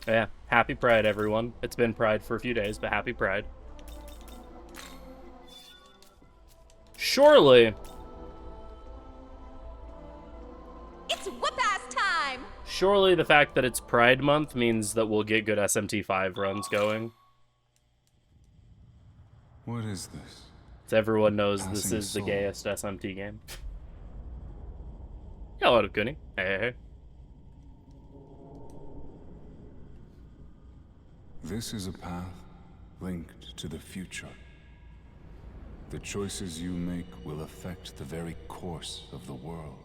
Yeah, happy Pride, everyone. It's been Pride for a few days, but happy Pride. Surely. It's whoop-ass time! Surely the fact that it's Pride Month means that we'll get good SMT5 runs going. What is this? So everyone knows this Passing is the soul. gayest SMT game. Hello, Kuni. Hey. This is a path linked to the future. The choices you make will affect the very course of the world.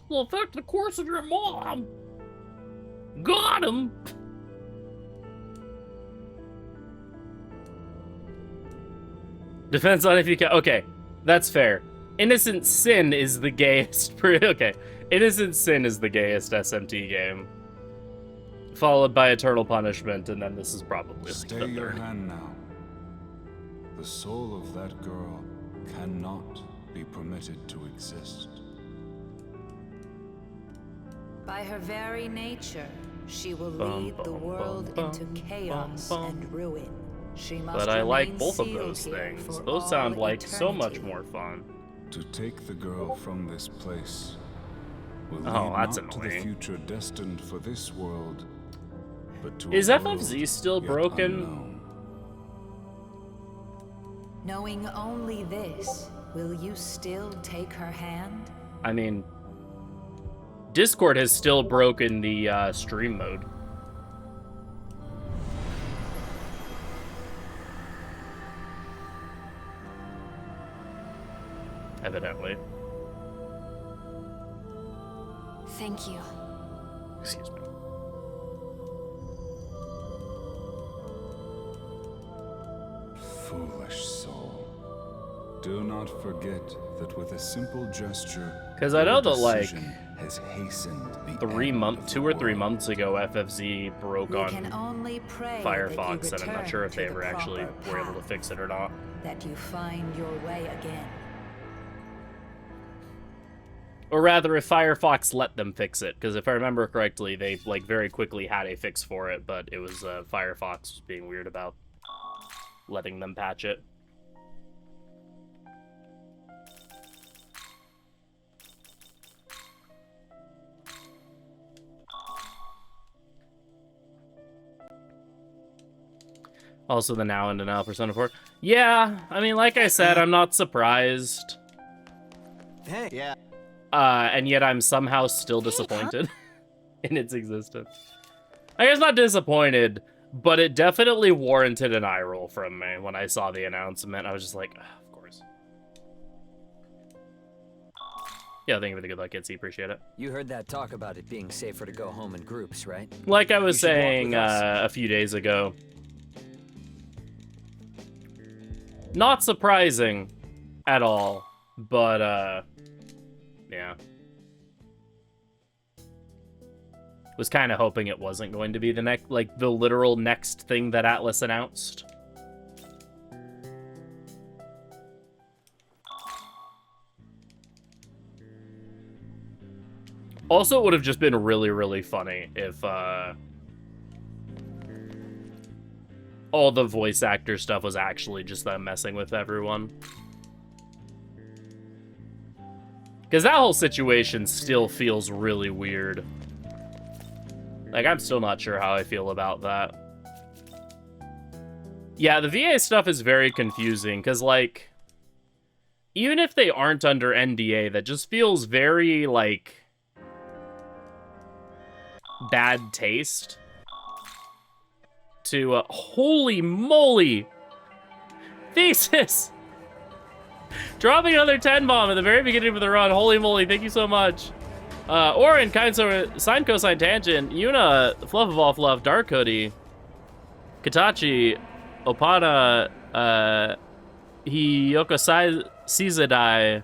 Will affect the course of your mom. Got him. Depends on if you can. Okay, that's fair. Innocent Sin is the gayest. Okay, Innocent Sin is the gayest SMT game, followed by Eternal Punishment, and then this is probably like Stay the your third. hand now. The soul of that girl cannot be permitted to exist. By her very nature, she will lead the world into chaos and ruin. She must But I like remain both of sealed those here things. for Those sound all like so much eternity. more fun. To take the girl from this place will Oh, lead that's not to the annoying. future destined for this world, but to Is a FFZ world still yet broken? unknown. Knowing only this, will you still take her hand? I mean, Discord has still broken the stream mode. Evidently. Thank you. Excuse me. Foolish soul. Do not forget that with a simple gesture, 'Cause I know your that, like, decision has hastened the 2 or 3 months ago, FFZ broke We on can only pray Firefox, that you and I'm not return sure if to they the ever actually proper were able to path, fix it or not. that you find your way again. Or rather, if Firefox let them fix it, because if I remember correctly, they like very quickly had a fix for it, but it was Firefox was being weird about letting them patch it. Also, the now and now Persona 4. Yeah, I mean, like I said, I'm not surprised. Hey, yeah. And yet I'm somehow still disappointed in its existence. I guess not disappointed, but it definitely warranted an eye roll from me when I saw the announcement. I was just like, of course. Yeah, thank you for the good luck, Kitsy. Appreciate it. You heard that talk about it being safer to go home in groups, right? Like I was You should walk saying with us. a few days ago. Not surprising at all, but yeah. Was kind of hoping it wasn't going to be the next, like, the literal next thing that Atlas announced. Also, it would have just been really, really funny if, all the voice actor stuff was actually just them messing with everyone. Because that whole situation still feels really weird. Like, I'm still not sure how I feel about that. Yeah, the VA stuff is very confusing, because, like, even if they aren't under NDA, that just feels very, like, bad taste. To, holy moly! Thesis! Dropping another 10 bomb at the very beginning of the run. Holy moly, thank you so much. Orin, kind sine cosine tangent, Yuna, fluff of all fluff, dark hoodie, Katachi, Opana, Hiyoko Sizadai,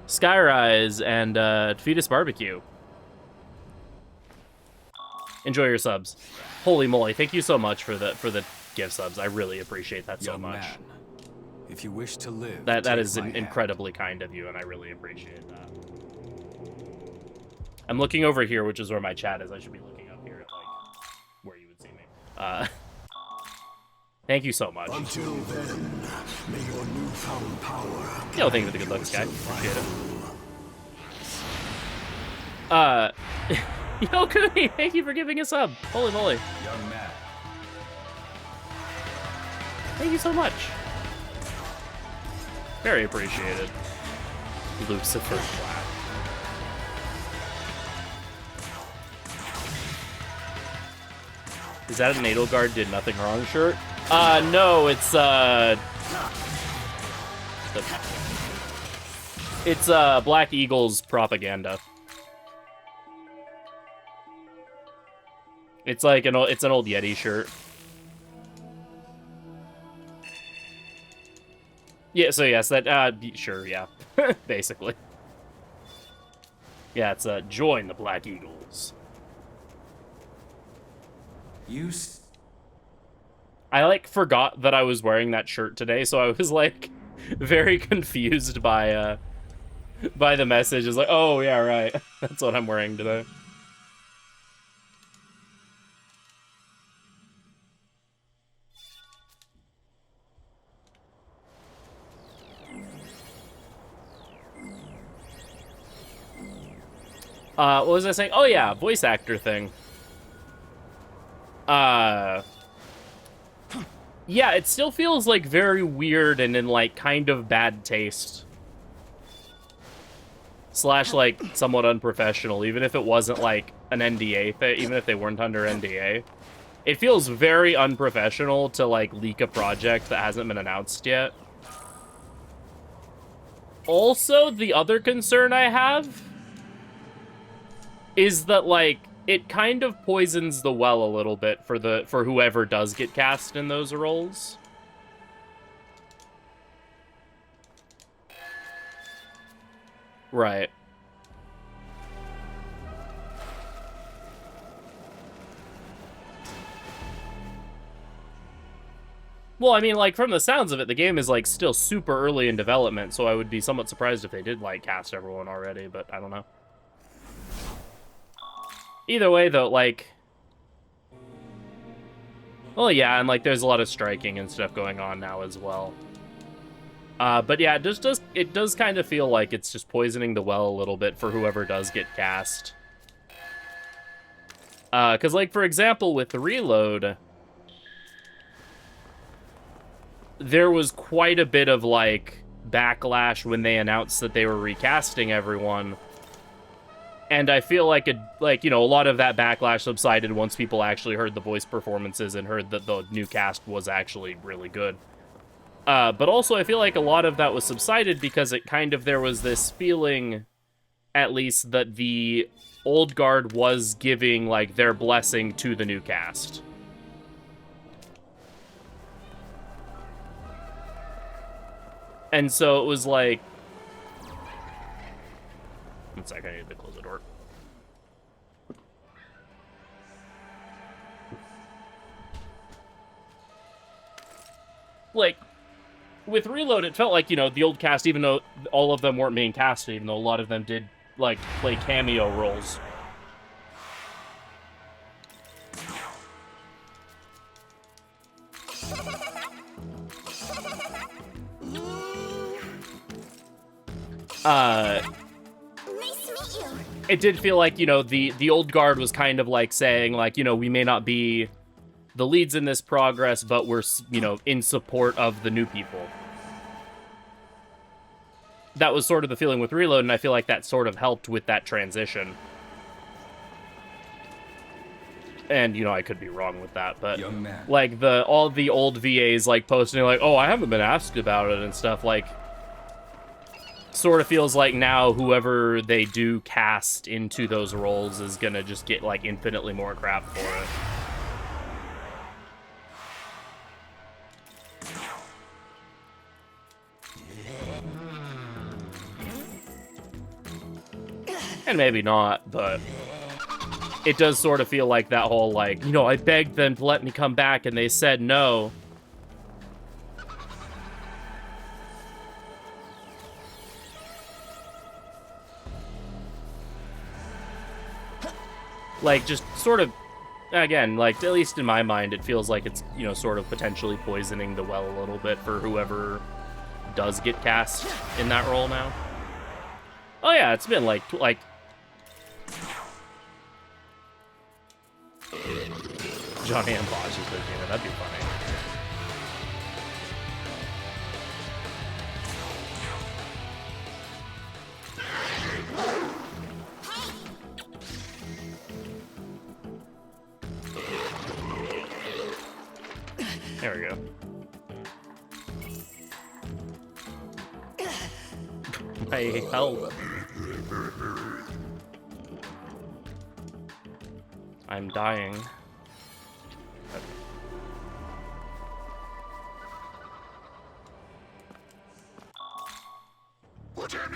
Skyrise, and Fetus Barbecue. Enjoy your subs. Holy moly, thank you so much for the gift subs. I really appreciate that so Young much. man, if you wish to live, That take is my hand. incredibly kind of you, and I really appreciate that. I'm looking over here, which is where my chat is. I should be looking up here at, like, where you would Thank you so much. Until then, may your newfound power. Yo, thank you for the good looks, guy. Appreciate it. Yo, Kuni, thank you for giving us up. Holy moly. Young man. Thank you so much. Very appreciated. Lucifer Black. Is that an Edelgard did nothing wrong shirt? No, it's Black Eagle's propaganda. It's like it's an old Yeti shirt. Yeah, so yes, that sure, yeah. Basically. Yeah, it's join the Black Eagles. I like forgot that I was wearing that shirt today, so I was like very confused by the message. It's like, oh yeah, right. That's what I'm wearing today. What was I saying? Oh yeah, voice actor thing. Yeah, it still feels like very weird and in like kind of bad taste. Slash like somewhat unprofessional, even if it wasn't like an NDA thing, even if they weren't under NDA. It feels very unprofessional to like leak a project that hasn't been announced yet. Also, the other concern I have is that like it kind of poisons the well a little bit for whoever does get cast in those roles. Right. Well, I mean, like, from the sounds of it, the game is, like, still super early in development, so I would be somewhat surprised if they did, like, cast everyone already, but I don't know. Either way, though, like... Well, yeah, and, like, there's a lot of striking and stuff going on now as well. But yeah, it does kind of feel like it's just poisoning the well a little bit for whoever does get cast. Because, like, for example, with the Reload, there was quite a bit of, like, backlash when they announced that they were recasting everyone. And I feel like, you know, a lot of that backlash subsided once people actually heard the voice performances and heard that the new cast was actually really good. But also, I feel like a lot of that was subsided because it kind of, there was this feeling, at least, that the old guard was giving, like, their blessing to the new cast. And so it was like... One second, I need to close the door. Like, with Reload, it felt like, you know, the old cast, even though all of them weren't being casted, even though a lot of them did, like, play cameo roles. Nice to meet you. It did feel like, you know, the old guard was kind of like saying, like, you know, we may not be the leads in this progress, but we're, you know, in support of the new people. That was sort of the feeling with Reload, and I feel like that sort of helped with that transition. And, you know, I could be wrong with that, but, like, all the old VAs, like, posting, like, oh, I haven't been asked about it and stuff, like, sort of feels like now whoever they do cast into those roles is gonna just get, like, infinitely more crap for it. And maybe not, but it does sort of feel like that whole, like, you know, I begged them to let me come back and they said no. Like, just sort of again, like, at least in my mind, it feels like it's, you know, sort of potentially poisoning the well a little bit for whoever does get cast in that role now. Oh yeah, it's been like Johnny and Bosch is the game. That'd be funny. There we go. My help. I'm dying.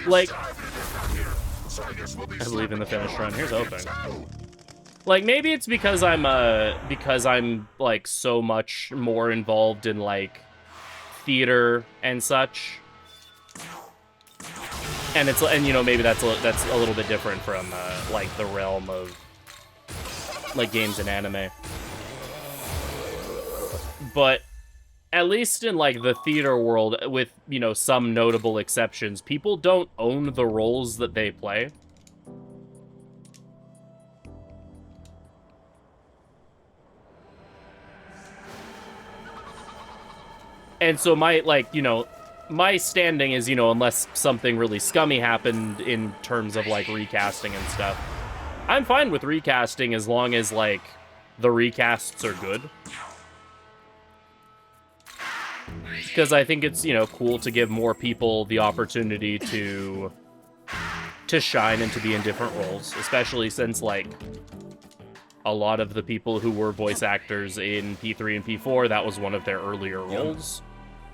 Like, I believe in the finish run. Here's hoping. Like, maybe it's because I'm like so much more involved in like theater and such, and you know, maybe that's a little bit different from like the realm of like games and anime. But at least in like the theater world, with, you know, some notable exceptions, people don't own the roles that they play. And so my, like, you know, my standing is, you know, unless something really scummy happened in terms of like recasting and stuff, I'm fine with recasting as long as like the recasts are good. Because I think it's, you know, cool to give more people the opportunity to shine and to be in different roles, especially since, like, a lot of the people who were voice actors in P3 and P4, that was one of their earlier roles,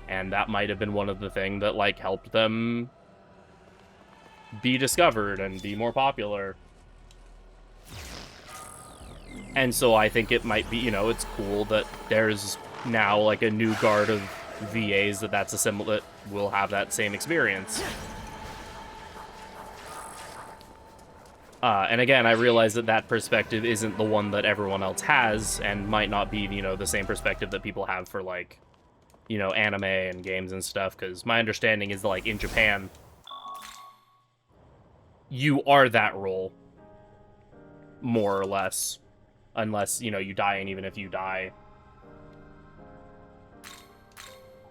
and that might have been one of the things that, like, helped them be discovered and be more popular. And so I think it might be, you know, it's cool that there's now, like, a new guard of VAs that's a similar, that will have that same experience. And again, I realize that that perspective isn't the one that everyone else has, and might not be, you know, the same perspective that people have for, like, you know, anime and games and stuff, because my understanding is that, like, in Japan, you are that role, more or less, unless, you know, you die, and even if you die,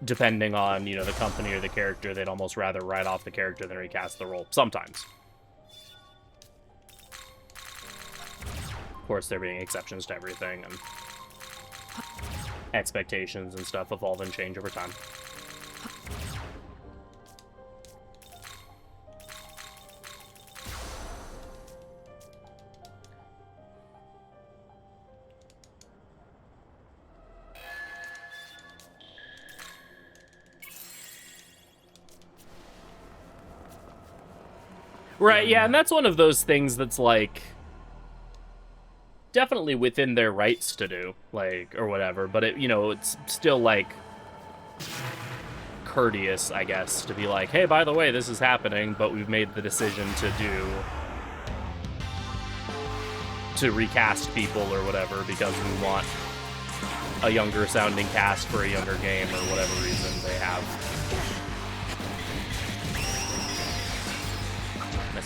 depending on, you know, the company or the character, they'd almost rather write off the character than recast the role, sometimes. Of course, there being exceptions to everything, and expectations and stuff evolve and change over time. Right, yeah, and that's one of those things that's, like, definitely within their rights to do, like, or whatever, but it, you know, it's still, like, courteous, I guess, to be like, hey, by the way, this is happening, but we've made the decision to recast people or whatever, because we want a younger sounding cast for a younger game, or whatever reason they have. Miss.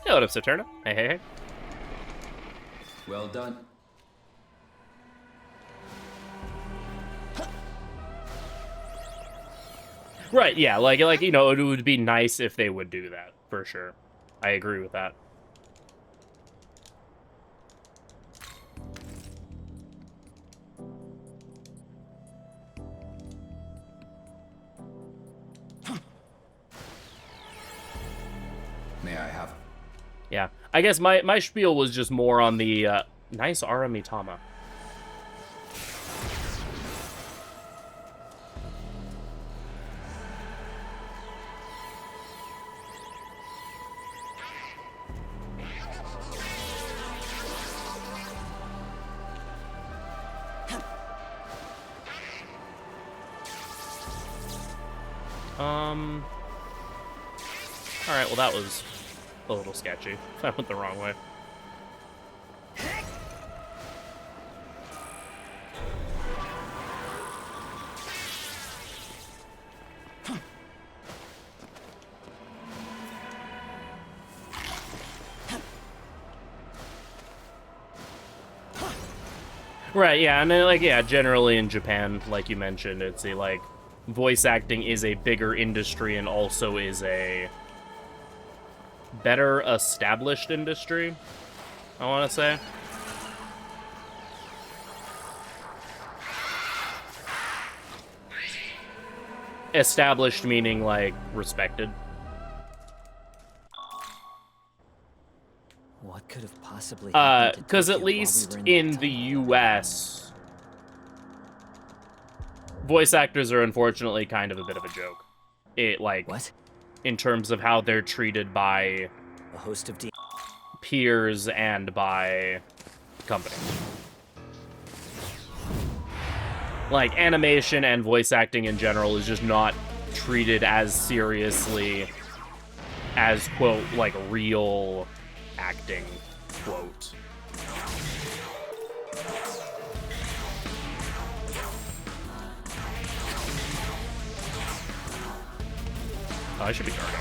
Hey, what up, Saturna? Hey. Well done. Right, yeah, like, you know, it would be nice if they would do that, for sure. I agree with that. May I have it? Yeah, I guess my spiel was just more on the, nice Aramitama. Alright, well that was a little sketchy. I went the wrong way. Right, yeah, and then, like, yeah, generally in Japan, like you mentioned, it's a, like, voice acting is a bigger industry and also is a better established industry, I want to say. Established meaning, like, respected. What could have possibly happened to Because Tokyo at while we least were in that the tunnel? US, voice actors are unfortunately kind of a bit of a joke. It, like, What? in terms of how they're treated by A host of peers and by companies. Like, animation and voice acting in general is just not treated as seriously as, quote, like, real acting, quote. Oh, I should be Dargo.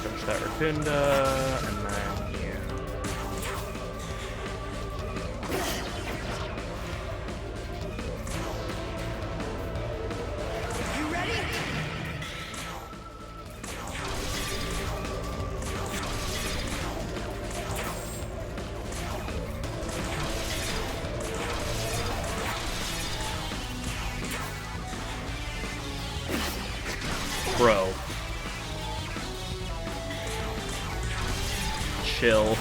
Finish that Rotunda, and then here. You ready? Bro. Chill.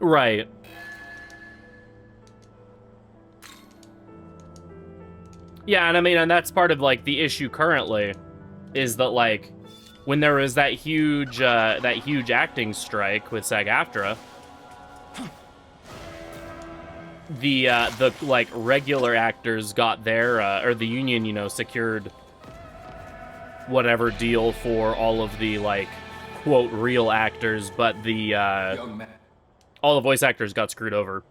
Right. Yeah, and I mean, and that's part of, like, the issue currently, is that, like, when there was that huge acting strike with SAG-AFTRA, the like, regular actors got their, or the union, you know, secured whatever deal for all of the, like, quote, real actors, but the, Young man. all the voice actors got screwed over.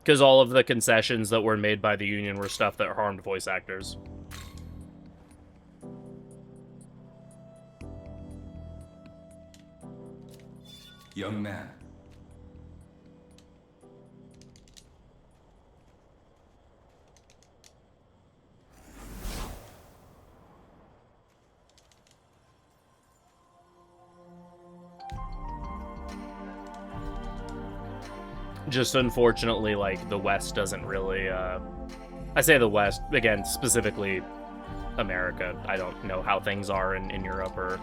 Because all of the concessions that were made by the union were stuff that harmed voice actors. Young man. Just unfortunately, like, the West doesn't really, I say the West, again, specifically America. I don't know how things are in Europe or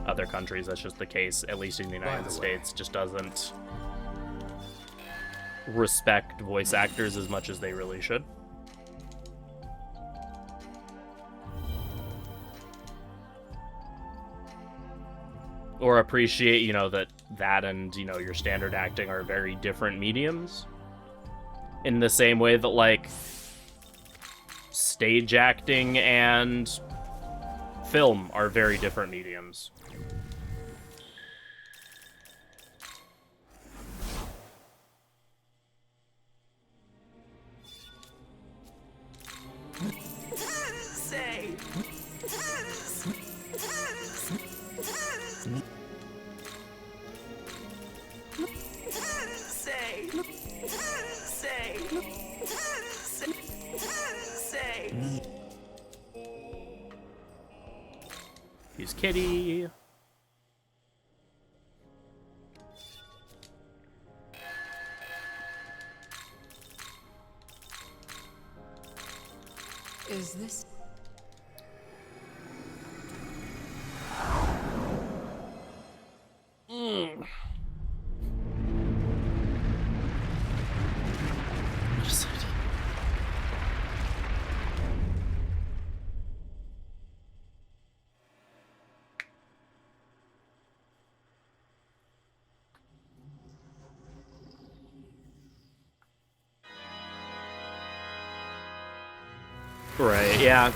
other countries. That's just the case, at least in the United States, just doesn't respect voice actors as much as they really should. Or appreciate, you know, that and, you know, your standard acting are very different mediums. In the same way that, like, stage acting and film are very different mediums. Say. He's Kitty. Is this? Right, yeah.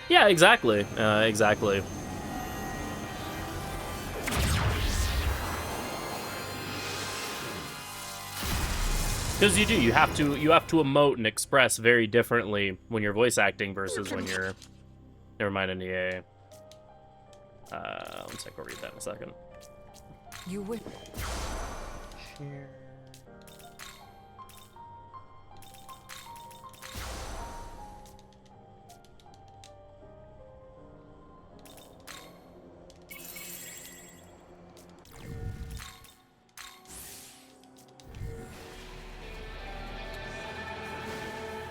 Yeah, exactly. Exactly. Because you have to emote and express very differently when you're voice acting versus when you're, never mind, in EA. One sec, I'll read that in a second. You would. Share.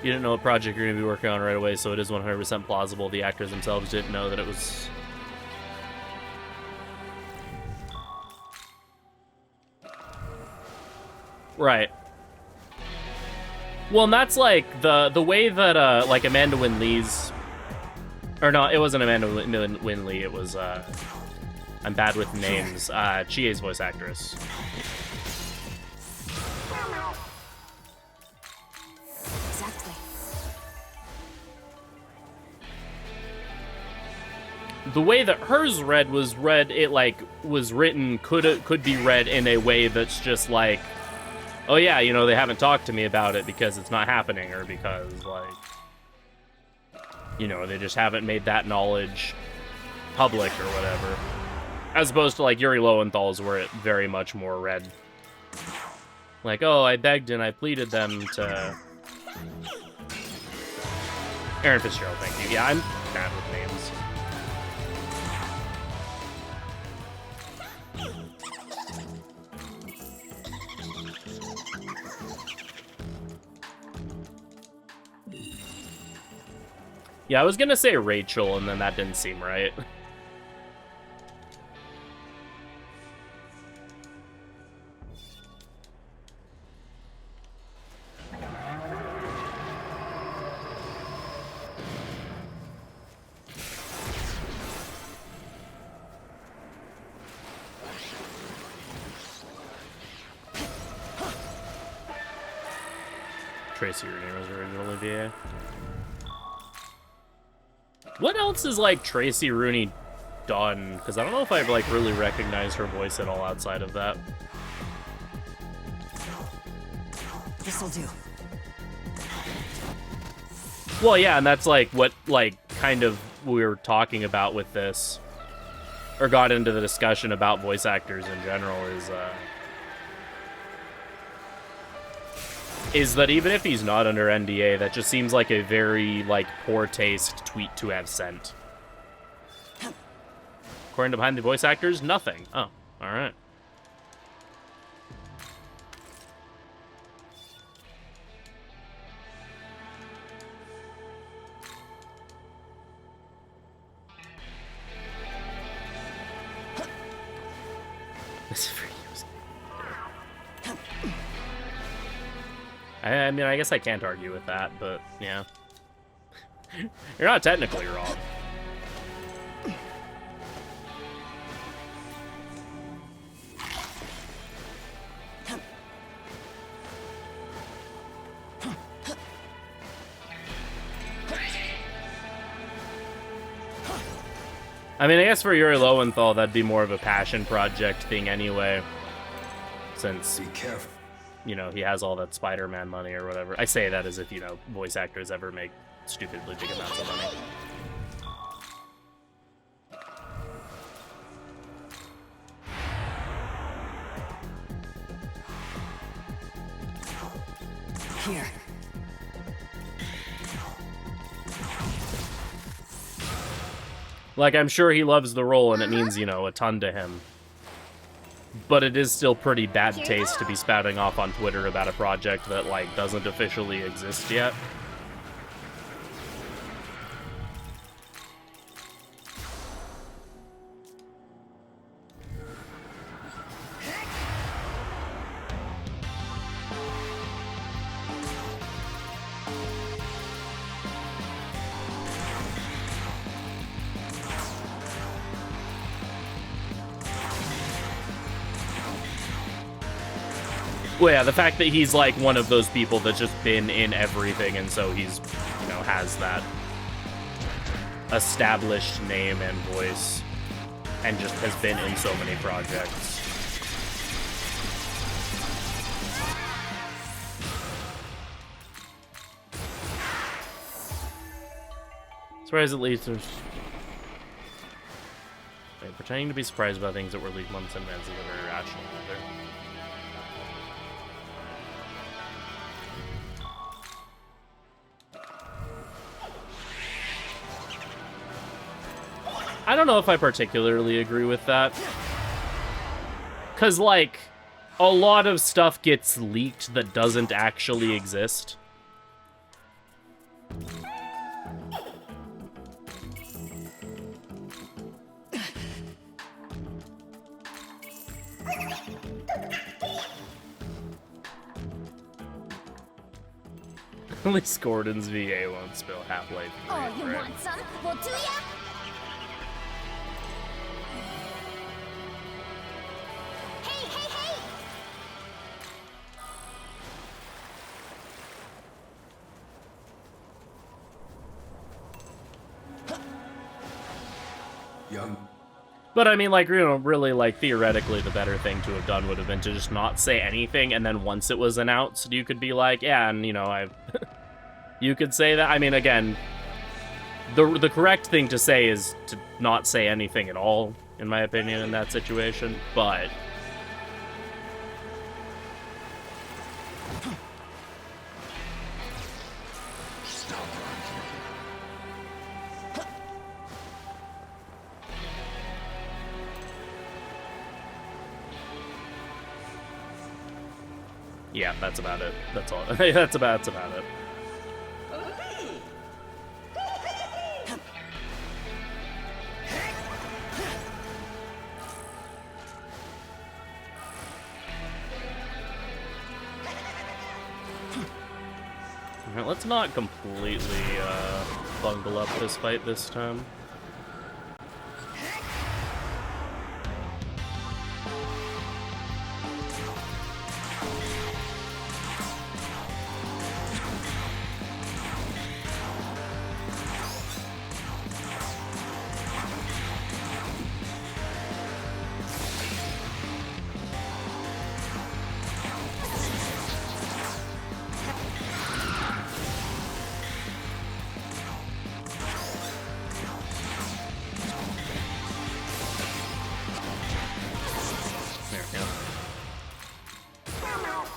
You didn't know what project you're going to be working on right away, so it is 100% plausible the actors themselves didn't know that it was... Right. Well, and that's like the way that like Amanda Winlee's, or no, it wasn't Amanda Winlee. It was I'm bad with names. Chie's voice actress. Exactly. The way that hers was read, it like was written could be read in a way that's just like, oh yeah, you know, they haven't talked to me about it because it's not happening, or because, like, you know, they just haven't made that knowledge public or whatever. As opposed to, like, Yuri Lowenthal's, where it very much more read. Like, oh, I begged and I pleaded them to... Aaron Fitzgerald, thank you. Yeah, I'm bad with names. Yeah, I was gonna say Rachel, and then that didn't seem right. Tracy Rooney was originally VA. What else is, like, Tracy Rooney done? Because I don't know if I've, like, really recognized her voice at all outside of that. This'll do. Well, yeah, and that's, like, what, like, kind of we were talking about with this, or got into the discussion about voice actors in general, is that even if he's not under NDA, that just seems like a very, like, poor taste tweet to have sent. According to behind the voice actors, nothing. Oh, alright. I mean, I guess I can't argue with that, but yeah. You're not technically wrong. I mean, I guess for Yuri Lowenthal, that'd be more of a passion project thing anyway, since... Be careful. You know, he has all that Spider-Man money or whatever. I say that as if, you know, voice actors ever make stupidly big amounts of money. Here. Like, I'm sure he loves the role and it means, you know, a ton to him. But it is still pretty bad taste to be spouting off on Twitter about a project that, like, doesn't officially exist yet. Well, yeah, the fact that he's, like, one of those people that's just been in everything, and so he's, you know, has that established name and voice, and just has been in so many projects. Surprised at least there's... Wait, pretending to be surprised about things that were leaked months in advance is very irrational either. I don't know if I particularly agree with that. Because, like, a lot of stuff gets leaked that doesn't actually exist. At least Gordon's VA won't spill Half-Life 3, Oh, you right? want some? Well, do ya? Hey, hey, hey! Young. But I mean, like, you know, really, like, theoretically, the better thing to have done would have been to just not say anything, and then once it was announced, you could be like, yeah, and, you know, you could say that. I mean, again, the correct thing to say is to not say anything at all, in my opinion, in that situation, but... Yeah, that's about it. That's all. That's about it. Alright, let's not completely bungle up this fight this time.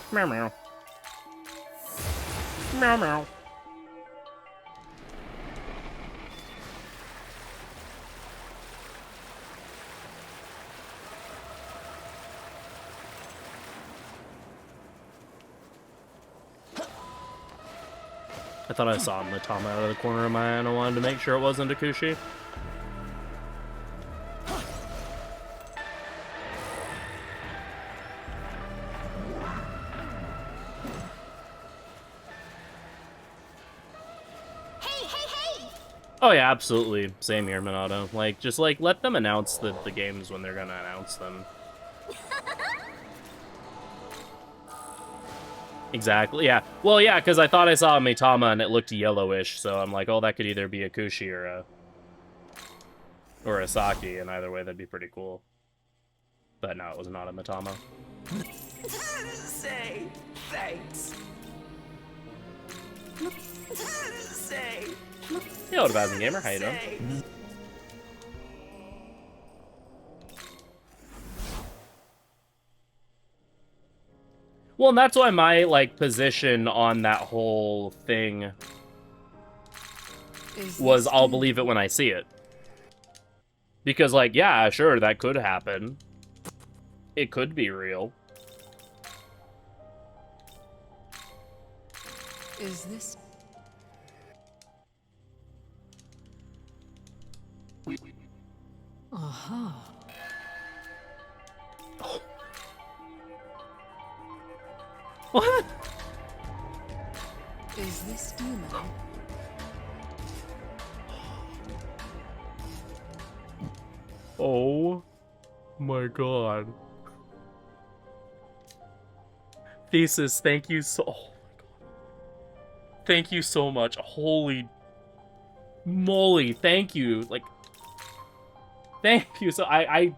Meow meow. Meow meow. I thought I saw Matama out of the corner of my eye and I wanted to make sure it wasn't Akushi. Oh yeah, absolutely. Same here, Minato. Like, just like let them announce the games when they're gonna announce them. Exactly. Yeah. Well, yeah, because I thought I saw a Mitama and it looked yellowish, so I'm like, oh, that could either be a Kushi or a Saki, and either way, that'd be pretty cool. But no, it was not a Mitama. Say thanks. Say. Yo, what about Gamer? How you doing? Well, and that's why my, like, position on that whole thing was I'll believe it when I see it. Because, like, yeah, sure, that could happen. It could be real. Is this... Uh-huh. What? Is this human? Oh my god. Thesis, thank you so... Oh my god. Thank you so much. Holy moly, thank you. Like, thank you. So I...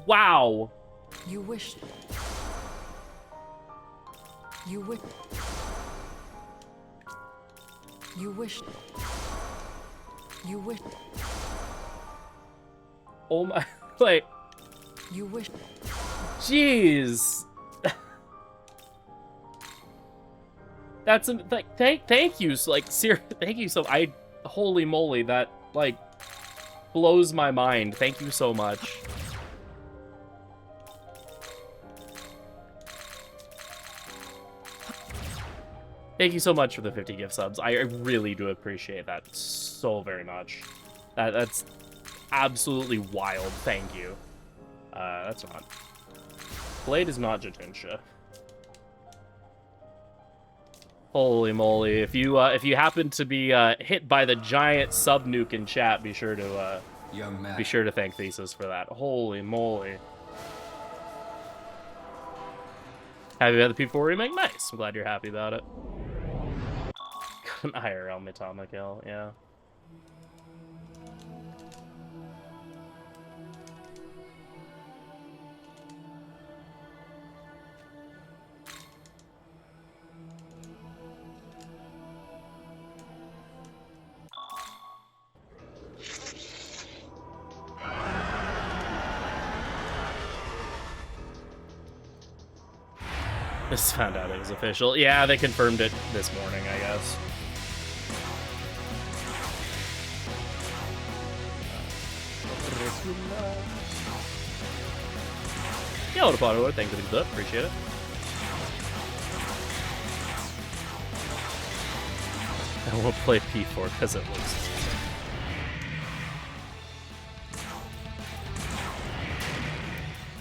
Wow. You wish... You wish... You wish... You wish... Oh my... Like... You wish... Jeez. That's like thank you. Like thank you so holy moly, that like blows my mind. Thank you so much. Thank you so much for the 50 gift subs. I really do appreciate that so very much. That's absolutely wild. Thank you. That's not. Blade is not Jatinsha. Holy moly! If you happen to be hit by the giant sub nuke in chat, be sure to thank Thesis for that. Holy moly! Happy about the P4 remake? Nice. I'm glad you're happy about it. Got an IRL Mitama kill, yeah. Just found out it was official. Yeah, they confirmed it this morning, I guess. Yeah, what a Potter, thanks for the clip. Appreciate it. I won't play P4 because it looks...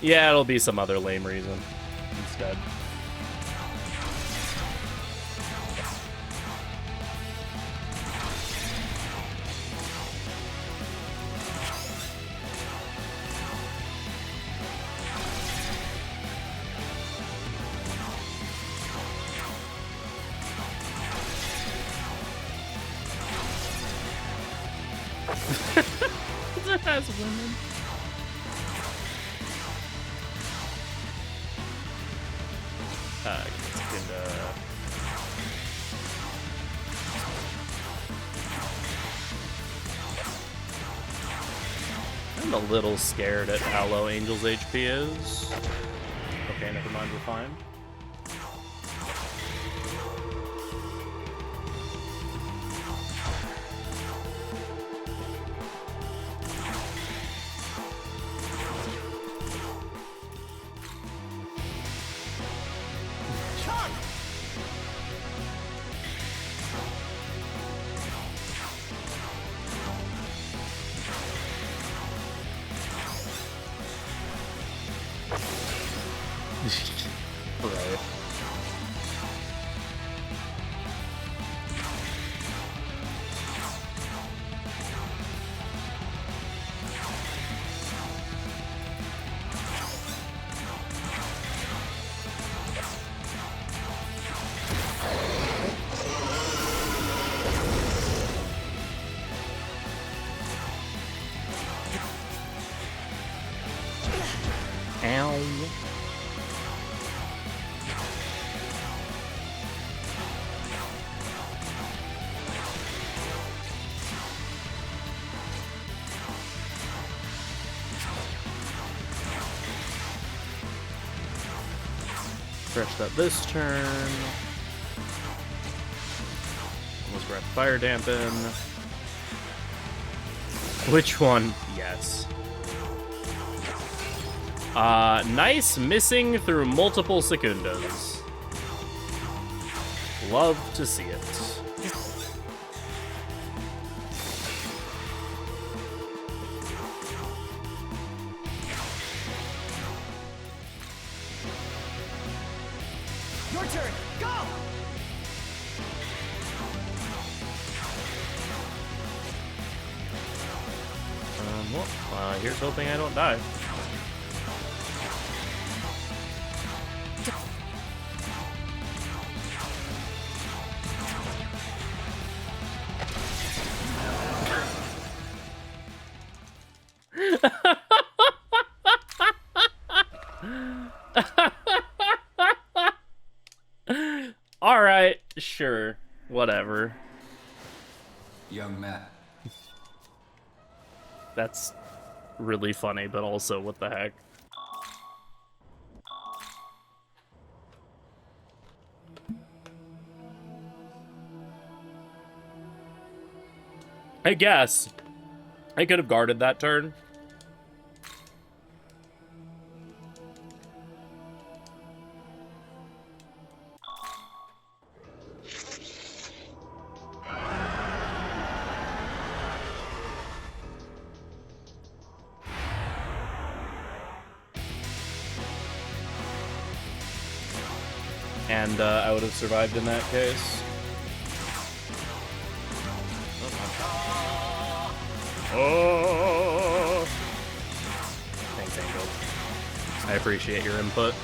Yeah, it'll be some other lame reason instead. It has women. I'm a little scared at how low Angel's HP is. Okay, never mind, we're fine. Right. Ow. Fresh up this turn. Almost grab Fire Dampen. Which one? Yes. Nice missing through multiple secundas. Love to see it. Your turn. Go. Well, here's hoping I don't die. All right, sure, whatever. Young man. That's really funny, but also what the heck. I guess I could have guarded that turn. And I would have survived in that case. Oh! Thanks, Angel. I appreciate your input.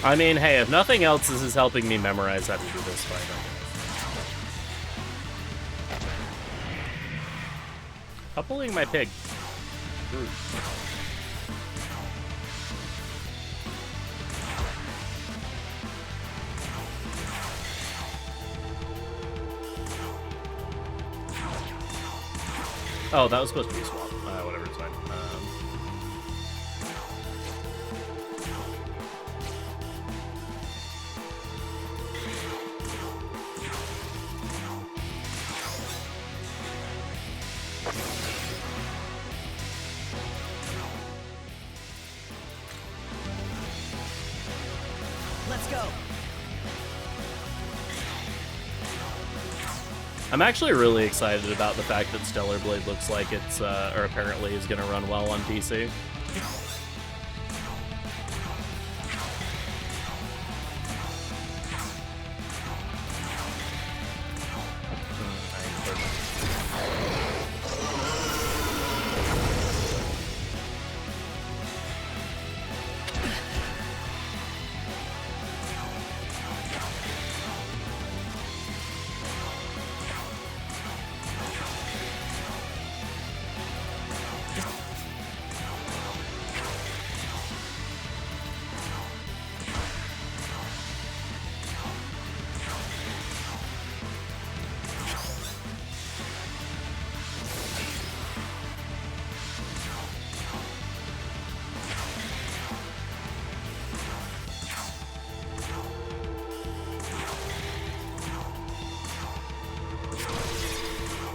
I mean, hey, if nothing else, this is helping me memorize how to do this fight. Coupling my pig. Ooh. Oh, that was supposed to be a swap. Whatever, it's fine. Let's go. I'm actually really excited about the fact that Stellar Blade looks like it's, or apparently is going to run well on PC.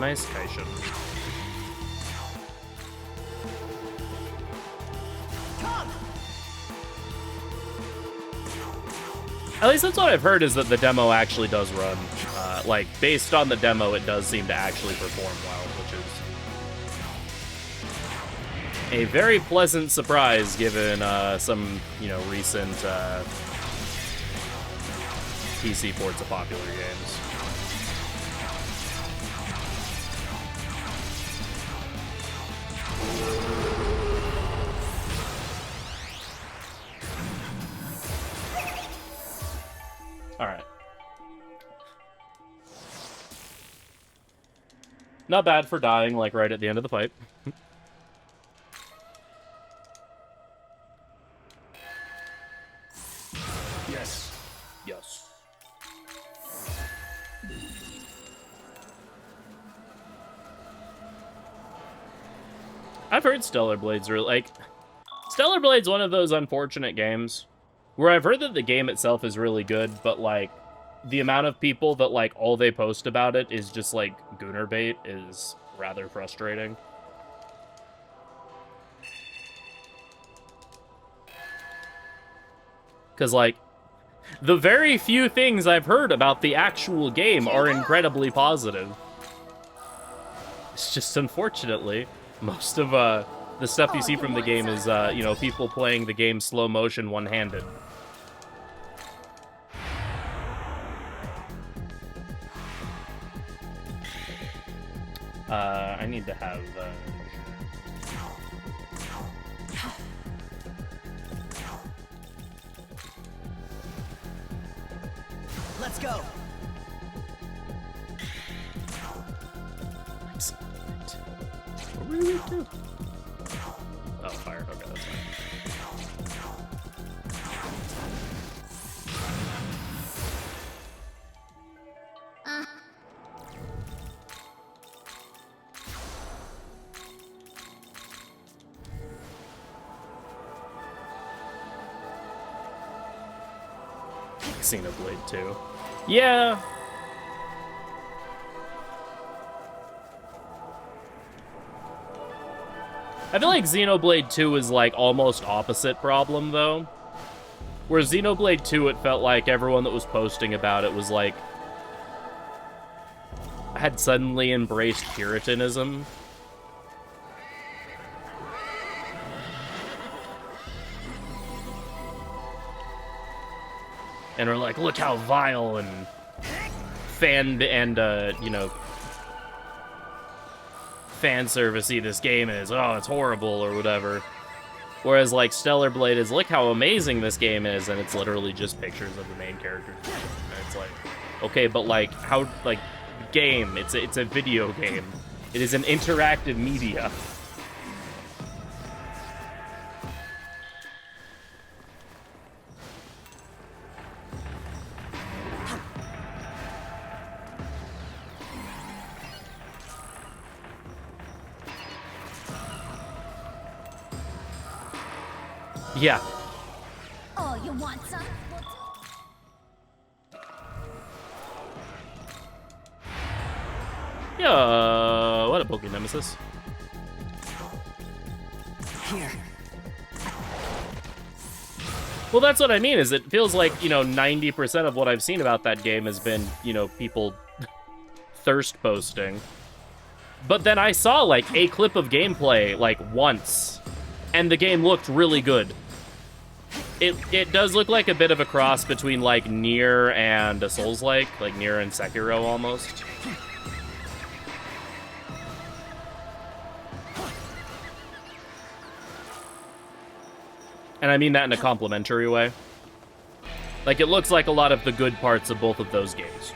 Nice Kaishin. At least that's what I've heard, is that the demo actually does run. Like, based on the demo, it does seem to actually perform well, which is a very pleasant surprise given some, you know, recent PC ports of popular games. Not bad for dying, like, right at the end of the fight. Yes. Yes. I've heard Stellar Blade's really, like... Stellar Blade's one of those unfortunate games where I've heard that the game itself is really good, but, like, the amount of people that, like, all they post about it is just, like, gooner bait is rather frustrating. Because, like, the very few things I've heard about the actual game are incredibly positive. It's just, unfortunately, most of the stuff you see from the game is, you know, people playing the game slow motion one-handed. I need to have, Let's go. Excellent. What were we to? Oh, fire. Okay, that's fine. Xenoblade 2. Yeah. I feel like Xenoblade 2 is like almost opposite problem though. Where Xenoblade 2 it felt like everyone that was posting about it was like had suddenly embraced Puritanism. And are like, look how vile and you know, fan servicey this game is. Oh, it's horrible or whatever. Whereas like Stellar Blade is, look how amazing this game is, and it's literally just pictures of the main characters. And it's like, okay, but like how, like, game? It's a video game. It is an interactive media. Yeah. Oh, you want some? Yeah, what a Poke Nemesis. Here. Well, that's what I mean, is it feels like, you know, 90% of what I've seen about that game has been, you know, people thirst posting. But then I saw, like, a clip of gameplay, like, once, and the game looked really good. It does look like a bit of a cross between, like, Nier and a Souls-like Nier and Sekiro, almost. And I mean that in a complimentary way. Like, it looks like a lot of the good parts of both of those games.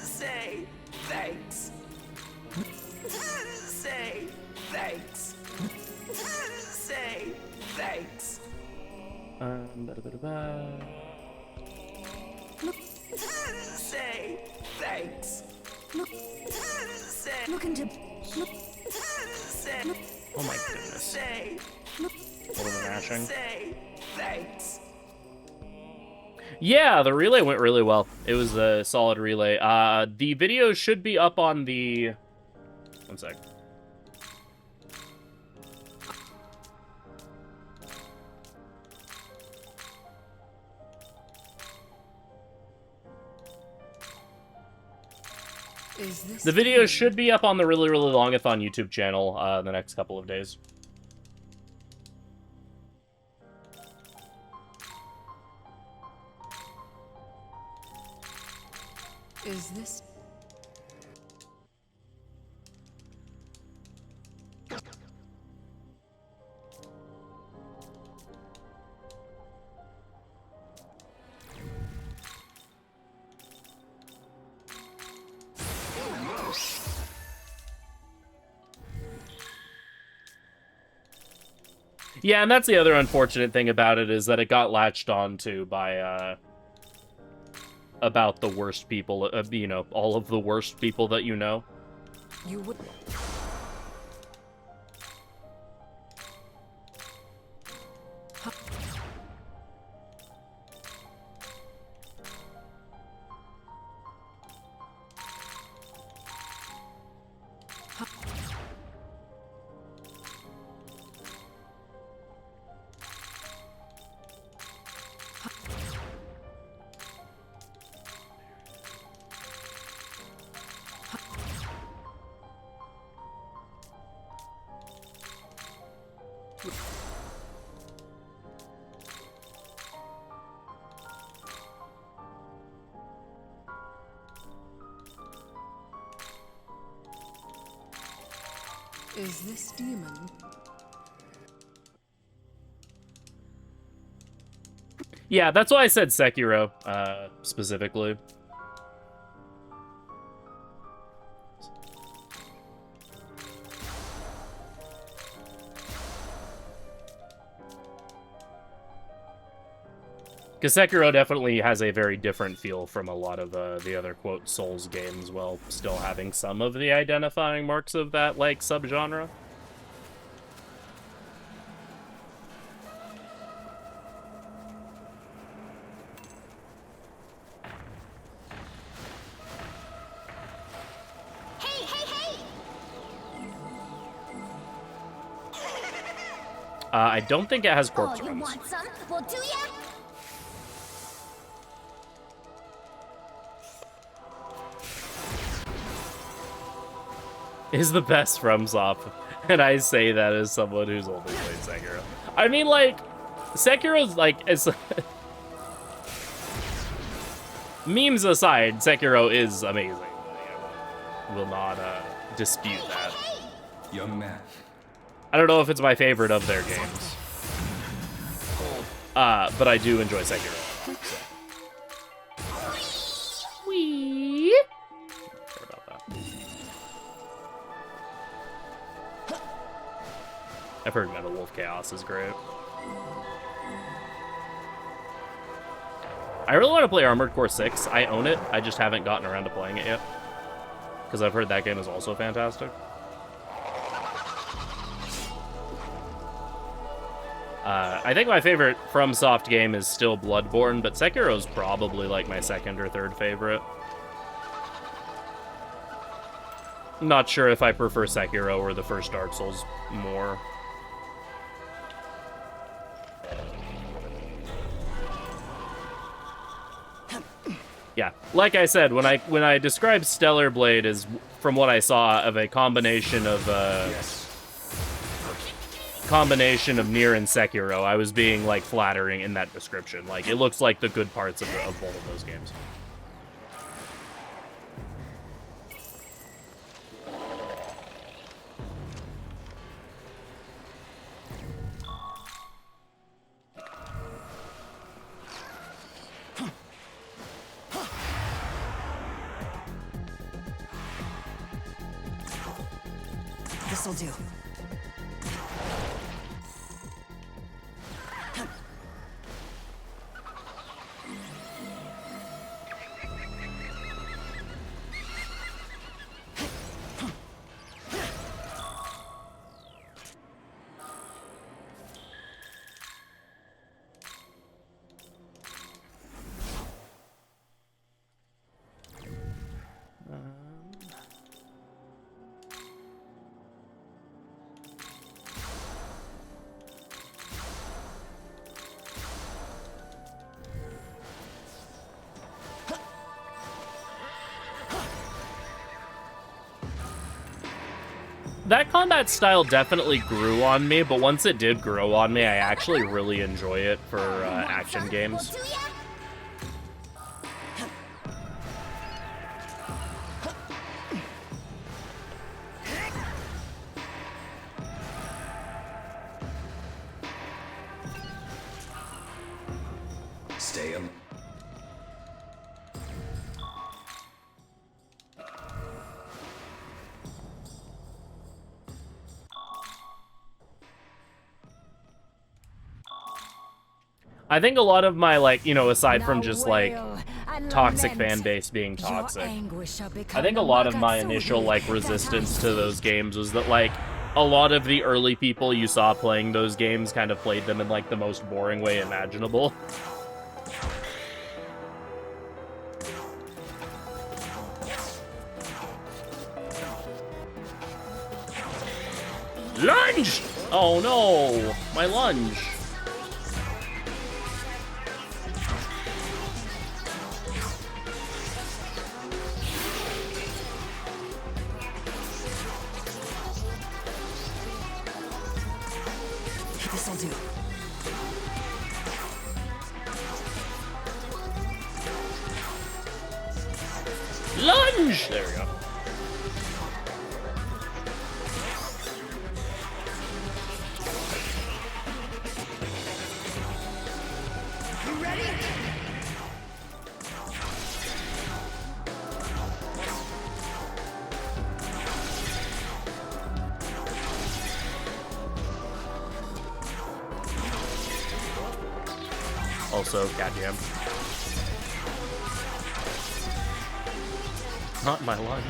Say thanks. Say thanks. Say thanks. Say thanks. Look into. Say. Oh my goodness. Say. What am I mashing? Say thanks. Yeah, the relay went really well. It was a solid relay. The video should be up on the... One sec. The video should be up on the Really Really Longathon YouTube channel in the next couple of days. Is this... Yeah, and that's the other unfortunate thing about it, is that it got latched onto by, about the worst people, you know, all of the worst people that you know. You would... Is this demon? Yeah, that's why I said Sekiro, specifically. Because Sekiro definitely has a very different feel from a lot of the other, quote, Souls games, while still having some of the identifying marks of that, like, subgenre. Hey, hey, hey! I don't think it has Oh, corpse you runs. want some? Well, do ya? Is the best FromSoft, and I say that as someone who's only played Sekiro. I mean, like, Sekiro's, like, it's... memes aside, Sekiro is amazing. I will not dispute that. Young man. I don't know if it's my favorite of their games. But I do enjoy Sekiro. Wee. Sorry about that. I've heard Metal Wolf Chaos is great. I really want to play Armored Core 6. I own it. I just haven't gotten around to playing it yet. Because I've heard that game is also fantastic. I think my favorite FromSoft game is still Bloodborne, but Sekiro's probably like my second or third favorite. I'm not sure if I prefer Sekiro or the first Dark Souls more. Yeah, like I said, when I described Stellar Blade as, from what I saw, of a combination of Nier and Sekiro, I was being like flattering in that description. Like, it looks like the good parts of both of those games. This'll do. That combat style definitely grew on me, but once it did grow on me, I actually really enjoy it for action games. stay alone. I think a lot of my, like, you know, aside from Now just, like, wail and toxic lament. fan base being Your toxic, anguish shall I become think a the lot of my initial, Makatsuhi like, that resistance I to those games was that, like, a lot of the early people you saw playing those games kind of played them in, like, the most boring way imaginable. Lunge! Oh no, my lunge. This'll do. Lunge! There we go. You ready? Also, cat jam. Not my lunge.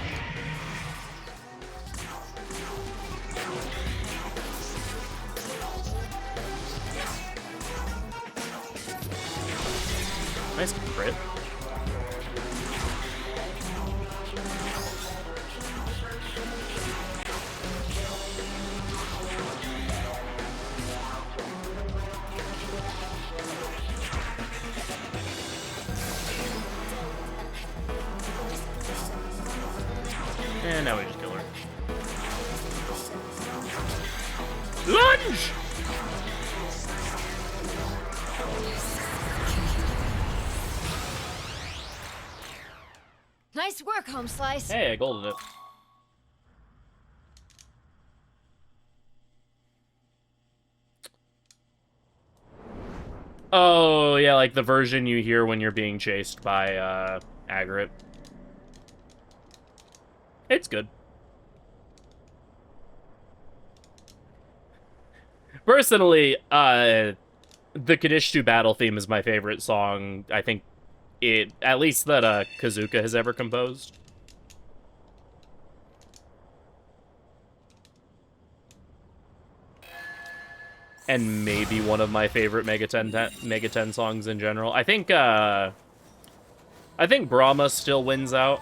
Nice crit. And now we just kill her. Lunge! Nice work, Home Slice. Hey, I golded it. Oh, yeah, like the version you hear when you're being chased by, Aggret. It's good. Personally, the Kadishtu battle theme is my favorite song, I think, at least that, Kazuka has ever composed. And maybe one of my favorite Mega 10 songs in general. I think Brahma still wins out.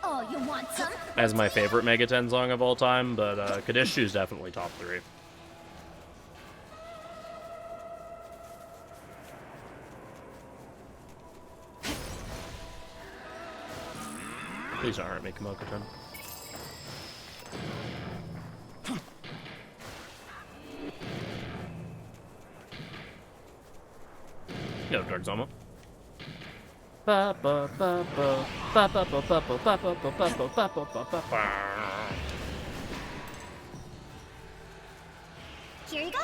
Oh, you want some? As my favorite Mega 10 song of all time, but Kadishtu is definitely top 3. Please don't hurt me, Kamoko-kun. Yo, Dark Zoma. Here you go.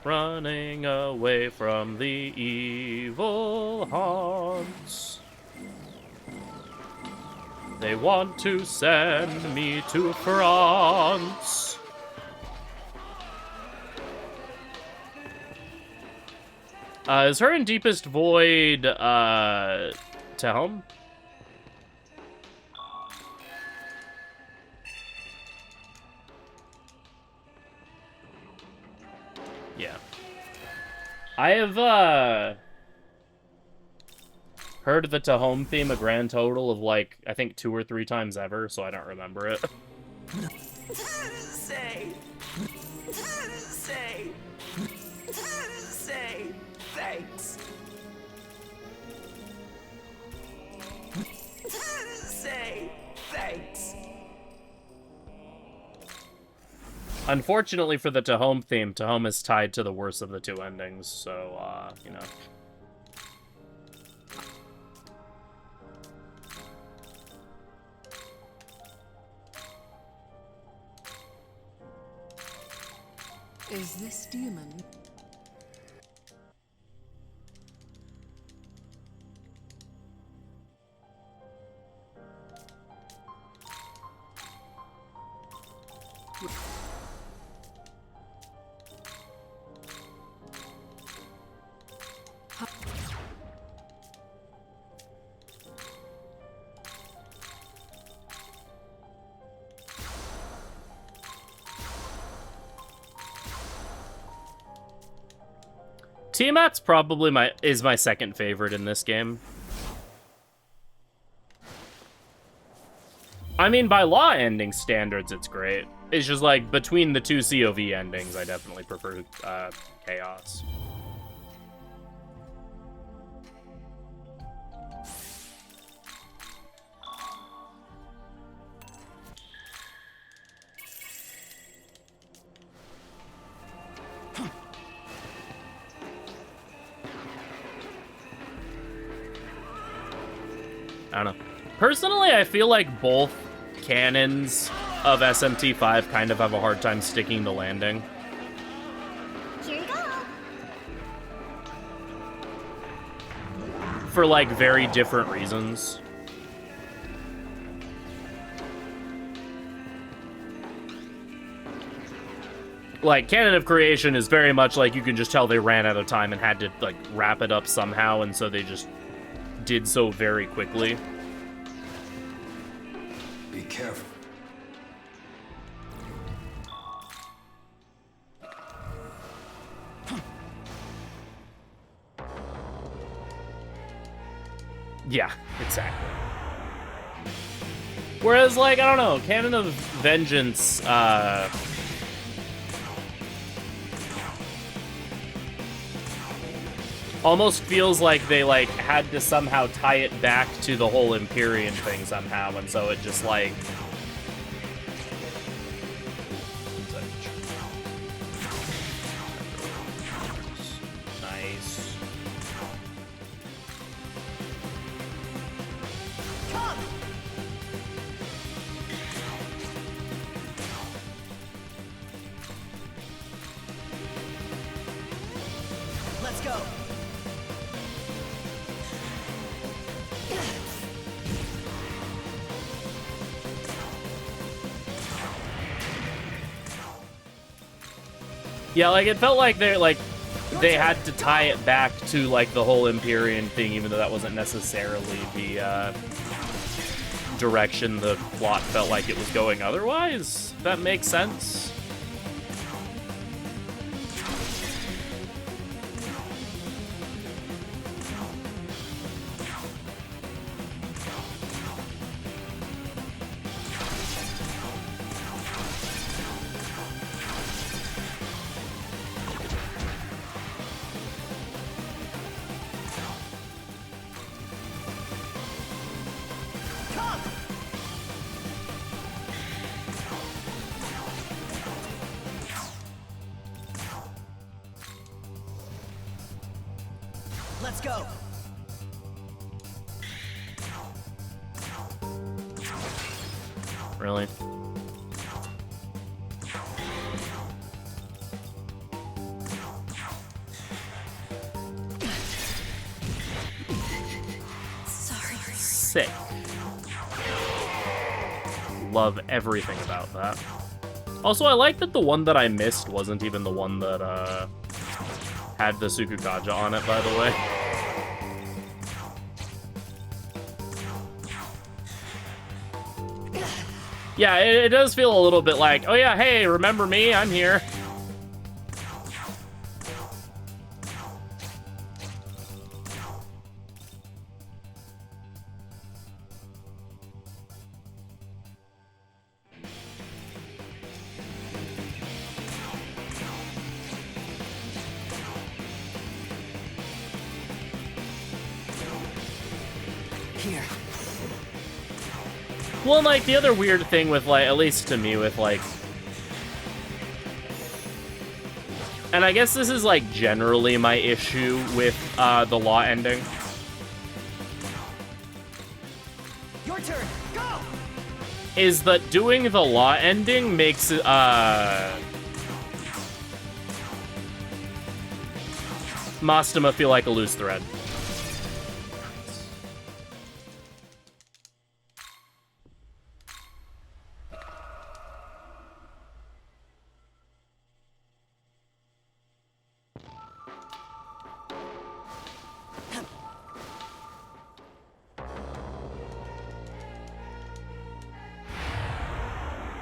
Running away from the evil haunts. They want to send me to France. Is her in Deepest Void, Telm? Yeah. I have, heard the Tahom theme a grand total of, like, I think 2 or 3 times ever, so I don't remember it. Say thanks. Unfortunately for the Tahome theme, Tahome is tied to the worst of the two endings, so, you know. Is this demon? Tiamat's probably my second favorite in this game. I mean, by law ending standards, it's great. It's just like between the two COV endings, I definitely prefer Chaos. I don't know. Personally, I feel like both canons of SMT5 kind of have a hard time sticking the landing. Here you go. For, like, very different reasons. Like, Canon of Creation is very much like you can just tell they ran out of time and had to, like, wrap it up somehow, and so they just did so very quickly. Be careful. Yeah, exactly. Whereas, like, I don't know, Canon of Vengeance, almost feels like they, like, had to somehow tie it back to the whole Empyrean thing somehow, and so it just, like... Nice. Let's go. Yeah, like, it felt like they had to tie it back to, like, the whole Empyrean thing, even though that wasn't necessarily the, direction the plot felt like it was going otherwise. If that makes sense. Let's go. Really? Sorry. Sick. Love everything about that. Also, I like that the one that I missed wasn't even the one that, had the Sukukaja on it, by the way. Yeah, it does feel a little bit like, oh yeah, hey, remember me? I'm here. Here. Well, like, the other weird thing with, like, at least to me, with, like, And I guess this is, like, generally my issue with the law ending. Your turn. Go. Is that doing the law ending makes Mastema feel like a loose thread.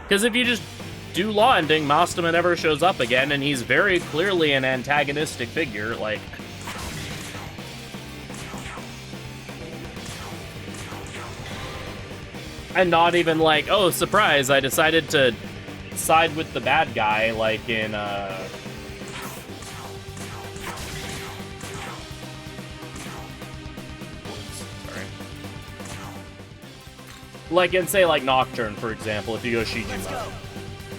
Because if you just do law ending, Mastema never shows up again, and he's very clearly an antagonistic figure, like... And not even like, oh, surprise, I decided to side with the bad guy, like in, Sorry. Like in, say, like Nocturne, for example, if you go Shijima.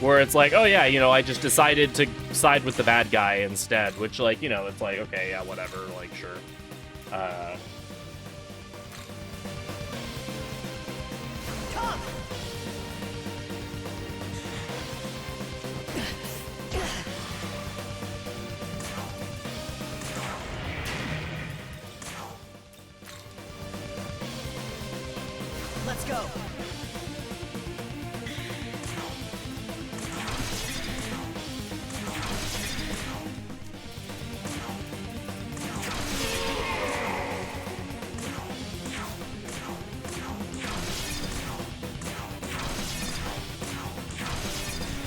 Where it's like, oh yeah, you know, I just decided to side with the bad guy instead, which, like, you know, it's like, okay, yeah, whatever, like, sure. Let's go.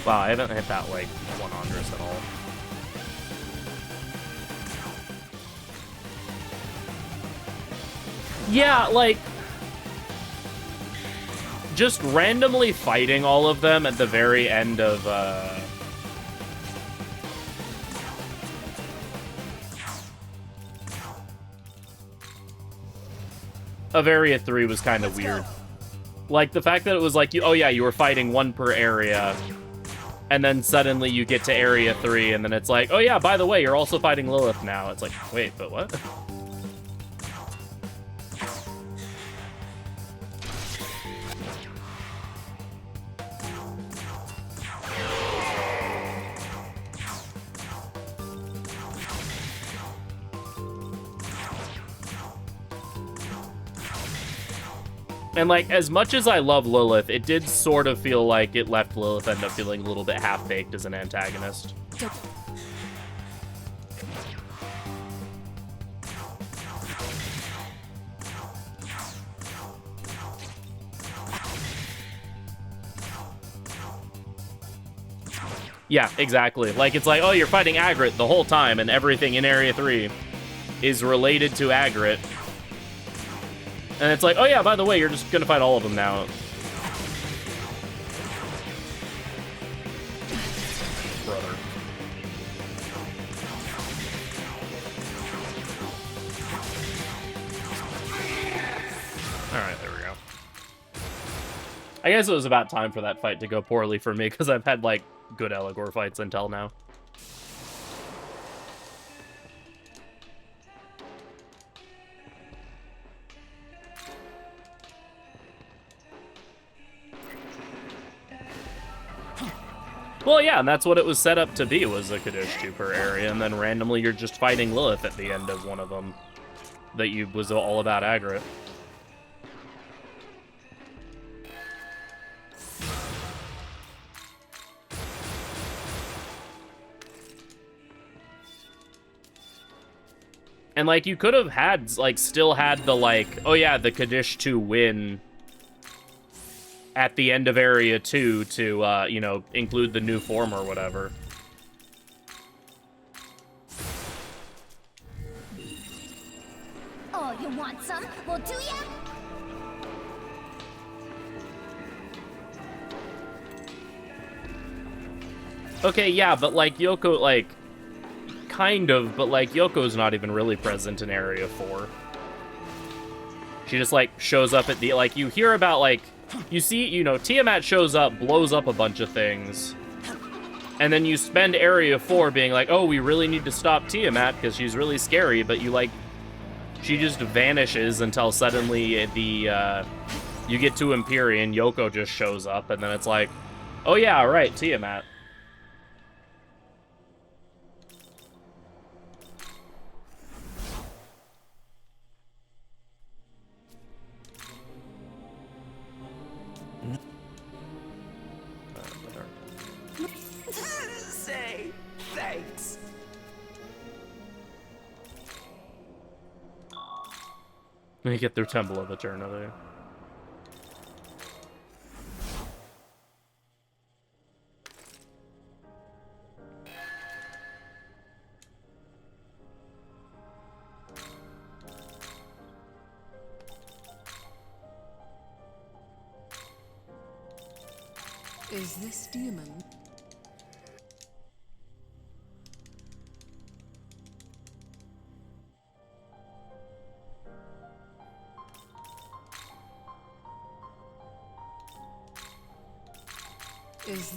Wow, I haven't hit that, like, one Andres at all. Yeah, like... just randomly fighting all of them at the very end of, Area 3 was kind of weird. Like, the fact that it was like, oh yeah, you were fighting one per area, and then suddenly you get to Area 3, and then it's like, oh yeah, by the way, you're also fighting Lilith now. It's like, wait, but what? And, like, as much as I love Lilith, it did sort of feel like it left Lilith end up feeling a little bit half-baked as an antagonist. Yeah, exactly. Like, it's like, oh, you're fighting Agrit the whole time, and everything in Area 3 is related to Agrit. And it's like, oh yeah, by the way, you're just gonna fight all of them now. Brother. Alright, there we go. I guess it was about time for that fight to go poorly for me, because I've had, like, good Eligor fights until now. Well, yeah, and that's what it was set up to be, was a Kaddish 2 per area, and then randomly you're just fighting Lilith at the end of one of them that was all about Agrit. And, like, you could have had, like, still had the, like, oh yeah, the Kaddish 2 win at the end of Area 2 to, you know, include the new form or whatever. Oh, you want some? Well, do ya? Okay, yeah, but, like, Yoko, like, kind of, but, like, Yoko's not even really present in Area 4. She just, like, shows up at the, like, you hear about, like, you see, you know, Tiamat shows up, blows up a bunch of things, And then you spend Area 4 being like, oh, we really need to stop Tiamat because she's really scary, but you like, she just vanishes until suddenly you get to Empyrean, Yoko just shows up, and then it's like, oh yeah, right, Tiamat. Say thanks. Let me get through Temple of Eternity. Is this demon?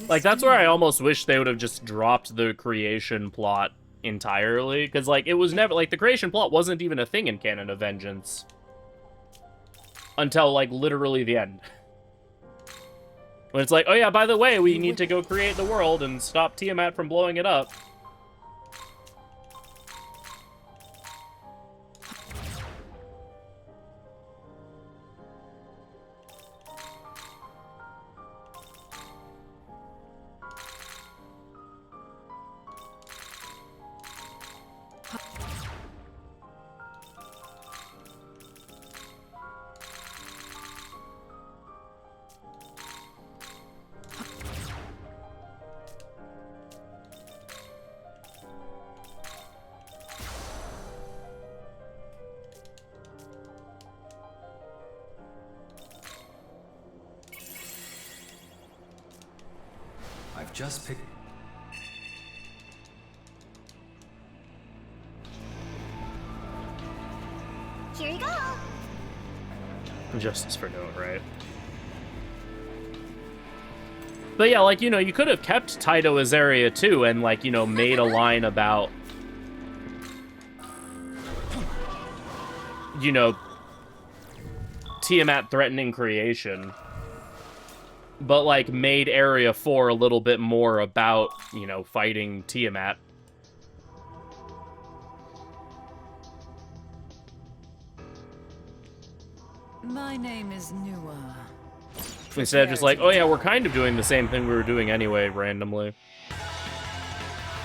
Like, that's where I almost wish they would have just dropped the creation plot entirely. Because, like, it was never... Like, the creation plot wasn't even a thing in Canon of Vengeance. Until, like, literally the end. When it's like, oh yeah, by the way, we need to go create the world and stop Tiamat from blowing it up. I've just picked... Here you go. Justice for Note, right? But yeah, like, you know, you could have kept Taito as Area 2 and, like, you know, made a line about, you know, Tiamat threatening creation. But, like, made Area 4 a little bit more about, you know, fighting Tiamat. My name is Nua. Instead of just like, oh yeah, we're kind of doing the same thing we were doing anyway, randomly.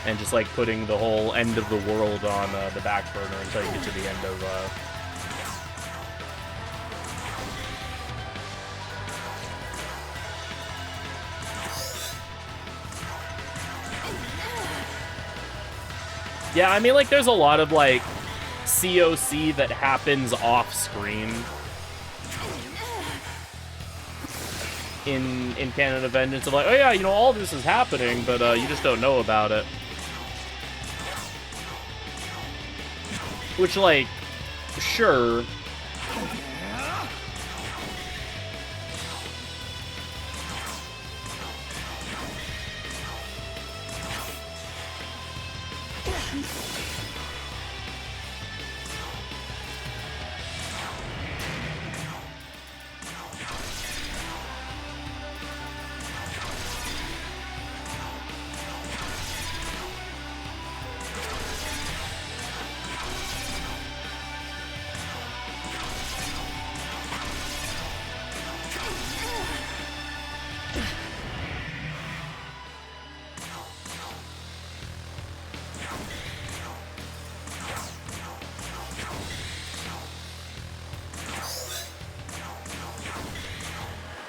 And just, like, putting the whole end of the world on the back burner until you get to the end of... Yeah, I mean, like, there's a lot of, like, COC that happens off-screen in Canon of Vengeance. Of like, oh yeah, you know, all this is happening, but you just don't know about it. Which, like, sure.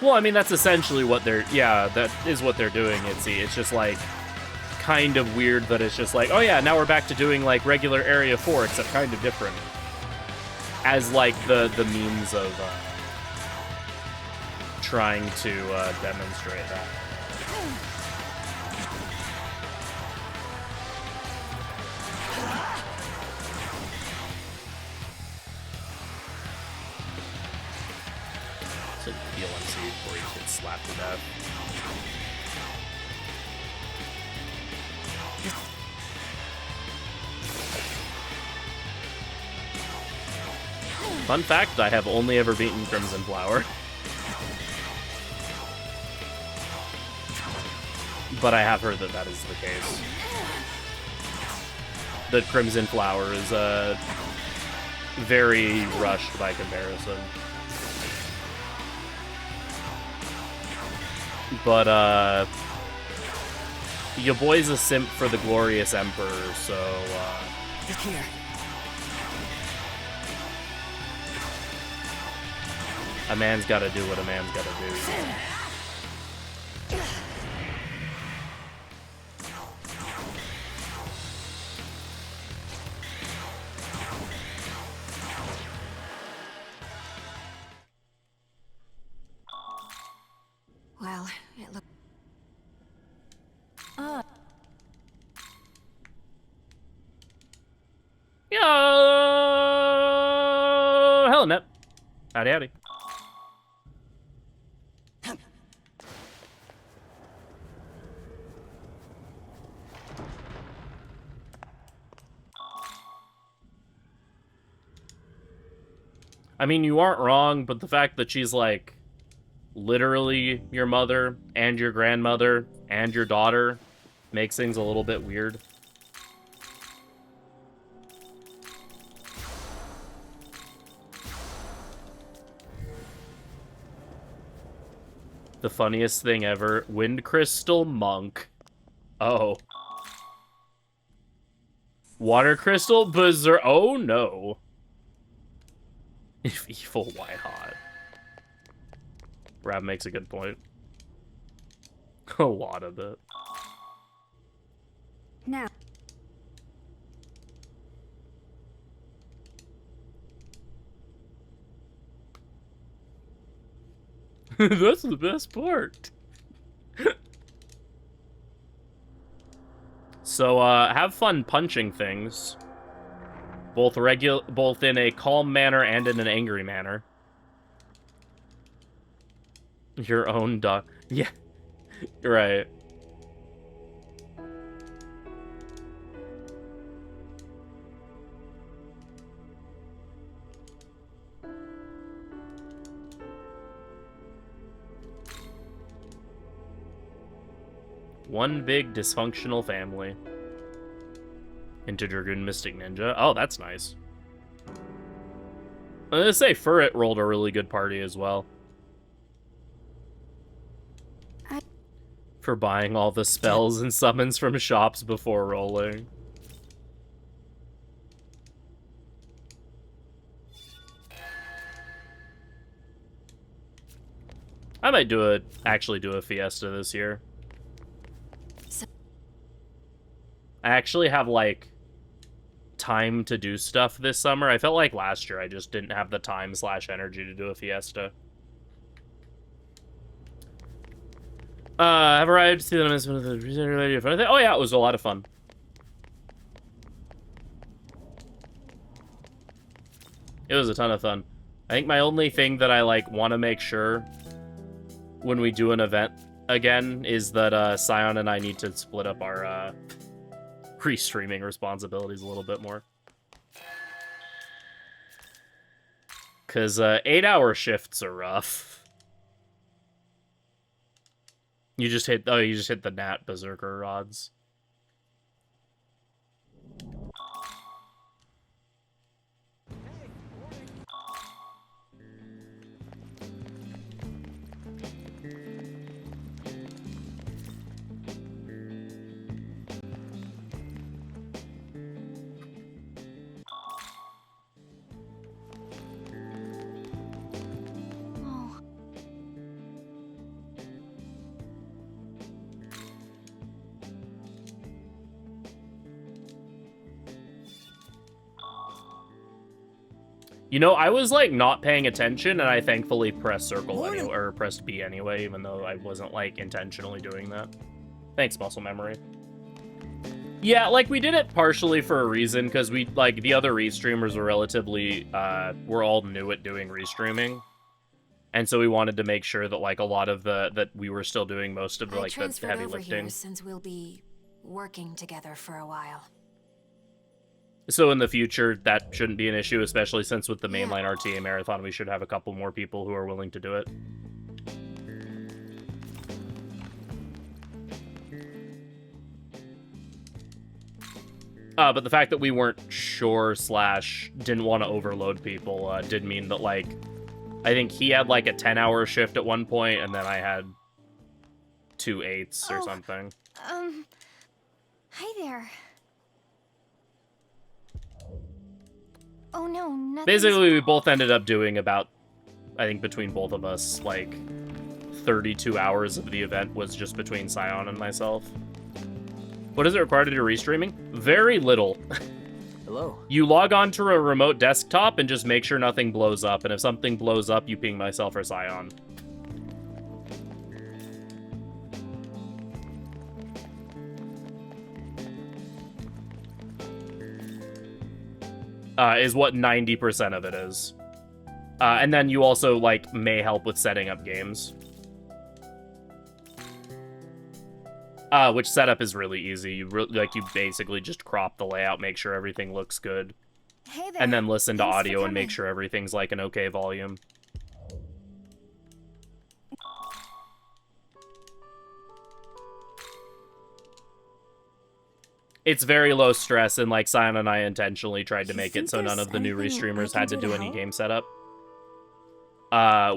Well, I mean, that's essentially what they're... Yeah, that is what they're doing, It's just, like, kind of weird that it's just like, oh yeah, now we're back to doing, like, regular Area 4, except kind of different. As, like, the means of trying to demonstrate that. It's like DLMC before he gets slapped to death. Fun fact, I have only ever beaten Crimson Flower. But I have heard that that is the case. That Crimson Flower is very rushed by comparison. But your boy's a simp for the Glorious Emperor, so Look here. a man's gotta do what a man's gotta do. Well, it looks. Yo! Hello, Net. Howdy, howdy. I mean, you aren't wrong, but the fact that she's, like, literally your mother and your grandmother and your daughter makes things a little bit weird. The funniest thing ever, Wind Crystal Monk. Oh. Water Crystal Berserk. Oh no. If evil, why hot? Rab makes a good point. A lot of it. Now. That's the best part. So, have fun punching things. Both in a calm manner and in an angry manner. Your own dog. Yeah. Right. One big dysfunctional family. Into Dragoon Mystic Ninja. Oh, that's nice. I'm gonna say Furret rolled a really good party as well. For buying all the spells and summons from shops before rolling. I might actually do a Fiesta this year. I actually have, like, time to do stuff this summer. I felt like last year I just didn't have the time/energy to do a Fiesta. I've arrived to see the announcement of the presenter. Oh yeah, it was a lot of fun. It was a ton of fun. I think my only thing that I, like, want to make sure when we do an event again is that Scion and I need to split up our restreaming responsibilities a little bit more. Because 8-hour shifts are rough. You just hit the Nat Berserker rods. You know, I was, like, not paying attention, and I thankfully pressed circle anyway, or pressed B anyway, even though I wasn't, like, intentionally doing that. Thanks, muscle memory. Yeah, like, we did it partially for a reason, because we, like, the other restreamers were relatively, were all new at doing restreaming. And so we wanted to make sure that, like, a lot of that we were still doing most of, like, the heavy lifting. Since we'll be working together for a while. So in the future, that shouldn't be an issue, especially since with the mainline RTA marathon, we should have a couple more people who are willing to do it. But the fact that we weren't sure / didn't want to overload people did mean that, like, I think he had, like, a 10-hour shift at one point, and then I had 2 8s or something. Hi there. Oh no, nothing. Basically, we both ended up doing about, I think between both of us, like, 32 hours of the event was just between Scion and myself. What is it required to do restreaming? Very little. Hello. You log on to a remote desktop and just make sure nothing blows up, and if something blows up, you ping myself or Scion. Is what 90% of it is. And then you also, like, may help with setting up games. Which setup is really easy. You basically just crop the layout, make sure everything looks good. Hey there. And then listen to Thanks for audio and make coming. sure everything's, like, an okay volume. It's very low stress, and like Scion and I intentionally tried to You make it think so none there's of the new anything restreamers I had can to do do to any help? game setup.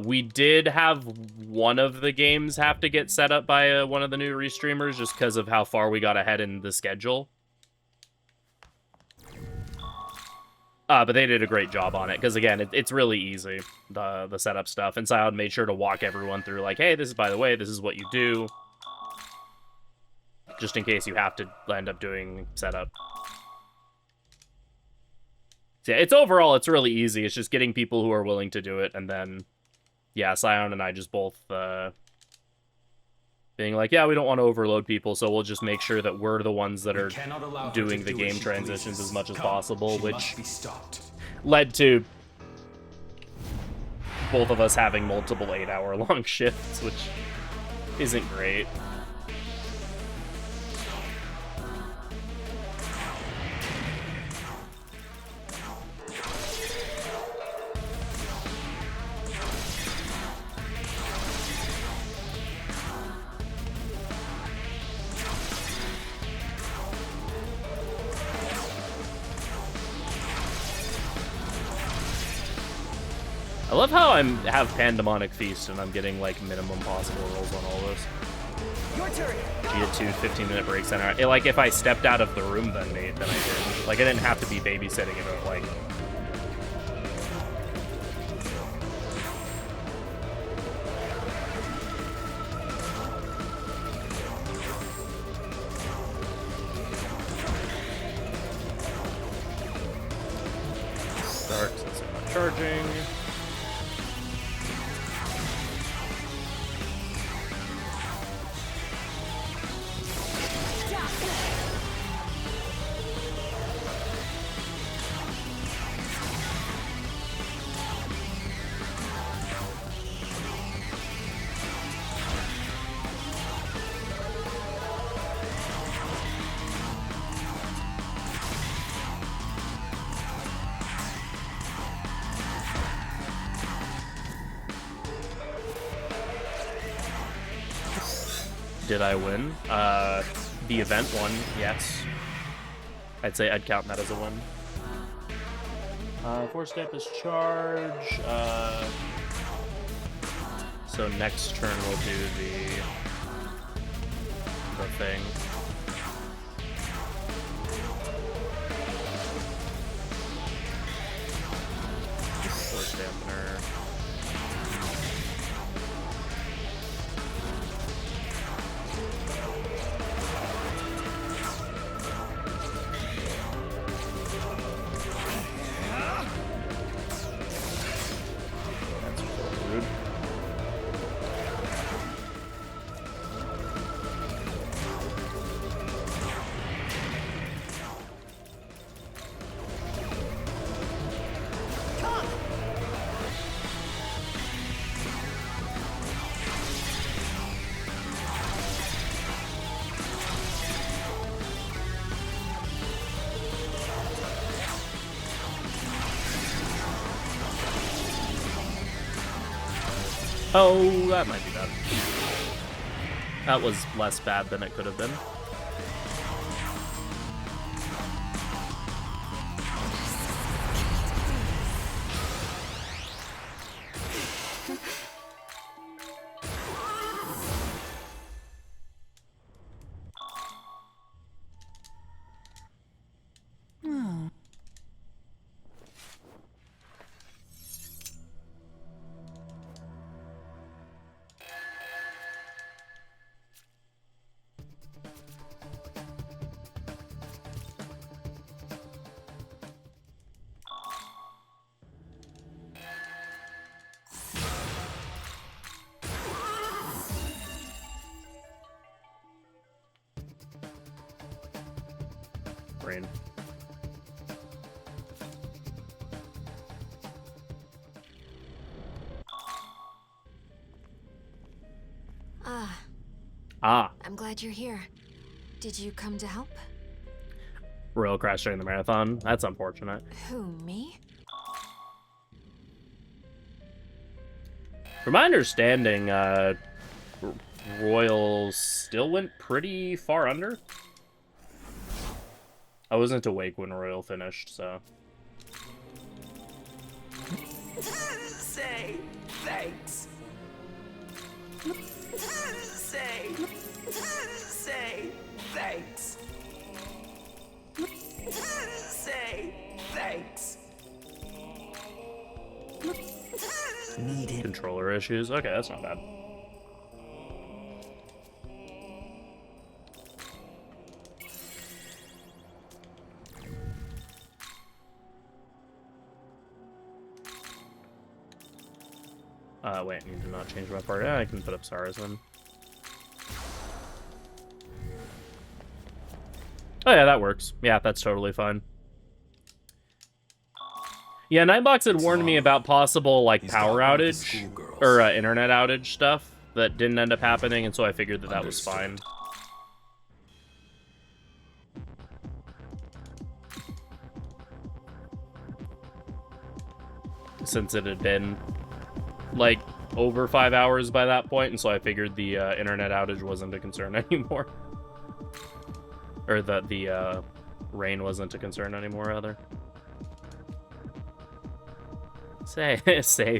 We did have one of the games have to get set up by one of the new restreamers just because of how far we got ahead in the schedule. But they did a great job on it because again, it's really easy, the setup stuff. And Scion made sure to walk everyone through like, hey, this is, by the way, this is what you do. Just in case you have to end up doing setup. So yeah, it's really easy. It's just getting people who are willing to do it, and then, yeah, Scion and I just both being like, yeah, we don't want to overload people, so we'll just make sure that we're the ones that are doing the game transitions as much as possible, which led to both of us having multiple 8-hour-long shifts, which isn't great. I love how I have Pandemonic Feast and I'm getting like minimum possible rolls on all this. Your turn. You get 2 15-minute breaks and like if I stepped out of the room then I did. Like I didn't have to be babysitting it like. Start since I'm not charging. Did I win? The event won, yes. I'd say I'd count that as a win. 4-step is charge. So next turn we'll do the thing. Force dampener. Oh, that might be bad. That was less bad than it could have been. Brain. Ah. I'm glad you're here. Did you come to help? Royal crashed during the marathon. That's unfortunate. Who, me? From my understanding, Royal still went pretty far under. I wasn't awake when Royal finished, so. Say thanks. Say thanks. Say thanks. Needed. Controller issues. Okay, that's not bad. Wait, I need to not change my part. Yeah, I can put up stars then. Oh yeah, that works. Yeah, that's totally fine. Yeah, Nightbox had warned me about possible, like, power outage or internet outage stuff that didn't end up happening, and so I figured that that was fine. Since it had been, like, over 5 hours by that point, and so I figured the internet outage wasn't a concern anymore. Or that the rain wasn't a concern anymore, rather. Say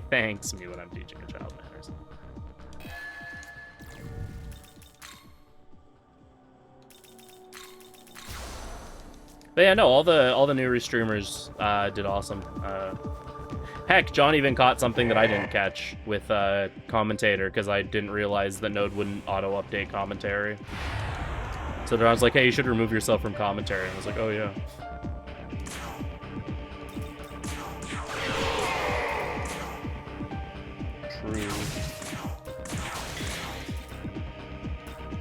thanks to me when I'm teaching a child manners. But yeah, no, all the new restreamers did awesome. Heck, John even caught something that I didn't catch with commentator because I didn't realize that Node wouldn't auto-update commentary. So John's like, hey, you should remove yourself from commentary. And I was like, oh yeah. True.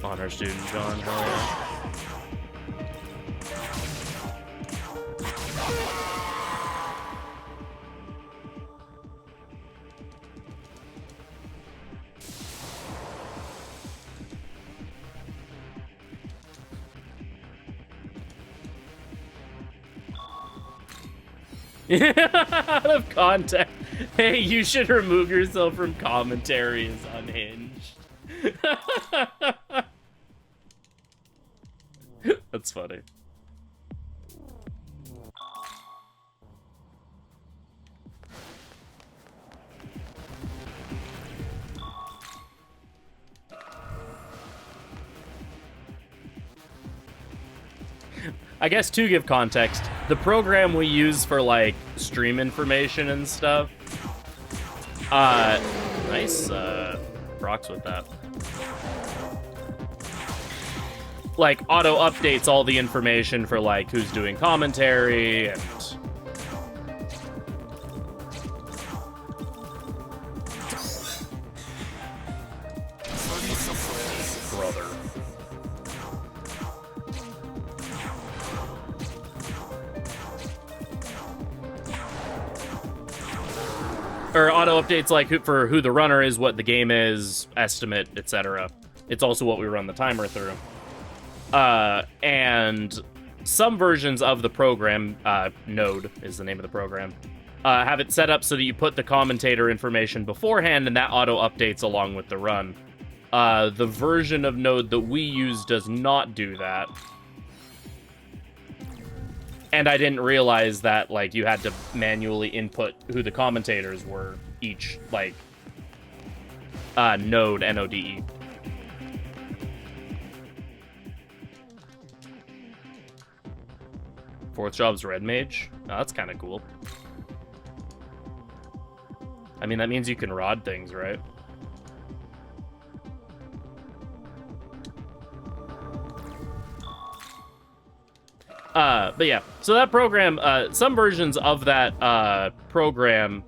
Honor student John, hell yeah. Out of context. Hey, you should remove yourself from commentary is unhinged. That's funny. I guess to give context, the program we use for like stream information and stuff, nice procs with that. Like auto updates all the information for like who's doing commentary and brother. Or auto updates like for who the runner is, what the game is, estimate, etc. It's also what we run the timer through. And some versions of the program, Node is the name of the program, have it set up so that you put the commentator information beforehand, and that auto updates along with the run. The version of Node that we use does not do that. And I didn't realize that, like, you had to manually input who the commentators were each, like, node, N-O-D-E. Fourth job's Red Mage. Oh, that's kind of cool. I mean, that means you can rod things, right? But yeah, so that program, some versions of that program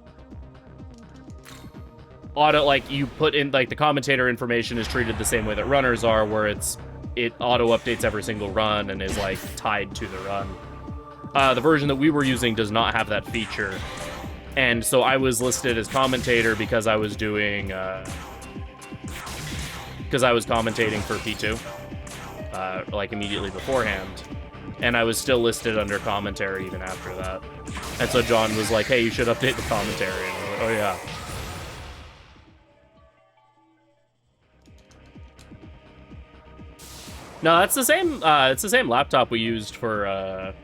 auto, like, you put in, like, the commentator information is treated the same way that runners are, where it auto updates every single run and is, like, tied to the run. The version that we were using does not have that feature, and so I was listed as commentator because I was doing because I was commentating for P2 like immediately beforehand. And I was still listed under commentary even after that. And so John was like, hey, you should update the commentary. And I was like, oh, yeah. No, that's the same, it's the same laptop we used for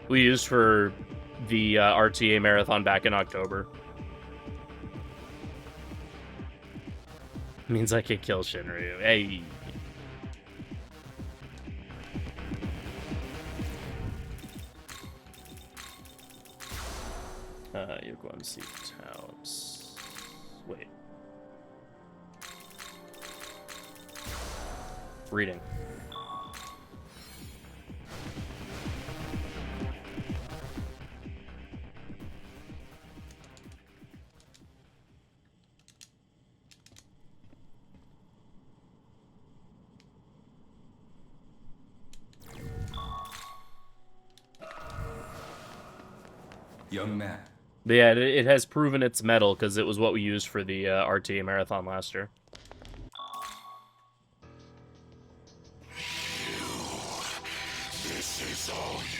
the RTA marathon back in October. Means I could kill Shinryu. Hey. You're going to see towns. Wait. Reading. Young man. But yeah, it has proven its mettle because it was what we used for the RTA marathon last year.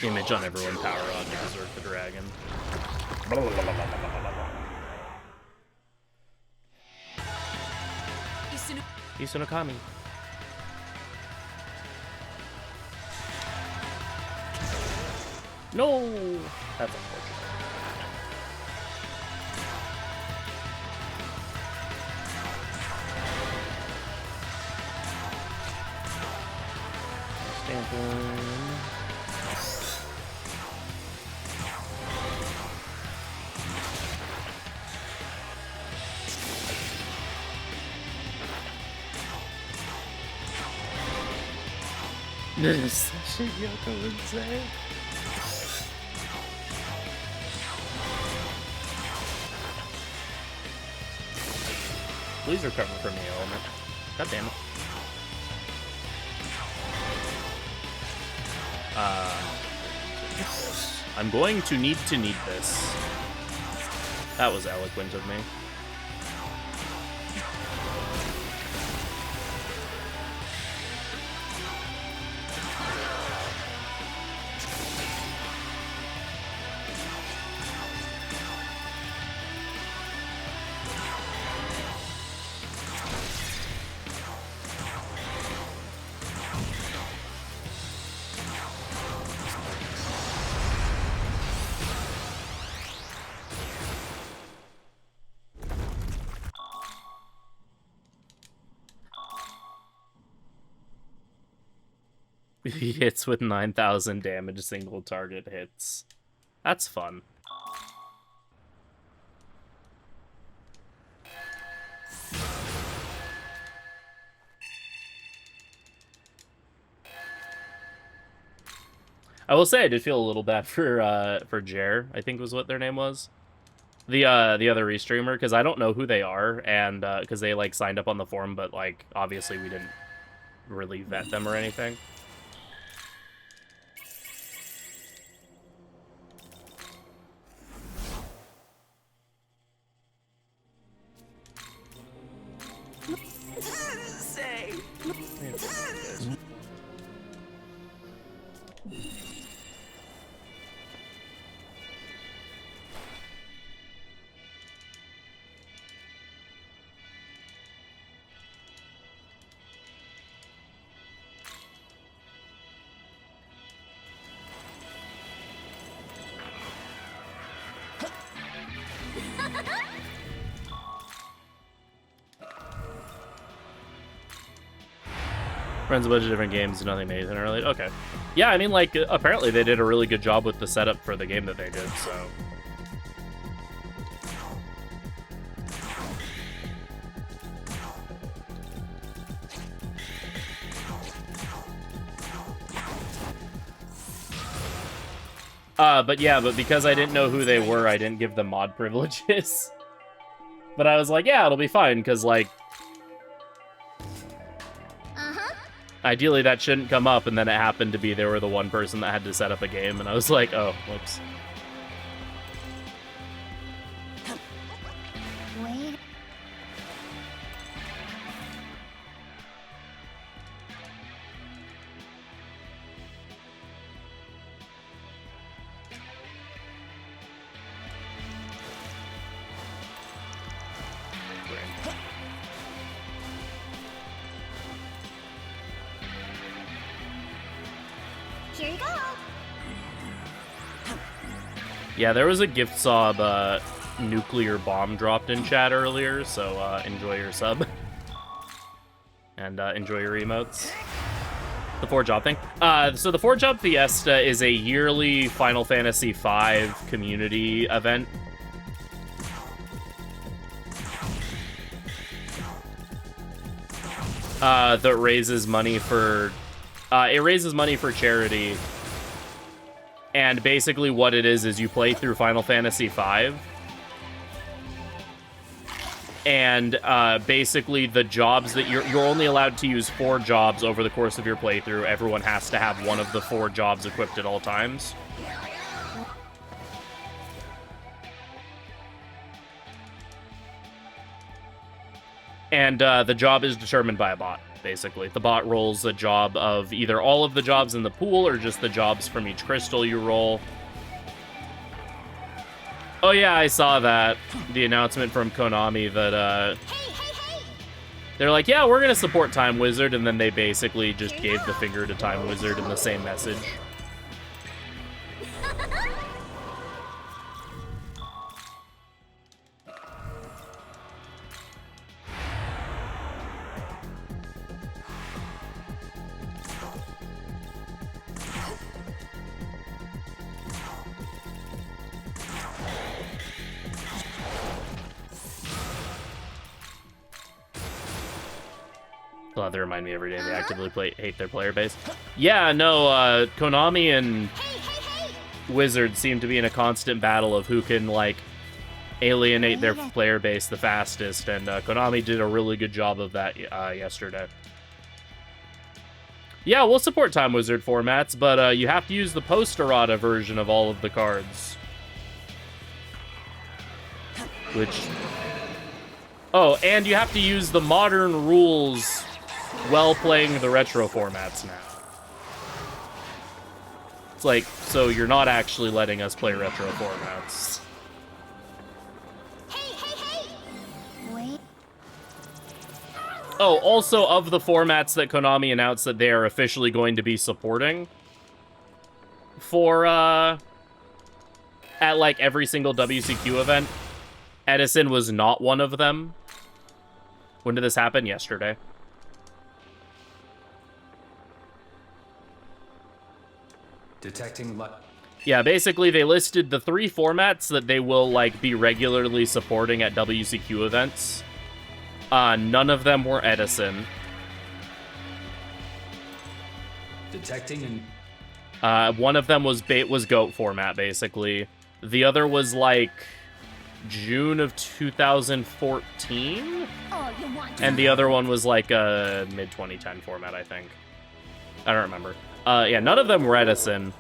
Image on everyone, power on to Berserk the Dragon. Isunokami. No! That's unfortunate. Standpoint. This shit Yoko would say. Please recover from the element. God damn it. I'm going to need this. That was eloquent of me. He hits with 9,000 damage, single target hits. That's fun. I will say I did feel a little bad for Jer, I think was what their name was. The other restreamer, because I don't know who they are, and because they like signed up on the forum, but like obviously we didn't really vet them or anything. Say. Runs a bunch of different games, nothing made interrelated. Okay. Yeah, I mean, like, apparently they did a really good job with the setup for the game that they did, so... but because I didn't know who they were, I didn't give them mod privileges. But I was like, yeah, it'll be fine, because, like... Ideally, that shouldn't come up, and then it happened to be they were the one person that had to set up a game, and I was like, oh, whoops. Wait. Here you go. Yeah, there was a gift sub nuclear bomb dropped in chat earlier, so enjoy your sub. And enjoy your emotes. The 4-job thing. So the 4-job Fiesta is a yearly Final Fantasy V community event. That raises money for... it raises money for charity. And basically what it is you play through Final Fantasy V. And basically the jobs that you're only allowed to use 4 jobs over the course of your playthrough. Everyone has to have one of the 4 jobs equipped at all times. And the job is determined by a bot, basically. The bot rolls a job of either all of the jobs in the pool or just the jobs from each crystal you roll. Oh yeah, I saw that. The announcement from Konami that, they're like, yeah, we're gonna support Time Wizard, and then they basically just gave the finger to Time Wizard in the same message. They'll have to remind me every day they actively hate their player base. Yeah, no, Konami and Wizard seem to be in a constant battle of who can, like, alienate their player base the fastest, and Konami did a really good job of that yesterday. Yeah, we'll support Time Wizard formats, but you have to use the post-errata version of all of the cards. Which... Oh, and you have to use the modern rules while playing the retro formats now. It's like, so you're not actually letting us play retro formats. Wait. Oh, also of the formats that Konami announced that they are officially going to be supporting for, at like every single WCQ event, Edison was not one of them. When did this happen? Yesterday. Detecting what? Yeah, basically they listed the 3 formats that they will, like, be regularly supporting at WCQ events. None of them were Edison. Detecting and... One of them was GOAT format, basically. The other was, like, June of 2014? And the other one was, like, a mid-2010 format, I think. I don't remember. Yeah, none of them were Edison.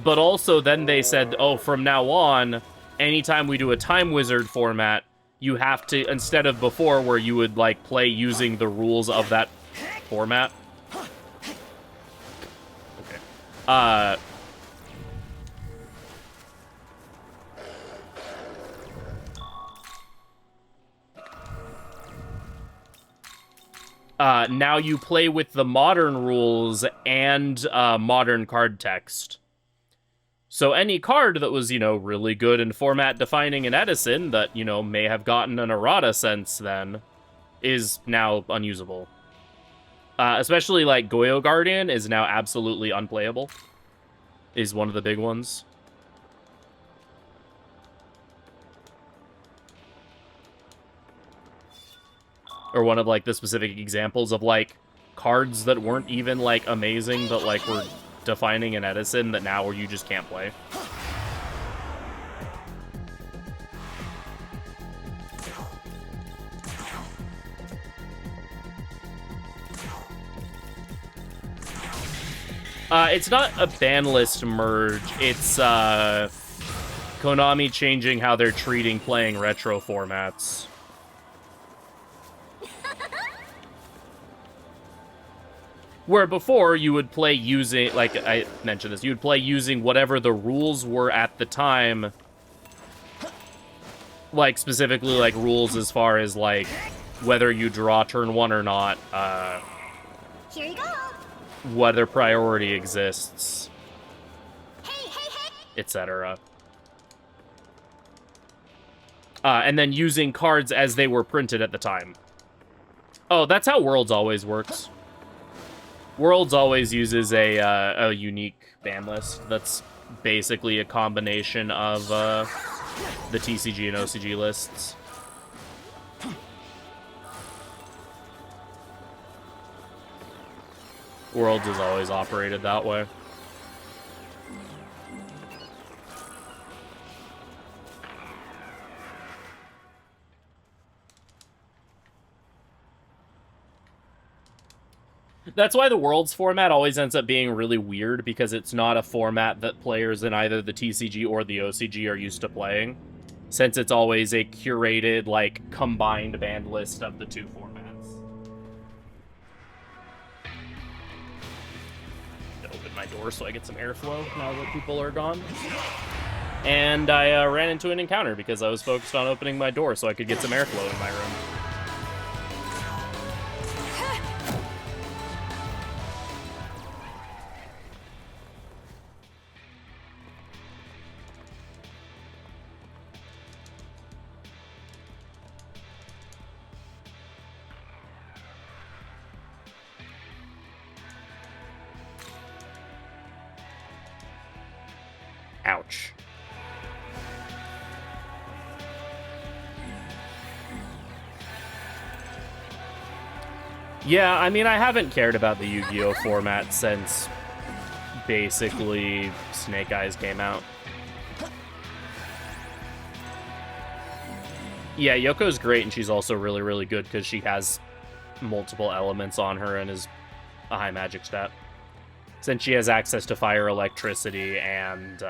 But also then they said, oh, from now on, anytime we do a Time Wizard format, you have to, instead of before where you would, like, play using the rules of that format. Okay. Now you play with the modern rules and modern card text. So any card that was, you know, really good in format defining in Edison that, you know, may have gotten an errata since then is now unusable. Especially like Goyo Guardian is now absolutely unplayable. Is one of the big ones. Or one of like the specific examples of like cards that weren't even like amazing, but like were defining an Edison that now you just can't play. It's not a ban list merge. It's Konami changing how they're treating playing retro formats. Where before you would play using, like I mentioned this, you would play using whatever the rules were at the time. Like specifically like rules as far as like whether you draw turn 1 or not. Here you go. Whether priority exists, Hey. etc. And then using cards as they were printed at the time. Oh, that's how Worlds always works. Worlds always uses a unique ban list that's basically a combination of the TCG and OCG lists. Worlds has always operated that way. That's why the Worlds format always ends up being really weird, because it's not a format that players in either the TCG or the OCG are used to playing, since it's always a curated, like, combined band list of the two formats. Open my door so I get some airflow now that people are gone. And I ran into an encounter because I was focused on opening my door so I could get some airflow in my room. Ouch. Yeah, I mean, I haven't cared about the Yu-Gi-Oh! Format since basically Snake Eyes came out. Yeah, Yoko's great, and she's also really, really good because she has multiple elements on her and is a high magic stat. Since she has access to fire, electricity, and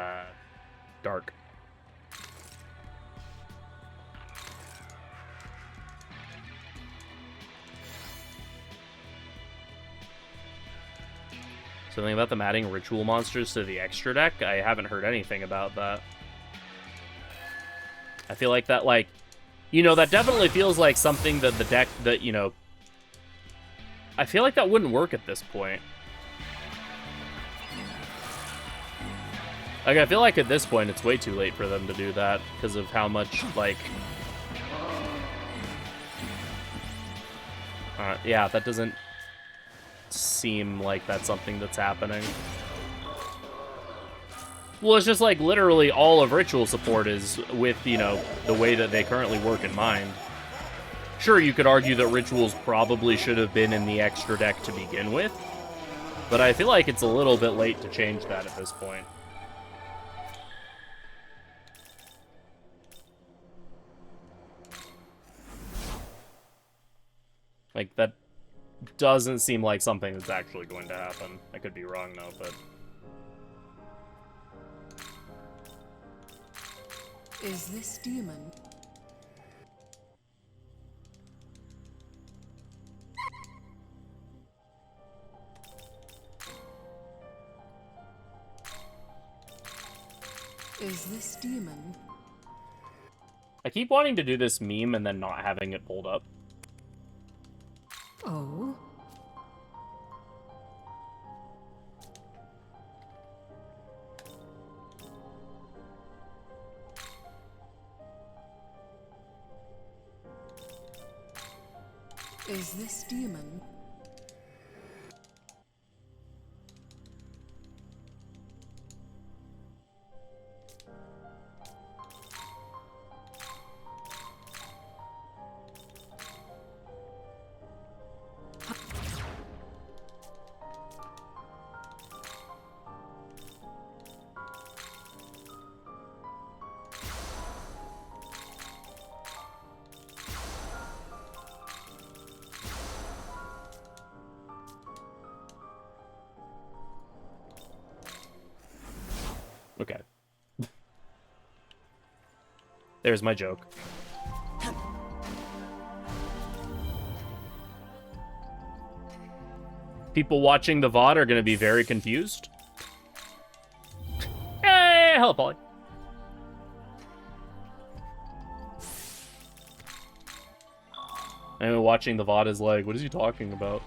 dark. Something about them adding ritual monsters to the extra deck? I haven't heard anything about that. I feel like that, like, you know, that definitely feels like something that the deck that, you know, I feel like that wouldn't work at this point. Like, I feel like at this point it's way too late for them to do that because of how much, like... yeah, that doesn't seem like that's something that's happening. Well, it's just like literally all of Ritual support is with, you know, the way that they currently work in mind. Sure, you could argue that Rituals probably should have been in the extra deck to begin with, but I feel like it's a little bit late to change that at this point. Like, that doesn't seem like something that's actually going to happen. I could be wrong, though, but... Is this demon? Is this demon? I keep wanting to do this meme and then not having it pulled up. Oh? Is this demon? There's my joke. People watching the VOD are going to be very confused. Hey, hello, Polly. Anyone watching the VOD is like, what is he talking about?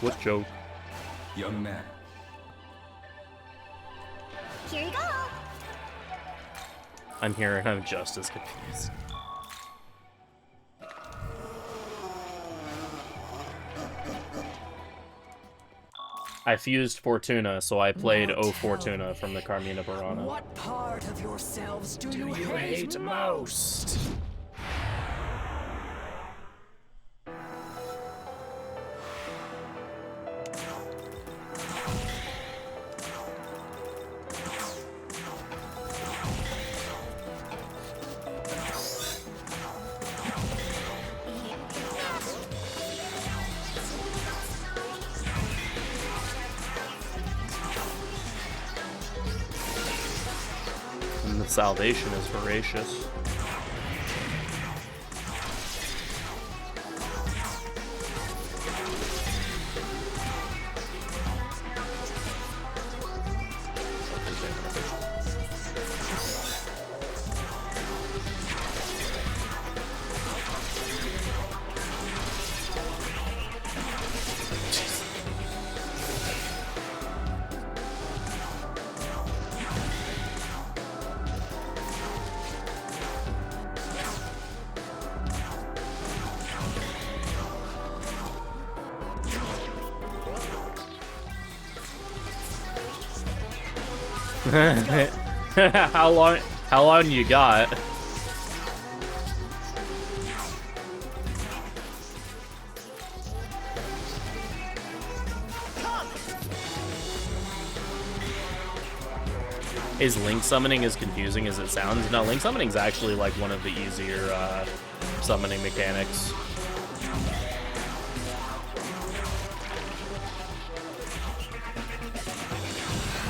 What joke? Young man. Here you go. I'm here and I'm just as confused. I fused Fortuna, so I played O Fortuna from the Carmina Burana. What part of yourselves do you hate most? And the salvation is voracious. How long you got? Is link summoning as confusing as it sounds? No, link summoning is actually like one of the easier summoning mechanics.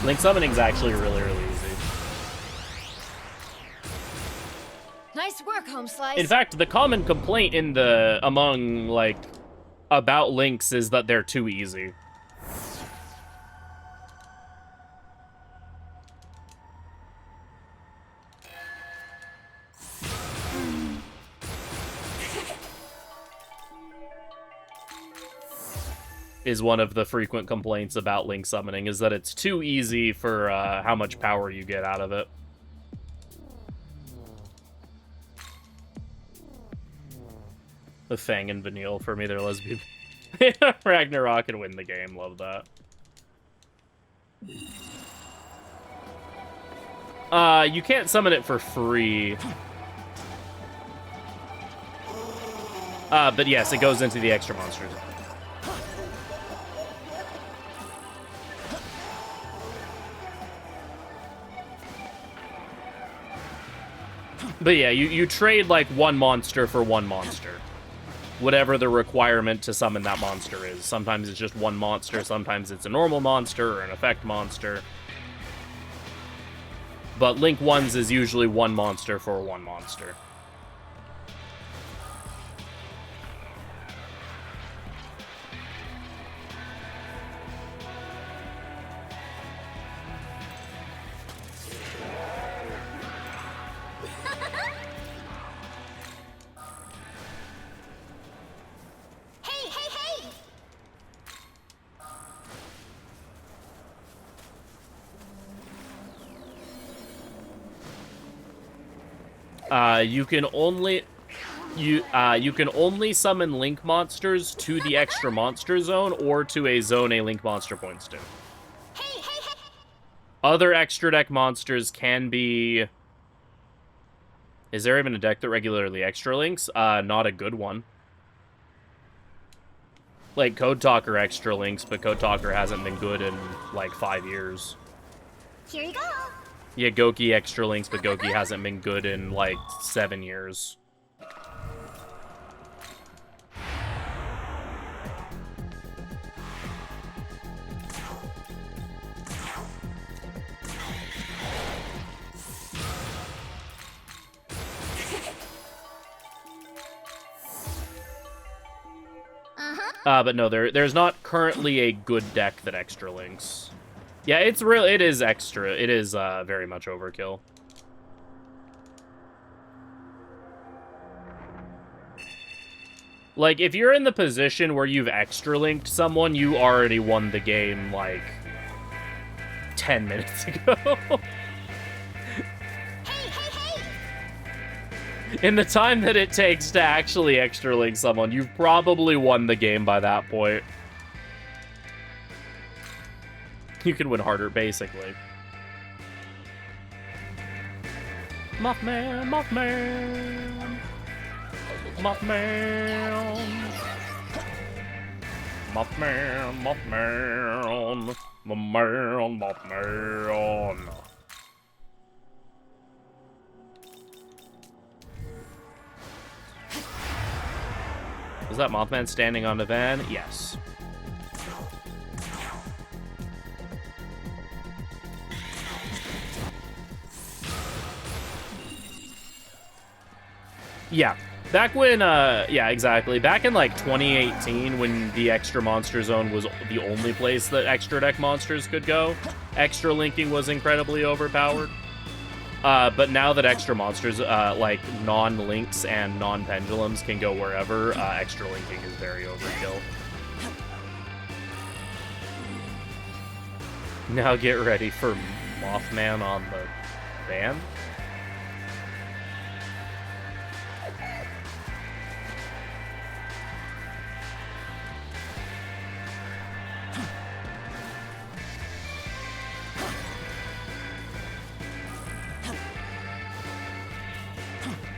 Link summoning is actually really, really easy. Nice work, Home Slice. In fact, the common complaint among about links is that they're too easy. Is one of the frequent complaints about link summoning, is that it's too easy for how much power you get out of it. The Fang and Vanille, for me, they're lesbian. Ragnarok and win the game, love that. You can't summon it for free. But yes, it goes into the extra monsters. But yeah, you trade like one monster for one monster. Whatever the requirement to summon that monster is. Sometimes it's just one monster, sometimes it's a normal monster or an effect monster. But Link 1's is usually one monster for one monster. You can only summon Link monsters to the extra monster zone or to a zone a Link monster points to. Other extra deck monsters can be... Is there even a deck that regularly extra links? Not a good one. Like Code Talker extra links, but Code Talker hasn't been good in like 5 years. Here you go. Yeah, Goki extra links, but Goki hasn't been good in, like, 7 years. But no, there's not currently a good deck that extra links. Yeah, it is extra. It is very much overkill. Like, if you're in the position where you've extra linked someone, you already won the game, like, 10 minutes ago. In the time that it takes to actually extra link someone, you've probably won the game by that point. You can win harder, basically. Mothman, Mothman. Mothman. Mothman, Mothman. Mothman, Mothman. Is that Mothman standing on the van? Yes. Yeah. Back when, yeah, exactly. Back in, like, 2018, when the Extra Monster Zone was the only place that extra deck monsters could go, extra linking was incredibly overpowered. But now that extra monsters, like, non-links and non-pendulums can go wherever, extra linking is very overkill. Now get ready for Mothman on the van.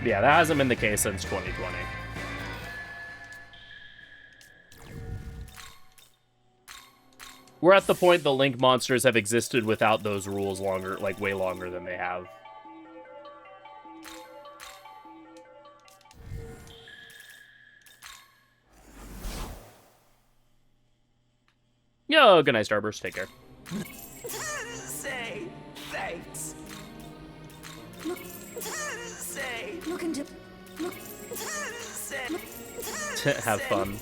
Yeah, that hasn't been the case since 2020. We're at the point the Link monsters have existed without those rules longer, like way longer than they have. Yo, good night, Starburst. Take care. Say thanks. Say. Look into. Look. Say. Have fun.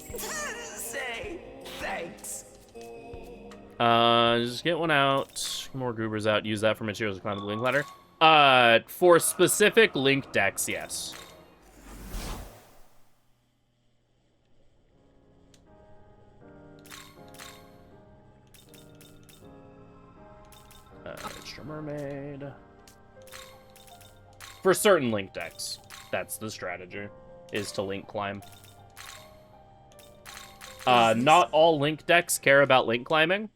Say thanks. Just get one out. More goobers out. Use that for materials to climb the link ladder. For specific link decks, yes. Extra Mermaid. For certain link decks, that's the strategy, is to link climb. Not all link decks care about link climbing.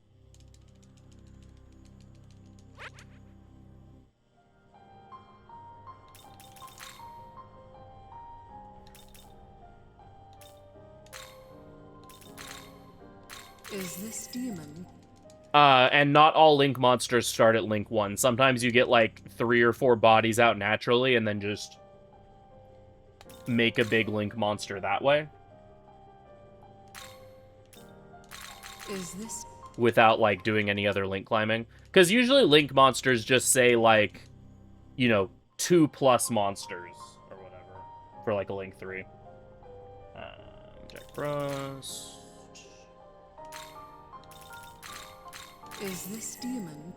Is this demon? And not all link monsters start at link 1. Sometimes you get like 3 or 4 bodies out naturally and then just make a big link monster that way. Is this without like doing any other link climbing? Because usually link monsters just say like, you know, 2+ monsters or whatever for like a link 3. Jack Frost. Is this demon?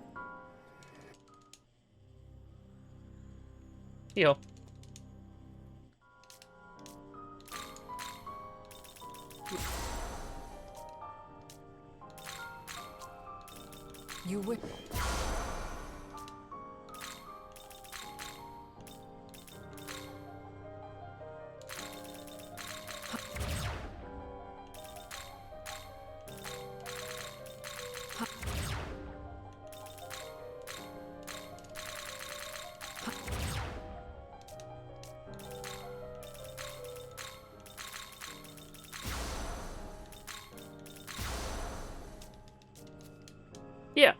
Hee-ho. You would. Yeah.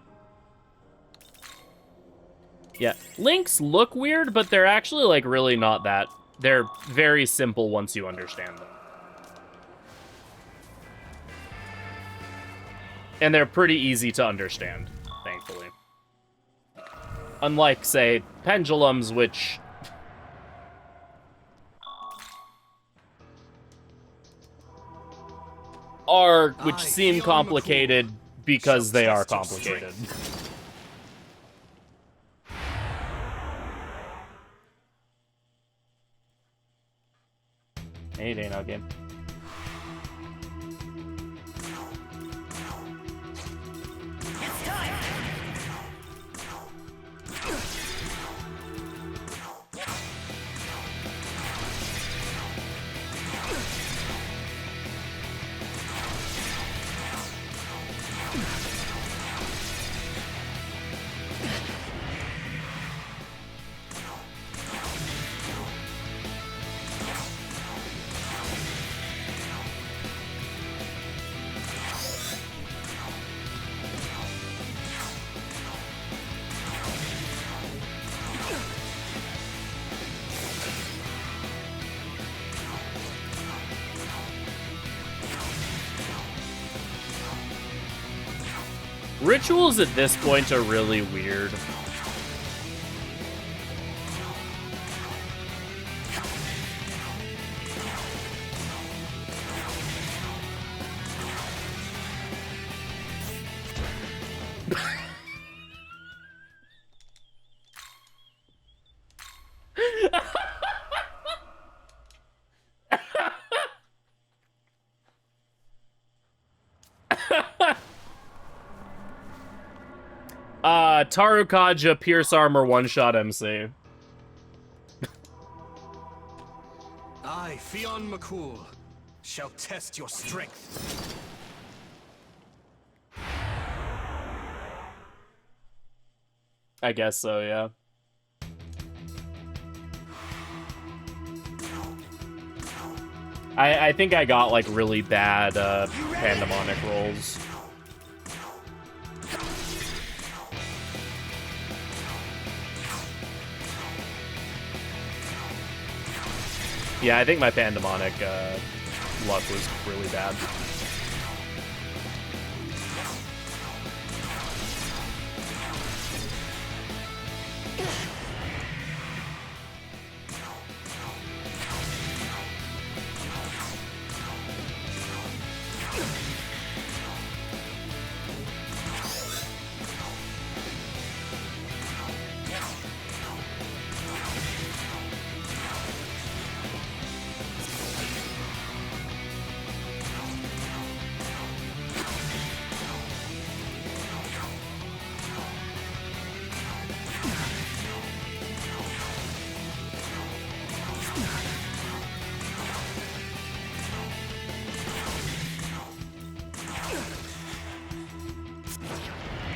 Yeah. Links look weird, but they're actually, like, really not that. They're very simple once you understand them. And they're pretty easy to understand, thankfully. Unlike, say, pendulums, which are, which seem complicated because they are complicated. Any day now, game. It's time. Rituals at this point are really weird. Tarukaja Pierce Armor one-shot MC. I, Fionn McCool, shall test your strength. I guess so, yeah. I think I got, like, really bad, pandemonic rolls. Yeah, I think my pandemonic luck was really bad.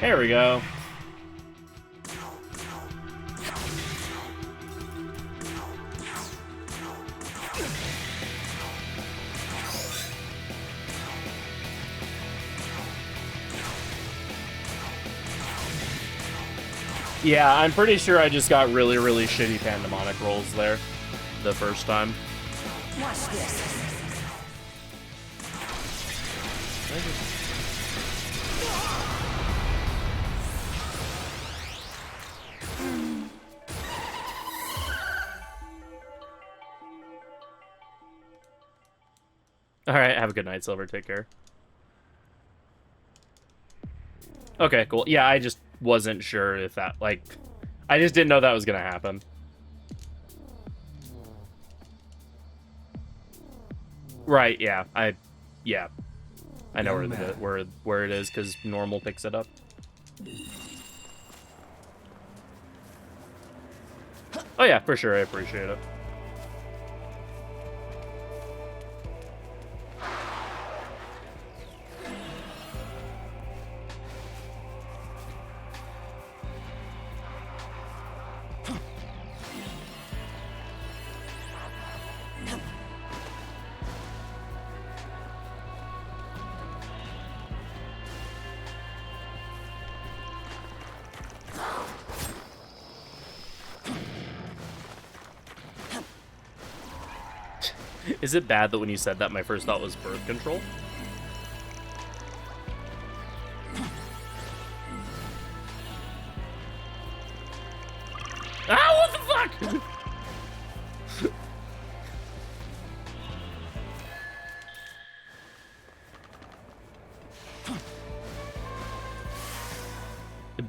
There we go. Yeah, I'm pretty sure I just got really, really shitty pandemonic rolls there the first time. Watch this. Alright, have a good night, Silver. Take care. Okay, cool. Yeah, I just wasn't sure if that, like... I just didn't know that was gonna happen. Right, yeah. I know where it is, because normal picks it up. Oh yeah, for sure, I appreciate it. Is it bad that when you said that, my first thought was birth control? Ah, what the fuck?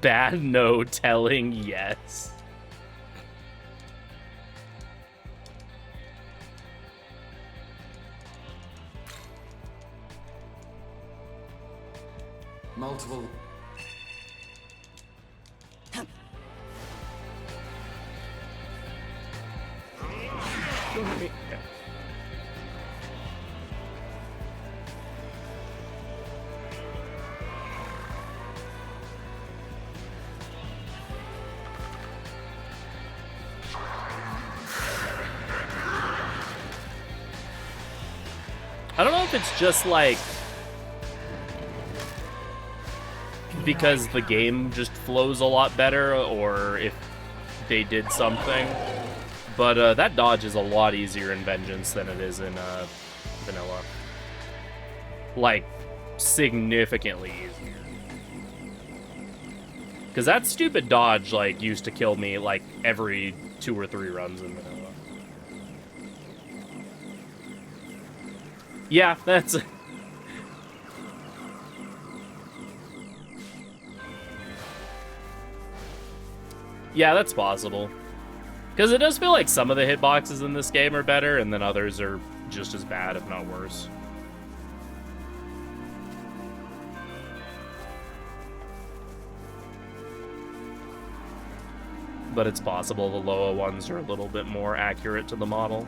Bad no, telling yes. Multiple. I don't know if it's just like because the game just flows a lot better or if they did something, but that dodge is a lot easier in Vengeance than it is in Vanilla. Like, significantly easier. Because that stupid dodge, like, used to kill me, like, every 2 or 3 runs in Vanilla. Yeah, that's... yeah, that's possible. Because it does feel like some of the hitboxes in this game are better, and then others are just as bad, if not worse. But it's possible the Loa ones are a little bit more accurate to the model.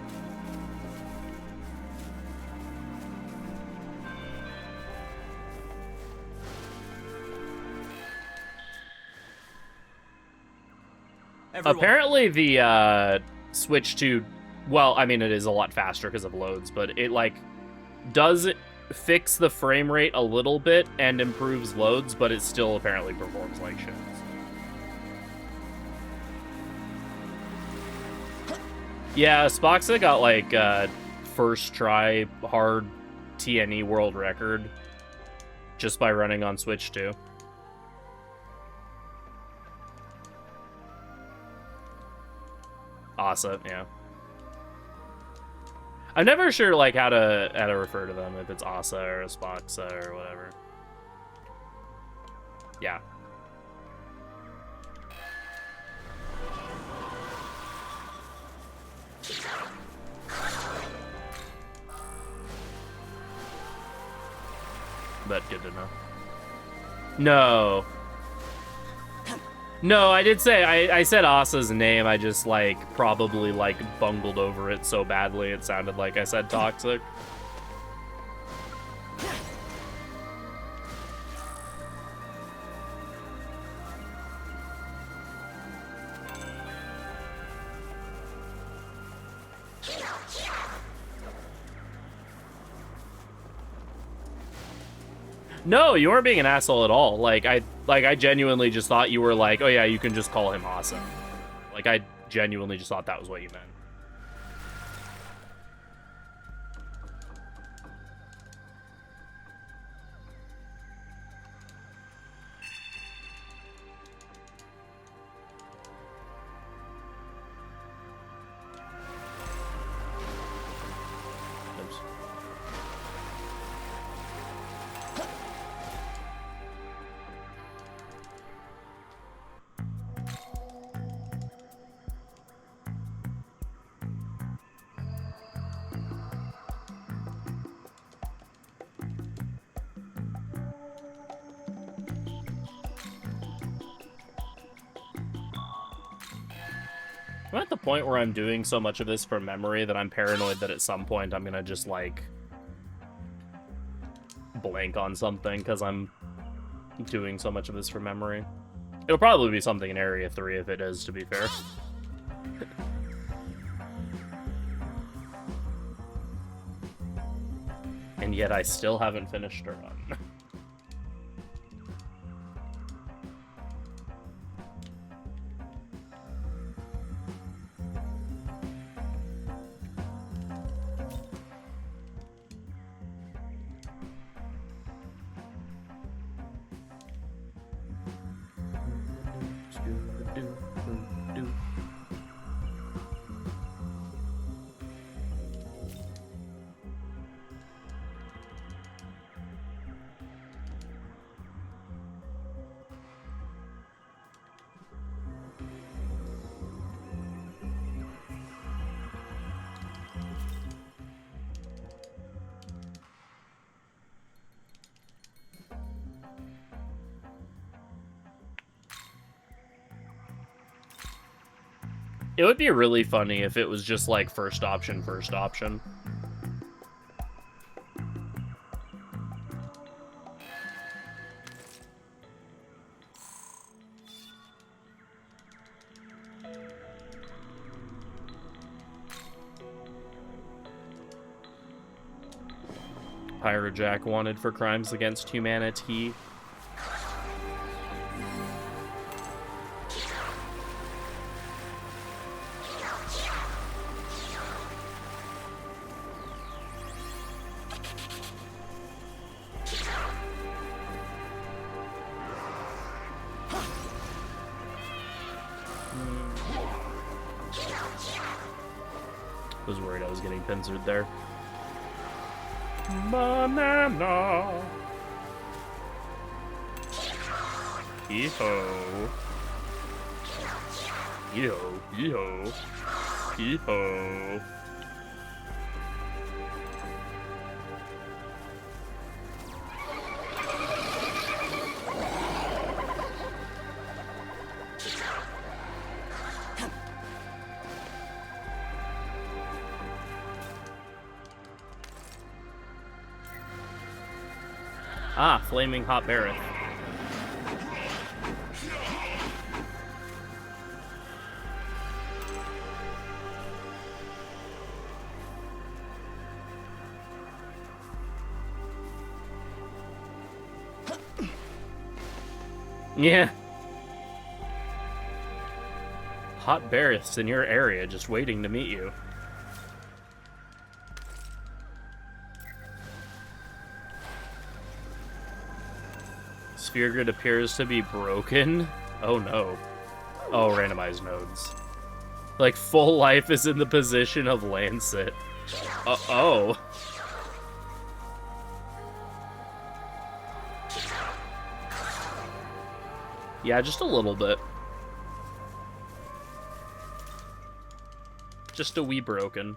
Apparently the Switch to, well, I mean, it is a lot faster because of loads, but it, like, does fix the frame rate a little bit and improves loads, but it still apparently performs like shit. Yeah, Spoxa got, like, first try hard TNE world record just by running on Switch 2. Awesome, yeah. I'm never sure like how to refer to them, if it's Asa or a Spoxa or whatever. Yeah. But good to know. No. No, I did say, I said Asa's name, I just, like, probably, like, bungled over it so badly it sounded like I said toxic. No, you weren't being an asshole at all. Like I genuinely just thought you were like, oh yeah, you can just call him awesome. Like, I genuinely just thought that was what you meant. Oops. I'm at the point where I'm doing so much of this from memory that I'm paranoid that at some point I'm gonna just, like, blank on something because I'm doing so much of this from memory. It'll probably be something in Area 3 if it is, to be fair. And yet I still haven't finished a run. It would be really funny if it was just like first option, first option. Pyrojack wanted for crimes against humanity. Was worried I was getting pincered there. Banana. Hee-ho. Hee-ho. Hee-ho. Hee-ho. Ah, Flaming Hot Barrett. Yeah. Hot Barreth's in your area just waiting to meet you. Sphere grid appears to be broken. Oh no. Oh, randomized nodes. Like, full life is in the position of Lancet. Uh-oh. Yeah, just a little bit. Just a wee broken.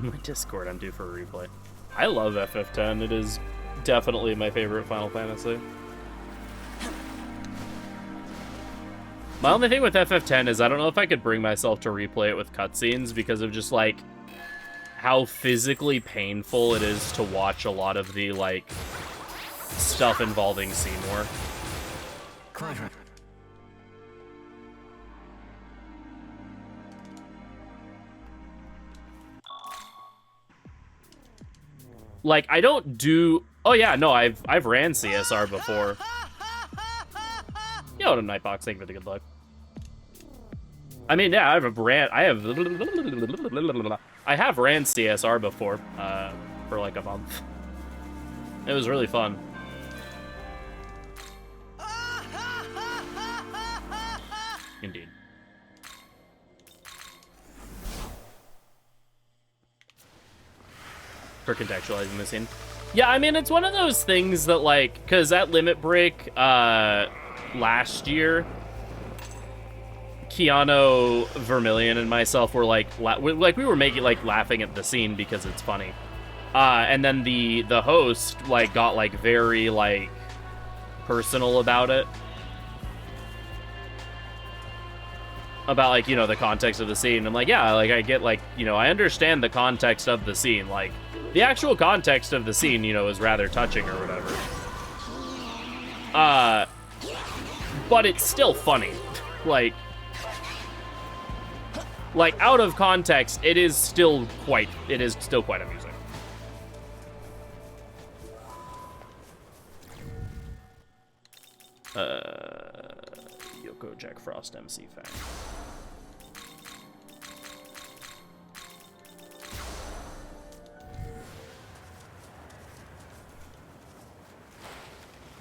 My Discord, I'm due for a replay. I love FF10. It is definitely my favorite Final Fantasy. My only thing with FF10 is I don't know if I could bring myself to replay it with cutscenes because of just, like, how physically painful it is to watch a lot of the, like, stuff involving Seymour. Like, I don't do... Oh, yeah, no, I've ran CSR before. Yo, what a Nightbox, thank you for the good luck. I mean, yeah, I have ran CSR before, for like a month. It was really fun. Indeed. For contextualizing the scene. Yeah, I mean, it's one of those things that, like, because at Limit Break, last year, Keanu, Vermilion, and myself were, like, we were making, like, laughing at the scene because it's funny. And then the host, like, got, like, very, like, personal about it. About, like, you know, the context of the scene. I'm like, yeah, like, I get, like, you know, I understand the context of the scene. Like, the actual context of the scene, you know, is rather touching or whatever. But it's still funny. Like, out of context, it is still quite amusing. Yoko Jack Frost MC fan.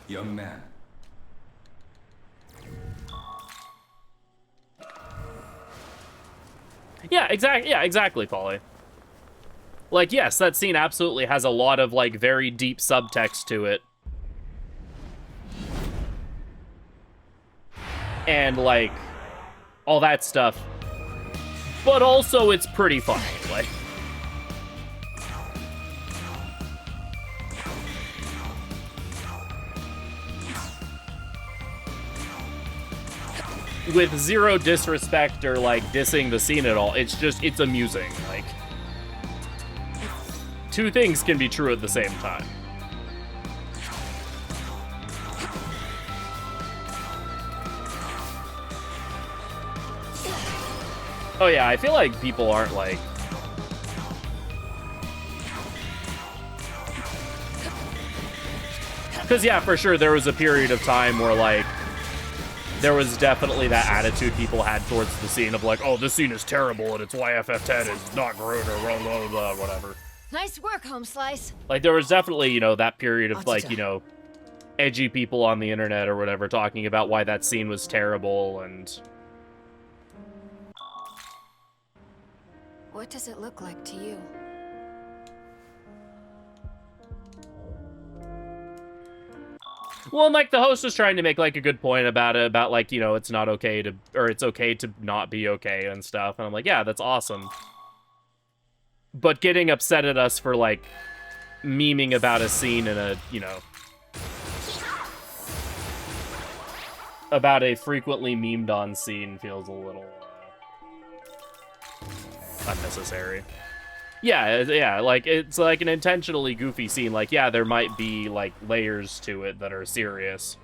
Young man. Yeah, exactly, Polly. Like, yes, that scene absolutely has a lot of, like, very deep subtext to it. And, like, all that stuff. but also it's pretty funny. Like, with zero disrespect or like dissing the scene at all. It's just, it's amusing. Like, two things can be true at the same time. Oh yeah, I feel like people aren't like... Because yeah, for sure, there was a period of time where like, there was definitely that attitude people had towards the scene of like, oh, this scene is terrible and it's why FF10 is not good or blah, blah, blah, whatever. Nice work, Home Slice. Like, there was definitely, you know, that period of like, you know, edgy people on the internet or whatever talking about why that scene was terrible and... What does it look like to you? Well, and, like, the host was trying to make, like, a good point about it, about, like, you know, it's not okay to, or it's okay to not be okay and stuff, and I'm like, yeah, that's awesome. But getting upset at us for, like, memeing about a scene in a, you know, about a frequently memed on scene feels a little unnecessary. Yeah, like, it's like an intentionally goofy scene. Like, yeah, there might be, like, layers to it that are serious.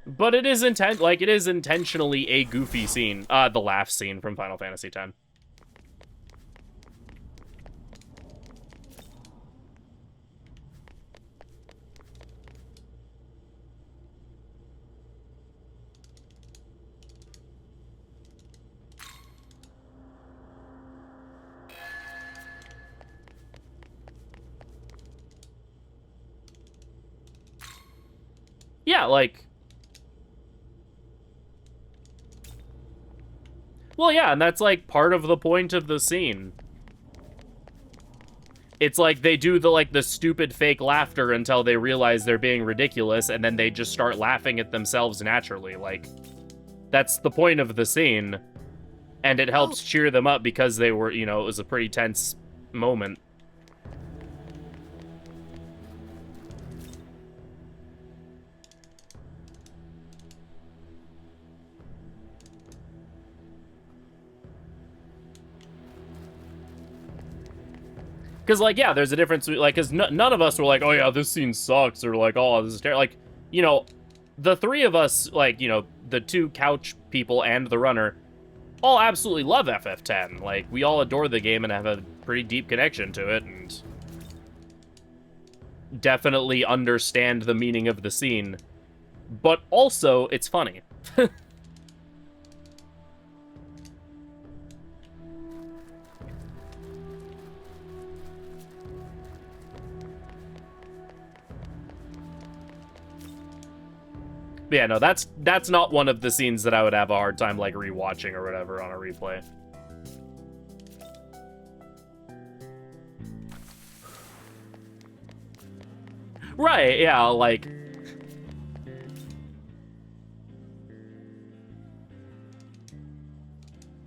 But it is it is intentionally a goofy scene. The laugh scene from Final Fantasy X. Yeah, like... Well, yeah, and that's, like, part of the point of the scene. It's like they do the stupid fake laughter until they realize they're being ridiculous, and then they just start laughing at themselves naturally. Like, that's the point of the scene. And it helps cheer them up because they were, you know, it was a pretty tense moment. Because, like, yeah, there's a difference, like, because none of us were like, oh, yeah, this scene sucks, or like, oh, this is terrible. Like, you know, the three of us, like, you know, the two couch people and the runner, all absolutely love FF10. Like, we all adore the game and have a pretty deep connection to it, and definitely understand the meaning of the scene. But also, it's funny. But yeah, no, that's not one of the scenes that I would have a hard time, like, rewatching or whatever on a replay. Right, yeah, like...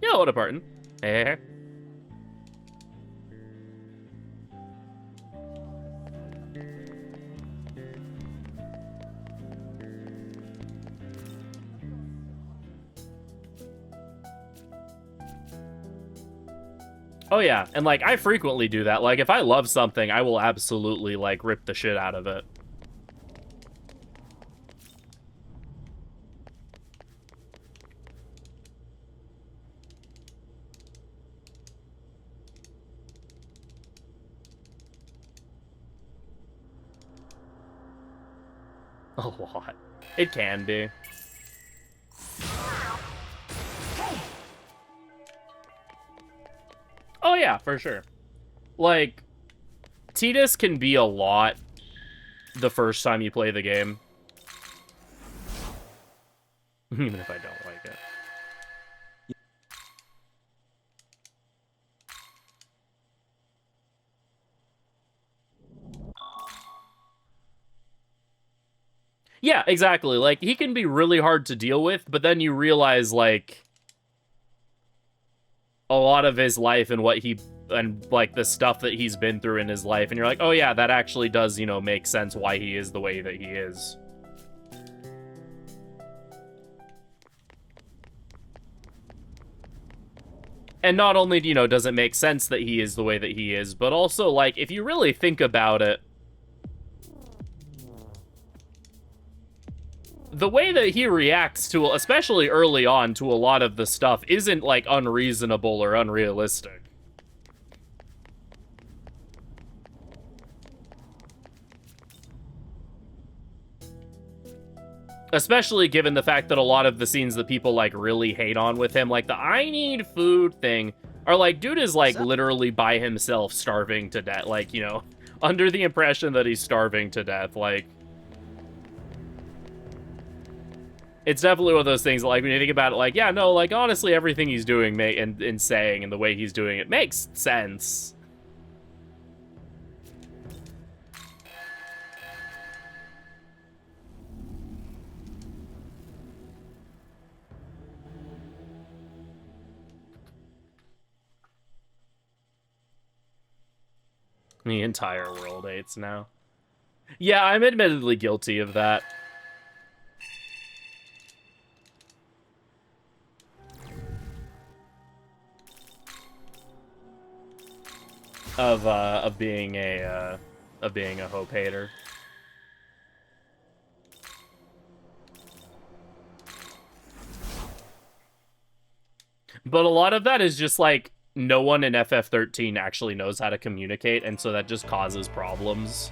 Yeah, what a Barton. Hey. Oh yeah, and like, I frequently do that. Like, if I love something, I will absolutely, like, rip the shit out of it. A lot. It can be. Oh yeah, for sure. Like, Tidus can be a lot the first time you play the game. Even if I don't like it. Yeah, exactly. Like, he can be really hard to deal with, but then you realize, like, a lot of his life and like the stuff that he's been through in his life, and you're like, oh yeah, that actually does, you know, make sense why he is the way that he is. And not only, you know, does it make sense that he is the way that he is, but also, like, if you really think about it, the way that he reacts to, especially early on, to a lot of the stuff isn't, like, unreasonable or unrealistic. Especially given the fact that a lot of the scenes that people, like, really hate on with him, like the I need food thing, are like, dude is, like, literally by himself starving to death. Like, you know, under the impression that he's starving to death. Like, it's definitely one of those things, like, when you think about it, like, yeah, no, like, honestly, everything he's doing and saying and the way he's doing it makes sense. The entire world hates now. Yeah, I'm admittedly guilty of that. Of being a hope hater. But a lot of that is just like, no one in FF13 actually knows how to communicate, and so that just causes problems.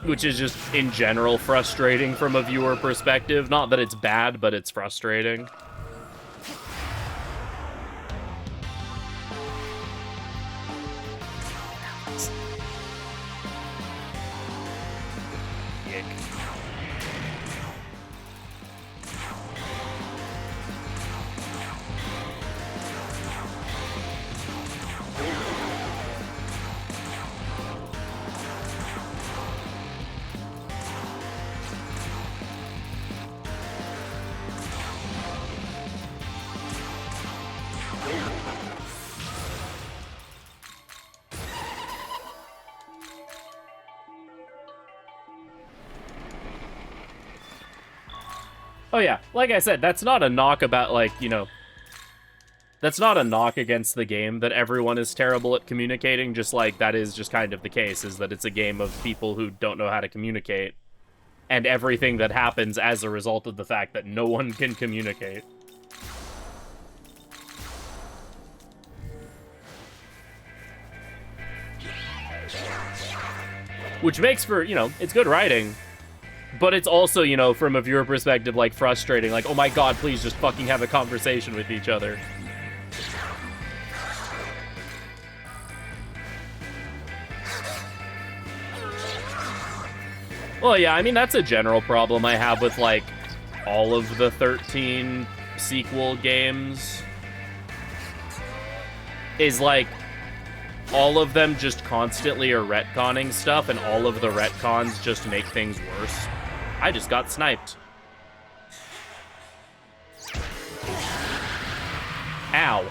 Which is just, in general, frustrating from a viewer perspective. Not that it's bad, but it's frustrating. Oh yeah, like I said, that's not a knock about, like, you know, that's not a knock against the game that everyone is terrible at communicating, just like that is just kind of the case, is that it's a game of people who don't know how to communicate, and everything that happens as a result of the fact that no one can communicate. Which makes for, you know, it's good writing. But it's also, you know, from a viewer perspective, like, frustrating. Like, oh my god, please just fucking have a conversation with each other. Well, yeah, I mean, that's a general problem I have with, like, all of the 13 sequel games. Is, like, all of them just constantly are retconning stuff, and all of the retcons just make things worse. I just got sniped. Ow.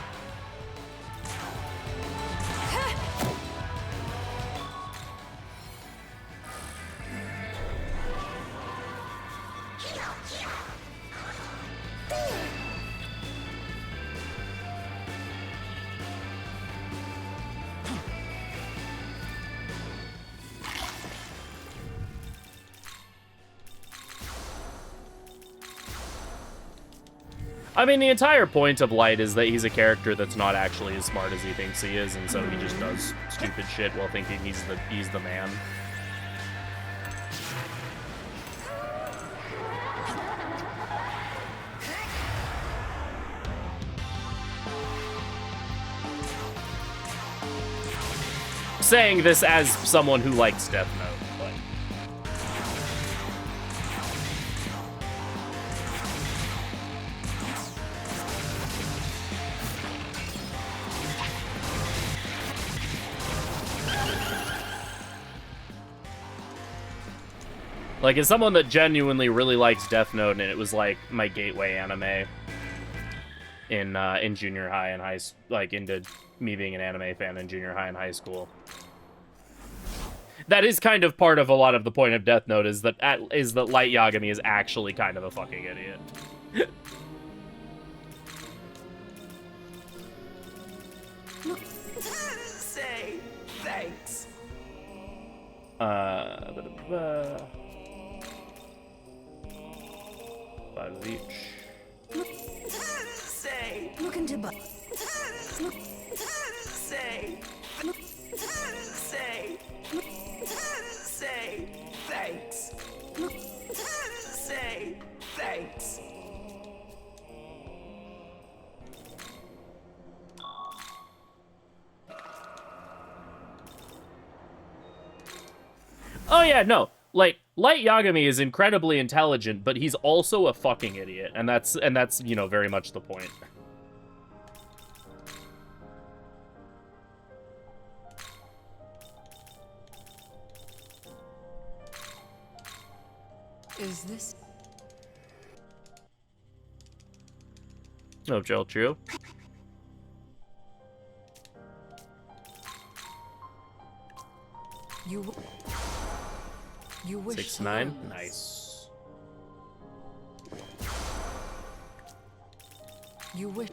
I mean, the entire point of Light is that he's a character that's not actually as smart as he thinks he is, and so he just does stupid shit while thinking he's the man. Saying this as someone who likes Death Note. Like, as someone that genuinely really likes Death Note, and it was, like, my gateway anime in junior high and like, into me being an anime fan in junior high and high school. That is kind of part of a lot of the point of Death Note, is that Light Yagami is actually kind of a fucking idiot. Say thanks. 5 of each. Say. Look into butt. Say. Say. Say thanks. Say thanks. Oh yeah, no. Like, Light Yagami is incredibly intelligent, but he's also a fucking idiot, and that's you know, very much the point. Is this? No, Joel, true. You wish 6-9, nice. You wish.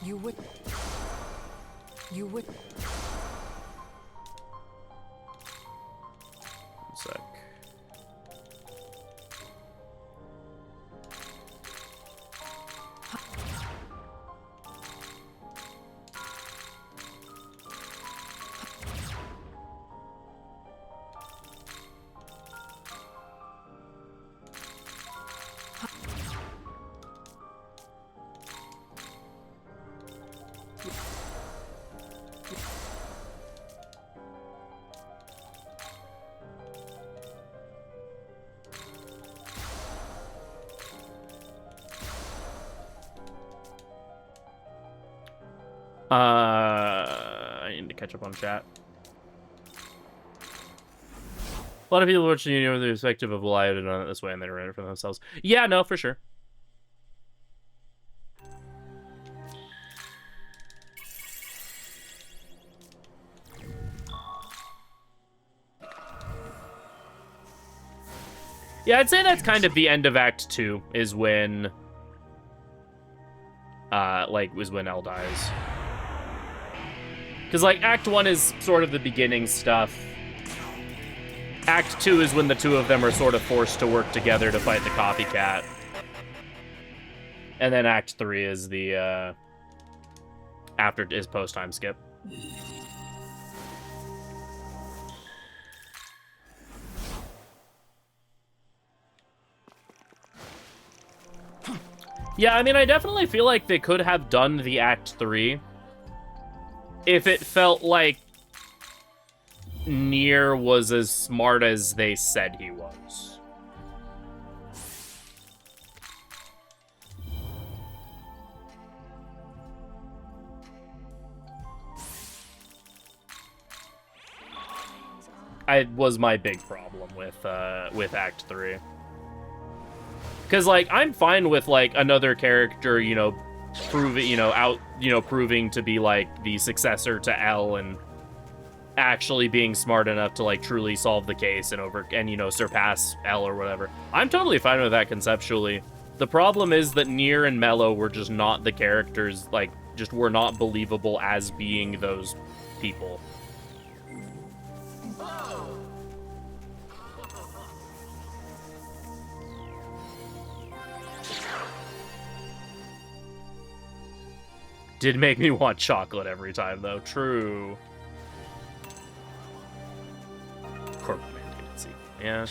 You would. You would. One sec. I need to catch up on chat. A lot of people watching you know the perspective of, well, I would have done it this way, and they ran it for themselves. Yeah, no, for sure. Yeah, I'd say that's kind of the end of Act 2, is when, was when Elle dies. Because, like, Act 1 is sort of the beginning stuff. Act 2 is when the two of them are sort of forced to work together to fight the copycat. And then Act 3 is the, is post-time skip. Yeah, I mean, I definitely feel like they could have done the Act 3 if it felt like Nier was as smart as they said he was. Was my big problem with Act 3. Because, like, I'm fine with, like, another character, you know, proving to be, like, the successor to Elle and actually being smart enough to, like, truly solve the case and you know, surpass Elle or whatever. I'm totally fine with that conceptually. The problem is that Nier and Mello were just not the characters, like, just were not believable as being those people. Did make me want chocolate every time, though. True. Corporal mandated sequel. Yeah.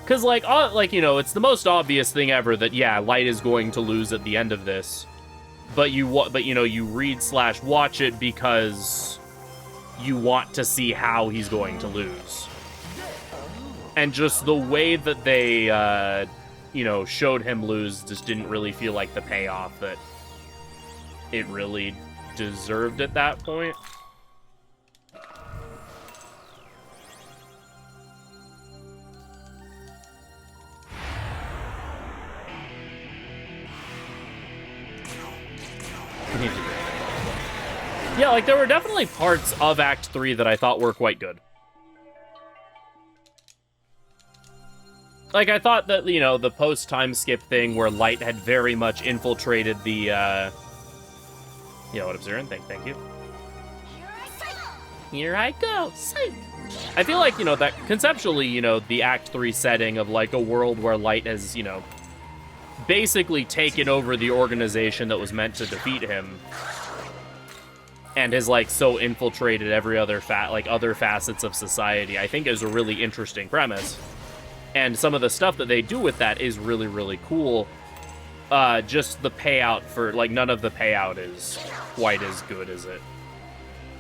Because, like, you know, it's the most obvious thing ever that, yeah, Light is going to lose at the end of this. But you know, you read/watch it because you want to see how he's going to lose. And just the way that they you know, showed him lose just didn't really feel like the payoff that it really deserved at that point. Yeah, like, there were definitely parts of Act 3 that I thought were quite good. Like, I thought that, you know, the post-time skip thing where Light had very much infiltrated the, Yeah, what up, Zirin? Thank you. Here I go. Psych! I feel like, you know, that conceptually, you know, the Act 3 setting of, like, a world where Light has, you know, basically taken over the organization that was meant to defeat him and has, like, so infiltrated every other other facets of society, I think is a really interesting premise. And some of the stuff that they do with that is really, really cool. Just the payout for, like, none of the payout is quite as good as it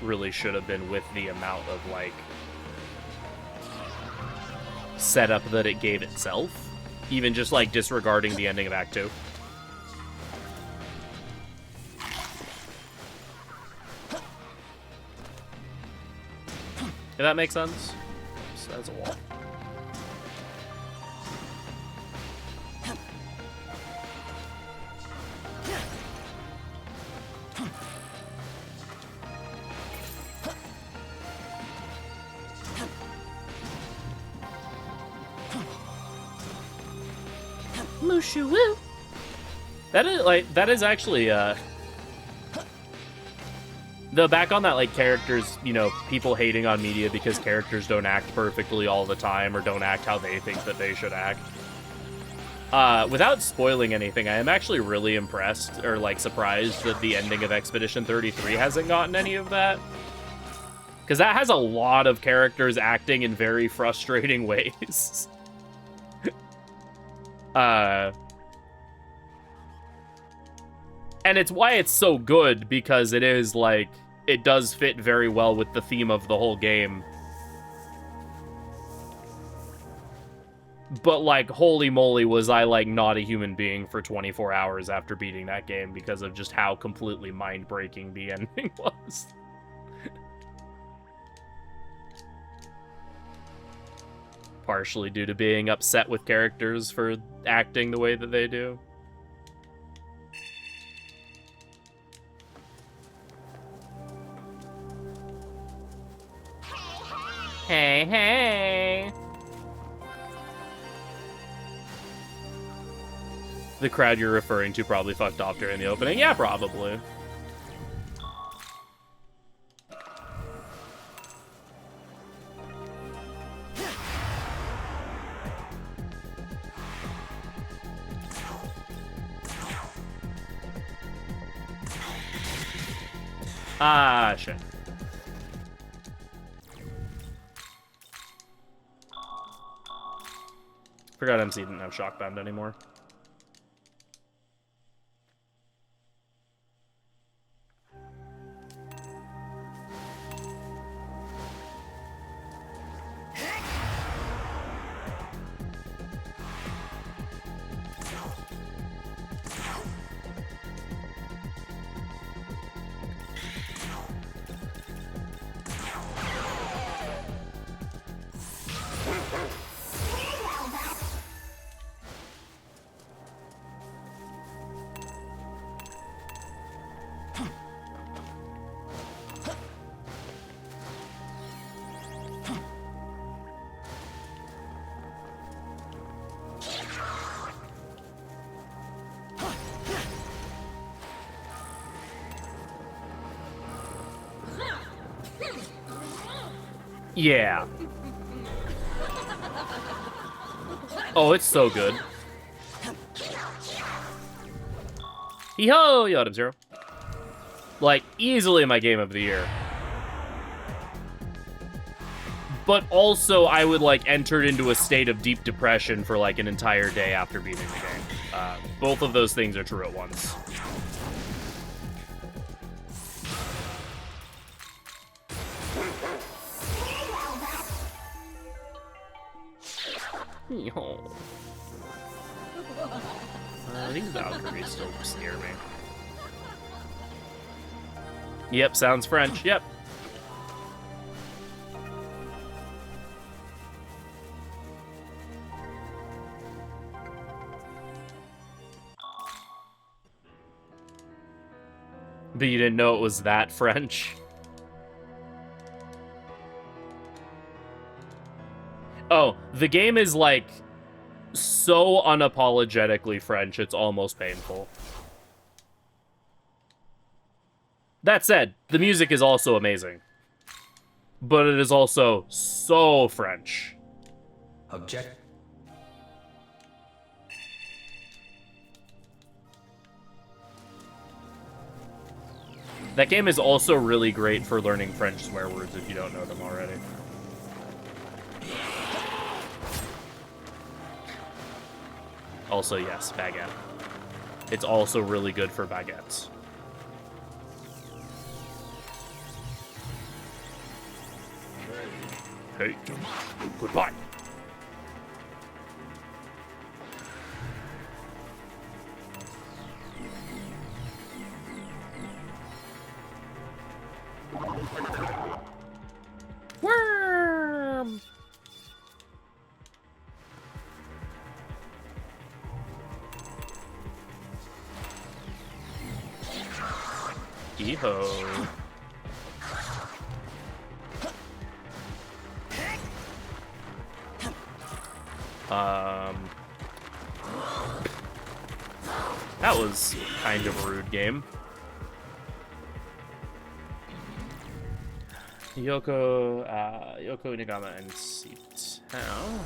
really should have been with the amount of, like, setup that it gave itself. Even just, like, disregarding the ending of Act 2. If that makes sense. So that's a wall. Mushu woo. That is actually though, back on that, like, characters, you know, people hating on media because characters don't act perfectly all the time or don't act how they think that they should act. Without spoiling anything, I am actually really impressed or, like, surprised that the ending of Expedition 33 hasn't gotten any of that. Because that has a lot of characters acting in very frustrating ways. And it's why it's so good, because it is, like, it does fit very well with the theme of the whole game. But, like, holy moly, was I, like, not a human being for 24 hours after beating that game because of just how completely mind-breaking the ending was. Partially due to being upset with characters for acting the way that they do. Hey, hey! The crowd you're referring to probably fucked off during the opening. Yeah, probably. Ah, shit. Forgot MC didn't have Shockbound anymore. Yeah. Oh, it's so good. Hee-ho! Yo, Adam Zero. Like, easily my game of the year. But also, I would, like, enter into a state of deep depression for, like, an entire day after beating the game. Both of those things are true at once. These Valkyries still scare me. Yep, sounds French. Yep. But you didn't know it was that French? Oh, the game is like so unapologetically French, it's almost painful. That said, the music is also amazing. But it is also so French. Object. That game is also really great for learning French swear words if you don't know them already. Also, yes, baguette. It's also really good for baguettes. Hey, goodbye. Worm! Hee-ho. That was kind of a rude game. Yoko Nagama and Seat. How?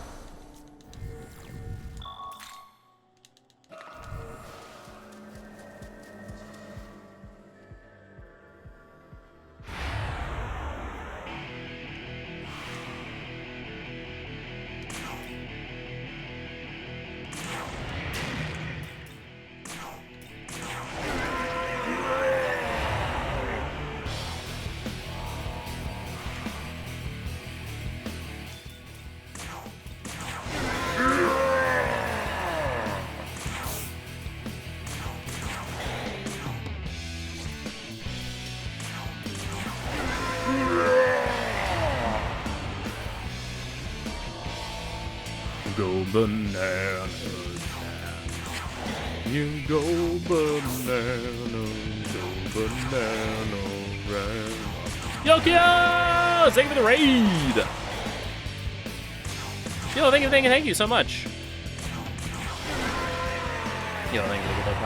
Go bananas now. You go bananas, go banana round. Yokio! Thank you for the raid! Yo, thank you so much. Yo, thank you for the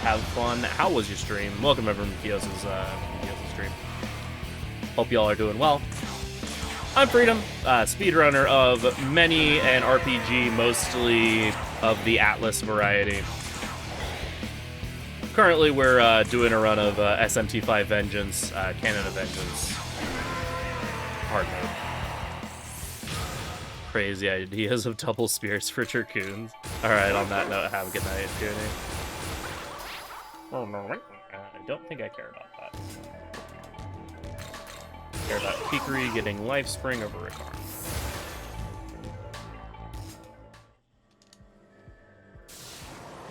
have fun. How was your stream? Welcome everyone to Kios's stream. Hope y'all are doing well. I'm Freedom, speedrunner of many an RPG, mostly of the Atlas variety. Currently, we're doing a run of SMT5 Vengeance, Canon of Vengeance. Hard mode. Crazy ideas of double spears for Turcoons. Alright, on that note, have a good night, Junie. I don't think I care about that. Care about Kikuri getting life spring over Ricard.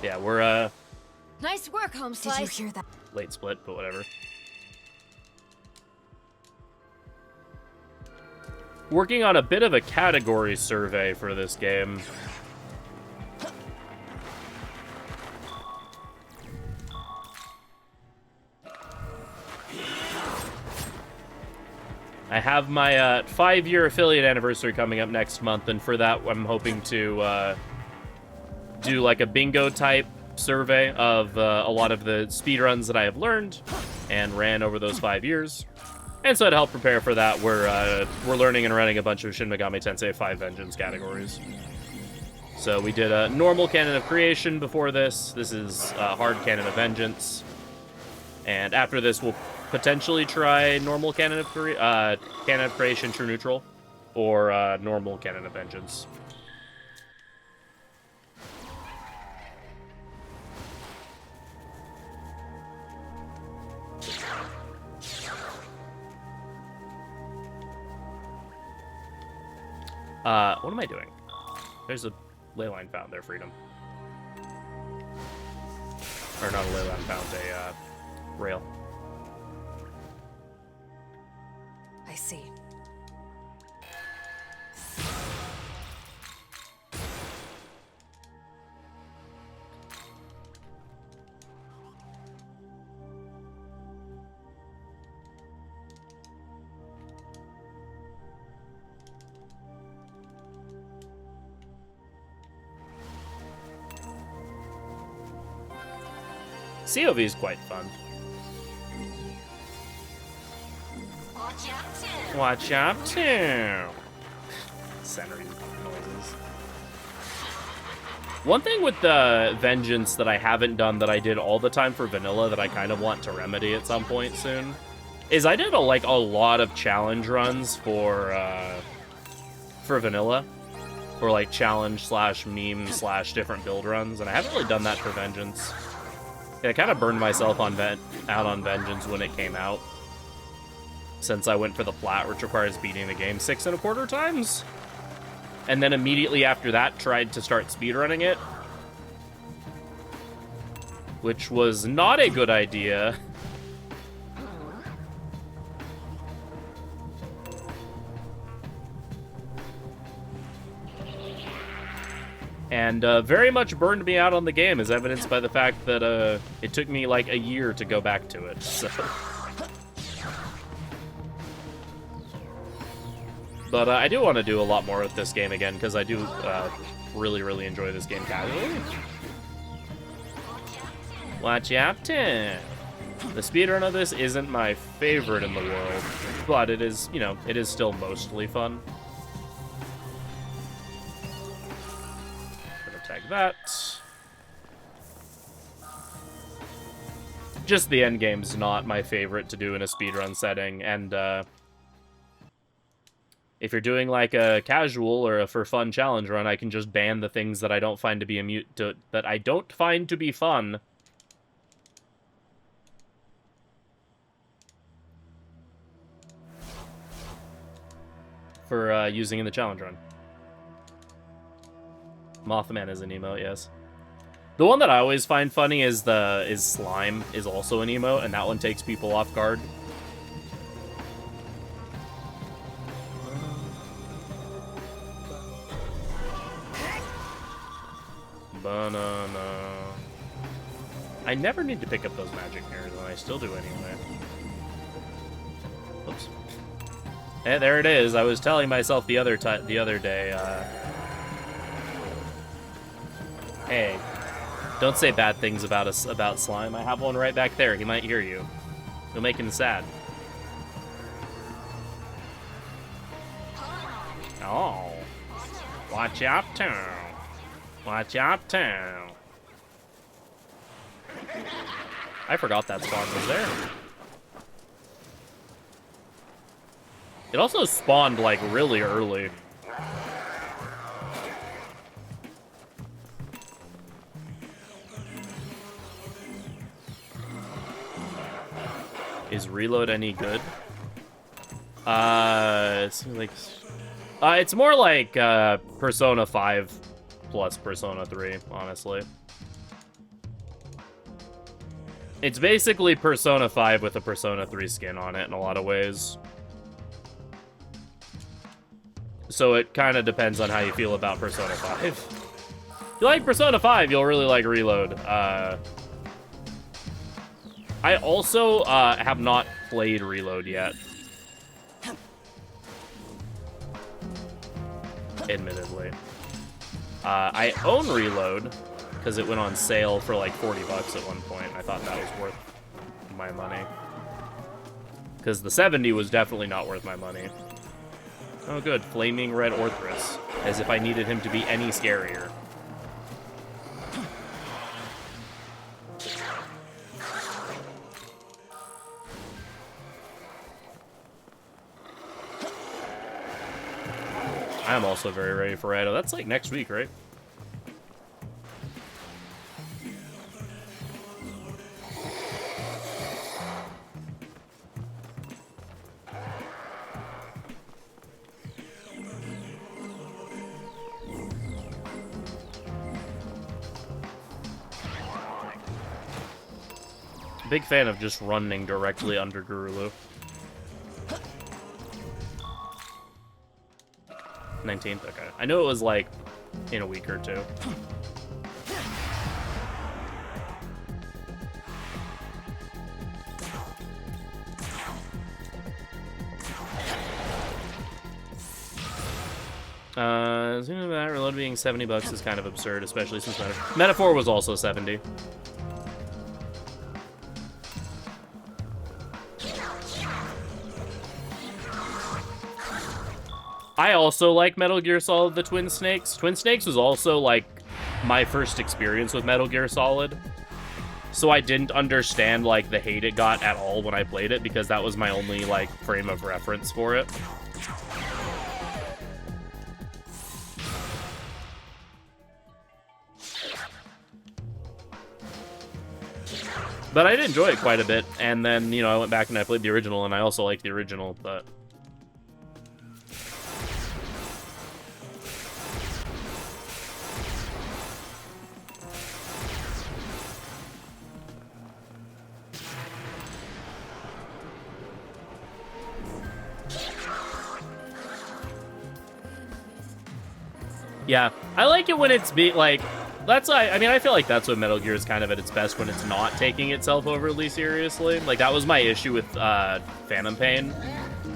Yeah, we're Nice work, Home Slice. Did you hear that? late split, but whatever. Working on a bit of a category survey for this game. I have my 5-year affiliate anniversary coming up next month, and for that I'm hoping to do like a bingo type survey of a lot of the speedruns that I have learned and ran over those 5 years. And so to help prepare for that, we're learning and running a bunch of Shin Megami Tensei 5 Vengeance categories. So we did a normal Canon of Creation before this. This is hard Canon of Vengeance. And after this, we'll potentially try normal Canon of Creation True Neutral, or normal Canon of Vengeance. What am I doing? There's a ley line found there, Freedom. Or not a ley line mount, a rail. I see. COV is quite fun. Watch out, too. Centering noises. One thing with the Vengeance that I haven't done that I did all the time for vanilla that I kind of want to remedy at some point soon is I did a lot of challenge runs for vanilla, or like challenge / meme / different build runs, and I haven't really done that for Vengeance. Yeah, I kind of burned myself out on Vengeance when it came out, since I went for the plat, which requires beating the game 6 1/4 times. And then immediately after that, tried to start speedrunning it, which was not a good idea. And very much burned me out on the game, as evidenced by the fact that it took me like a year to go back to it, so... But I do want to do a lot more with this game again, because I do really, really enjoy this game casually. Watch out, Tim. The speedrun of this isn't my favorite in the world, but it is, you know, it is still mostly fun. Tag that. Just the end game's not my favorite to do in a speedrun setting, and if you're doing like a casual or a for fun challenge run, I can just ban the things that I don't find to be that I don't find to be fun. For using in the challenge run. Mothman is an emote, yes. The one that I always find funny is Slime is also an emote, and that one takes people off guard. Banana. I never need to pick up those magic mirrors, and I still do anyway. Oops. Hey, there it is. I was telling myself the other day, hey, don't say bad things about Slime. I have one right back there. He might hear you. You'll make him sad. Oh. Watch out, town. Watch out, town. I forgot that spawn was there. It also spawned, like, really early. Is reload any good? It's like... it's more like, Persona 5 plus Persona 3, honestly. It's basically Persona 5 with a Persona 3 skin on it in a lot of ways. So it kind of depends on how you feel about Persona 5. If you like Persona 5, you'll really like Reload. I also have not played Reload yet. Admittedly. I own Reload because it went on sale for like 40 bucks at one point. I thought that was worth my money. Because the 70 was definitely not worth my money. Oh good, Flaming Red Orthrus. As if I needed him to be any scarier. I'm also very ready for Rado. That's like next week, right? big fan of just running directly under Gurulu. 19th, okay. I knew it was like in a week or two. That reload being $70 is kind of absurd, especially since Metaphor was also 70. I also like Metal Gear Solid the Twin Snakes. Twin Snakes was also like my first experience with Metal Gear Solid. So I didn't understand like the hate it got at all when I played it, because that was my only like frame of reference for it. But I did enjoy it quite a bit, and then, you know, I went back and I played the original, and I also liked the original, but... Yeah, I like it when it's like... That's, I mean, I feel like that's what Metal Gear is kind of at its best, when it's not taking itself overly seriously. Like, that was my issue with Phantom Pain,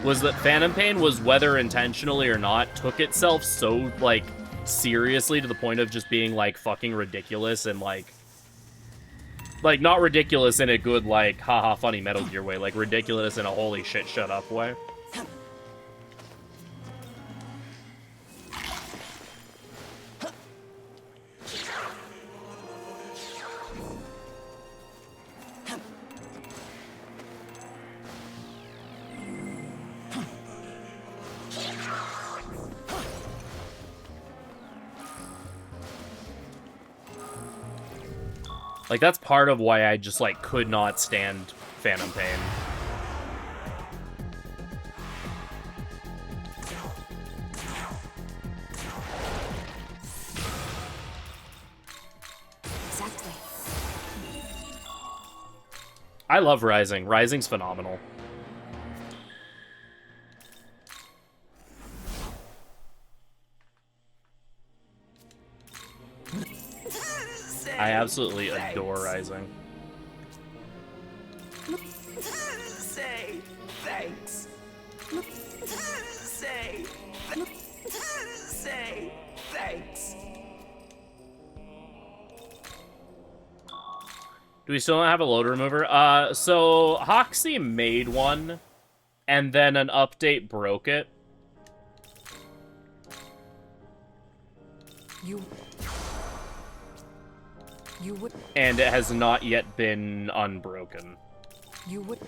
was that Phantom Pain was, whether intentionally or not, took itself so, like, seriously to the point of just being, like, fucking ridiculous and, like, not ridiculous in a good, like, haha, funny Metal Gear way, like, ridiculous in a holy shit, shut up way. Like, that's part of why I just, like, could not stand Phantom Pain. Exactly. I love Rising. Rising's phenomenal. I absolutely adore Rising. Say thanks. Say thanks. Do we still not have a load remover? So Hoxie made one, and then an update broke it. You would. And it has not yet been unbroken. You would.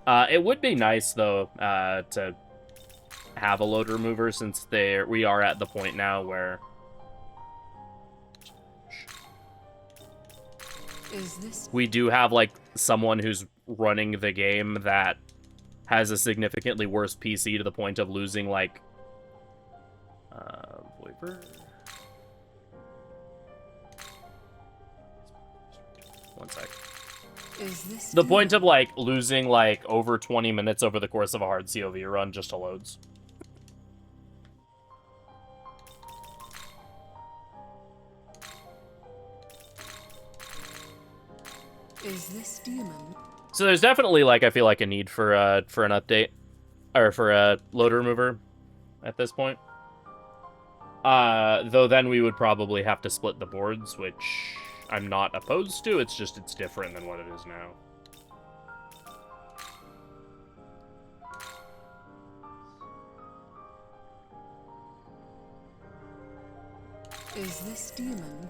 It would be nice, though, to have a load remover, since we are at the point now where... Is this... We do have, like, someone who's running the game that has a significantly worse PC to the point of losing, like... Voiper? One sec. Is this the point of, like, losing, like, over 20 minutes over the course of a hard COV run just to loads. Is this demon? So there's definitely, like, I feel like a need for an update, or for a load remover at this point. Though then we would probably have to split the boards, which I'm not opposed to. It's just, it's different than what it is now. Is this demon?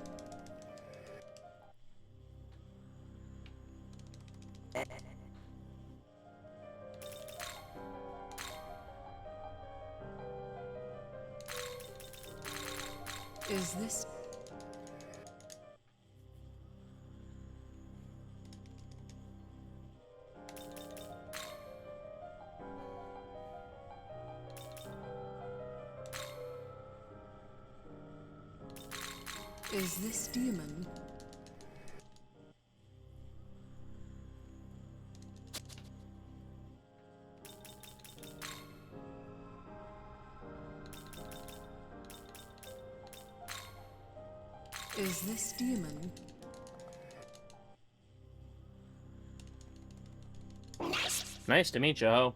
Is this... Is this demon? Is this demon? Nice to meet you, ho.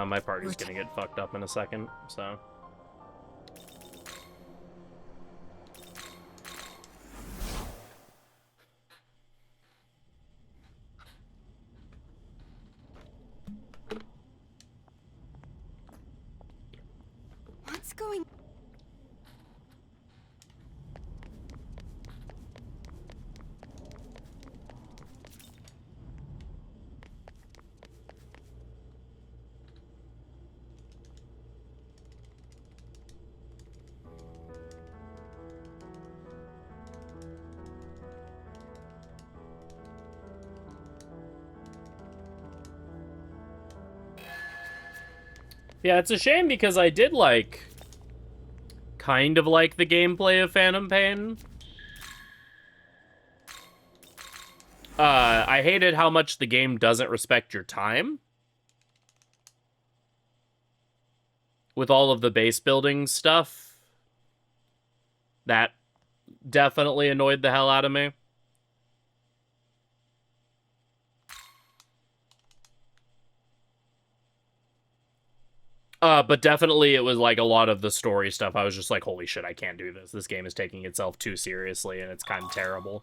My party's gonna get fucked up in a second, so. What's going? Yeah, it's a shame because I did kind of like the gameplay of Phantom Pain. I hated how much the game doesn't respect your time. With all of the base building stuff. That definitely annoyed the hell out of me. But definitely it was like a lot of the story stuff. I was just like, holy shit, I can't do this. This game is taking itself too seriously and it's kind of terrible.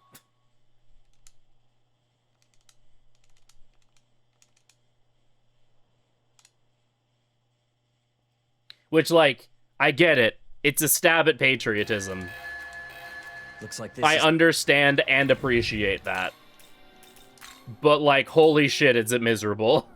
Which, like, I get it. It's a stab at patriotism. Looks like this I understand and appreciate that. But, like, holy shit, is it miserable.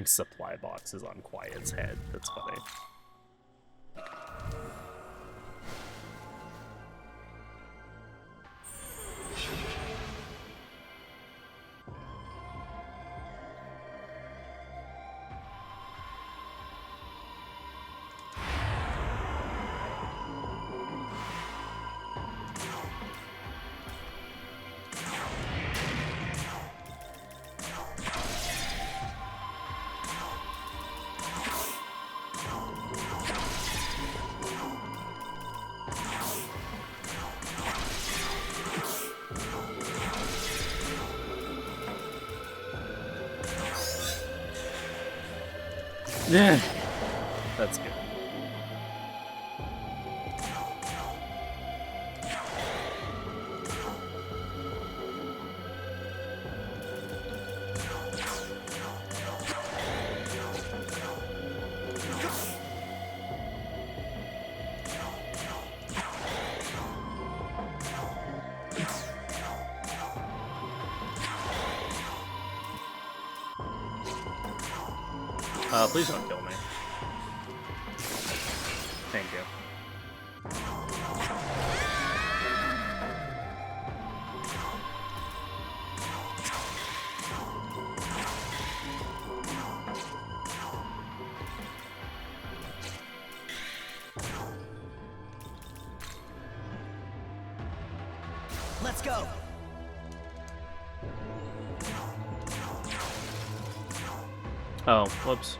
Supply boxes on Quiet's head. That's funny. Yeah, that's good. Please don't kill me. Thank you. Let's go. Oh, whoops.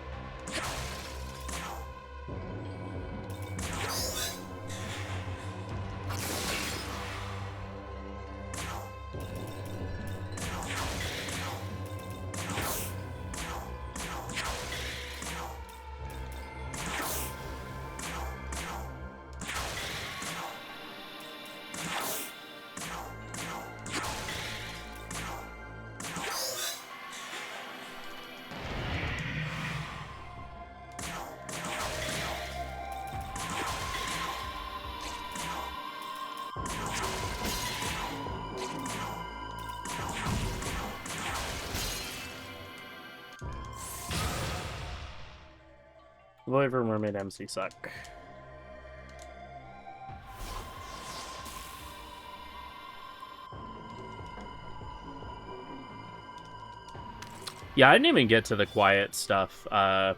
Boy for Mermaid MC suck. Yeah, I didn't even get to the quiet stuff. I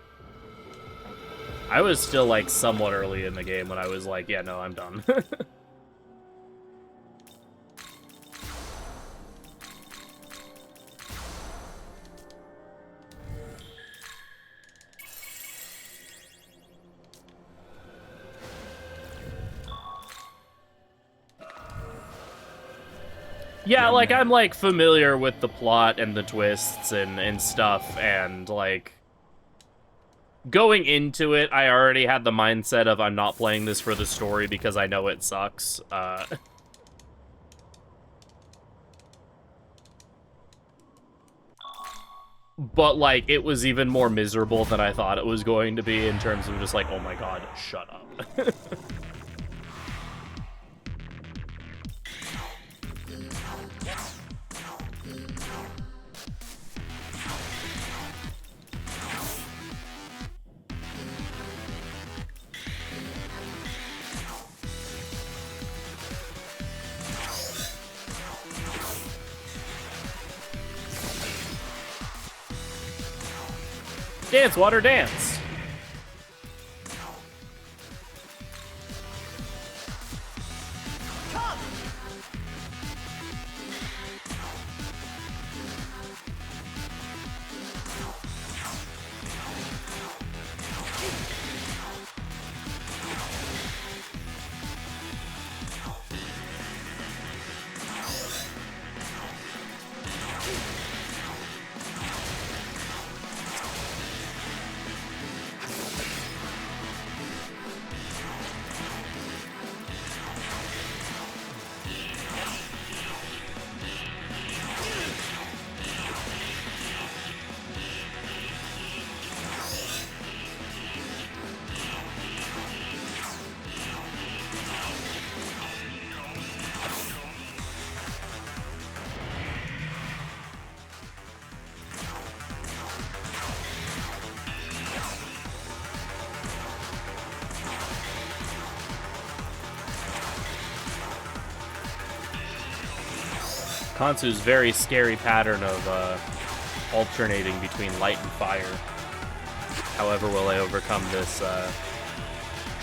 was still, like, somewhat early in the game when I was like, yeah, no, I'm done. Yeah, like, I'm, like, familiar with the plot and the twists and stuff, and, like, going into it, I already had the mindset of I'm not playing this for the story because I know it sucks. But, like, it was even more miserable than I thought it was going to be in terms of just like, oh my god, shut up. Dance, water, dance. Kansu's very scary pattern of alternating between light and fire. However will I overcome this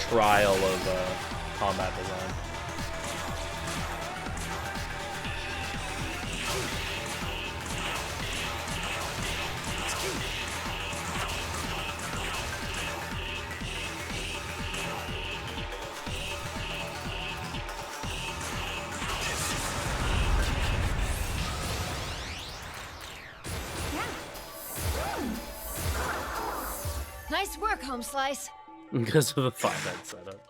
trial of combat design? Nice work, Home Slice. Because of the 5-head setup.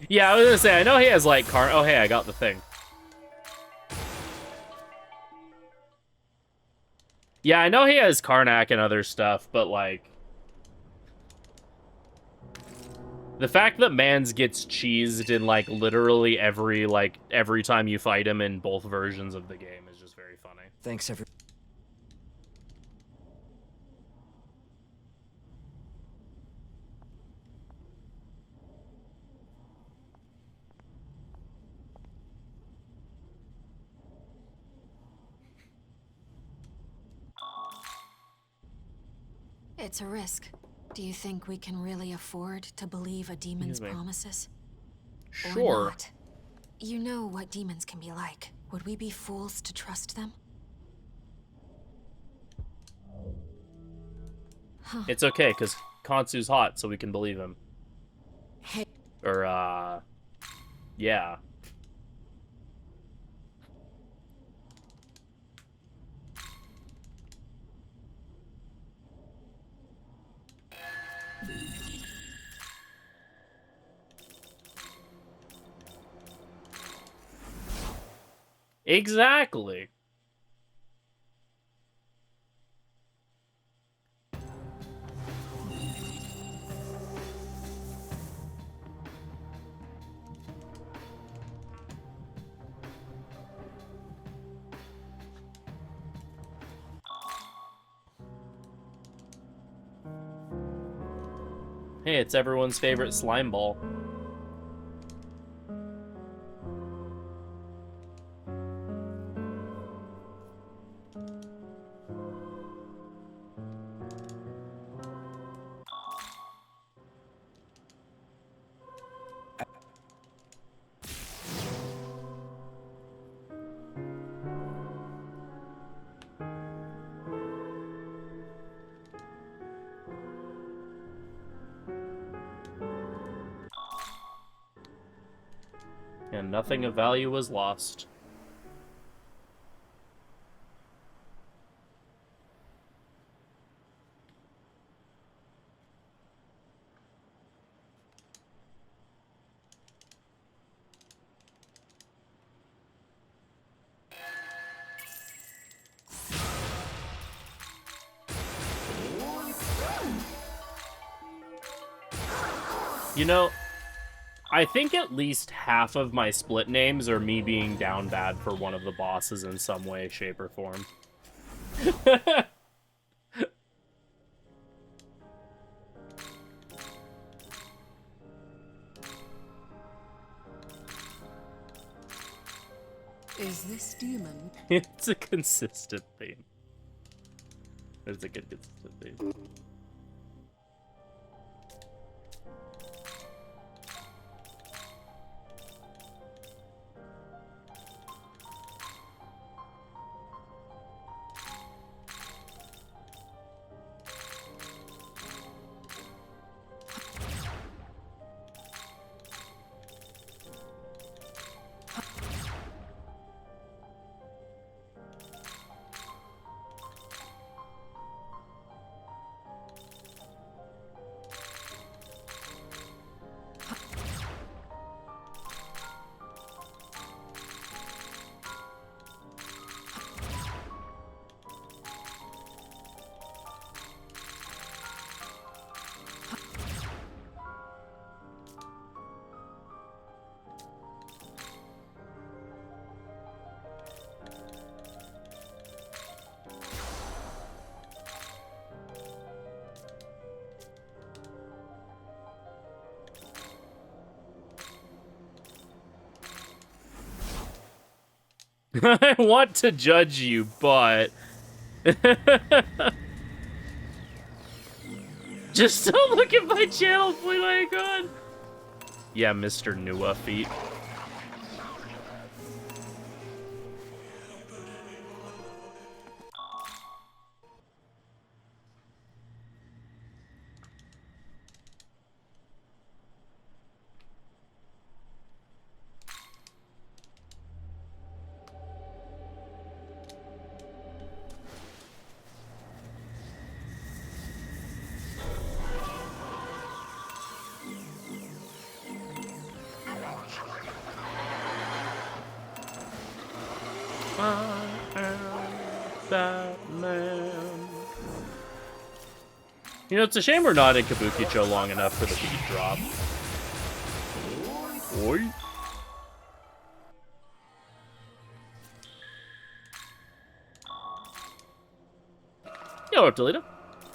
Yeah, I was gonna say, I know he has like oh hey, I got the thing. Yeah, I know he has Karnak and other stuff, but like the fact that Mans gets cheesed in like literally every time you fight him in both versions of the game is just very funny. Thanks, everyone. It's a risk. Do you think we can really afford to believe a demon's promises? Sure. Or not? You know what demons can be like. Would we be fools to trust them? Huh. It's okay, because Kansu's hot, so we can believe him. Hey. Or, yeah. Exactly. Hey, it's everyone's favorite slime ball. And nothing of value was lost. You know, I think at least half of my split names are me being down bad for one of the bosses in some way, shape, or form. Is this demon? It's a consistent theme. It's a good consistent theme. I want to judge you, but... Just don't look at my channel, please, my god. Yeah, Mr. Nua feet. Batman. You know, it's a shame we're not in Kabukicho long enough for the beat drop. Oi. Yo, Toledo.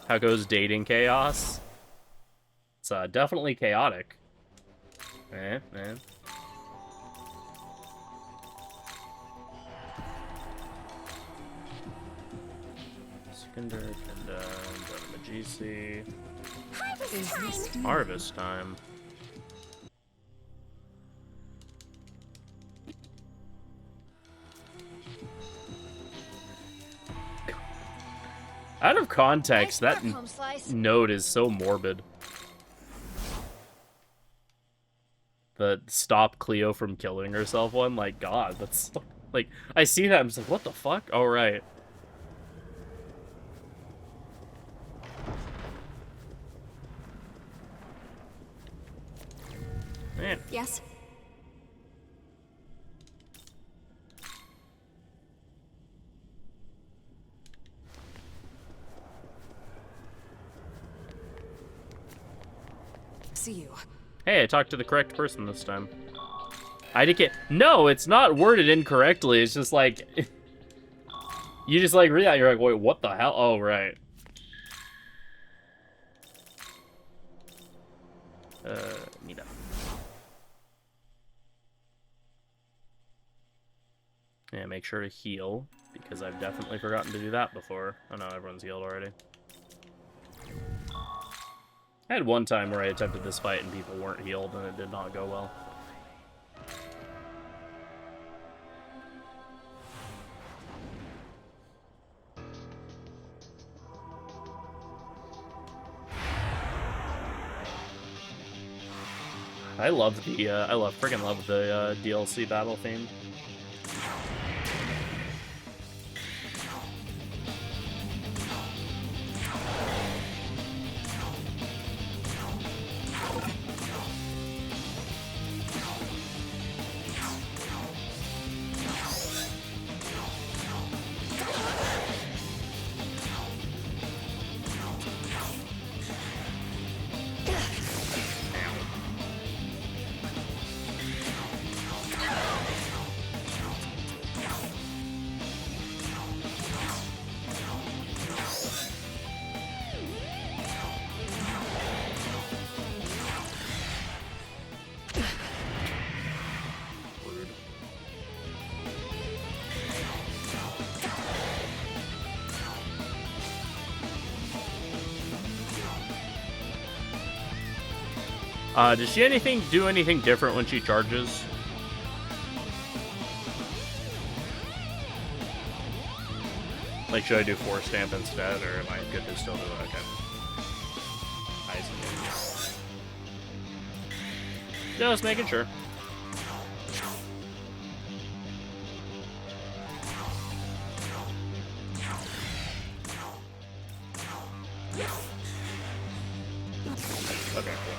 How goes dating chaos? It's definitely chaotic. Man. Skinder, Majisi. Harvest time. Out of context, that note is so morbid. The stop Cleo from killing herself one, like, God, that's like, I see that, I'm just like, what the fuck? Oh, right. Man. Yes? See you. Hey, I talked to the correct person this time. IDK. No, it's not worded incorrectly. It's just like... you just like read that, you're like, wait, what the hell? Oh, right. make sure to heal, because I've definitely forgotten to do that before. Oh no, everyone's healed already. I had one time where I attempted this fight and people weren't healed, and it did not go well. I freaking love the DLC battle theme. Does she do anything different when she charges? Like, should I do Force Stamp instead, or am I good to still do it? Okay. Nice. Just making sure. Okay, cool.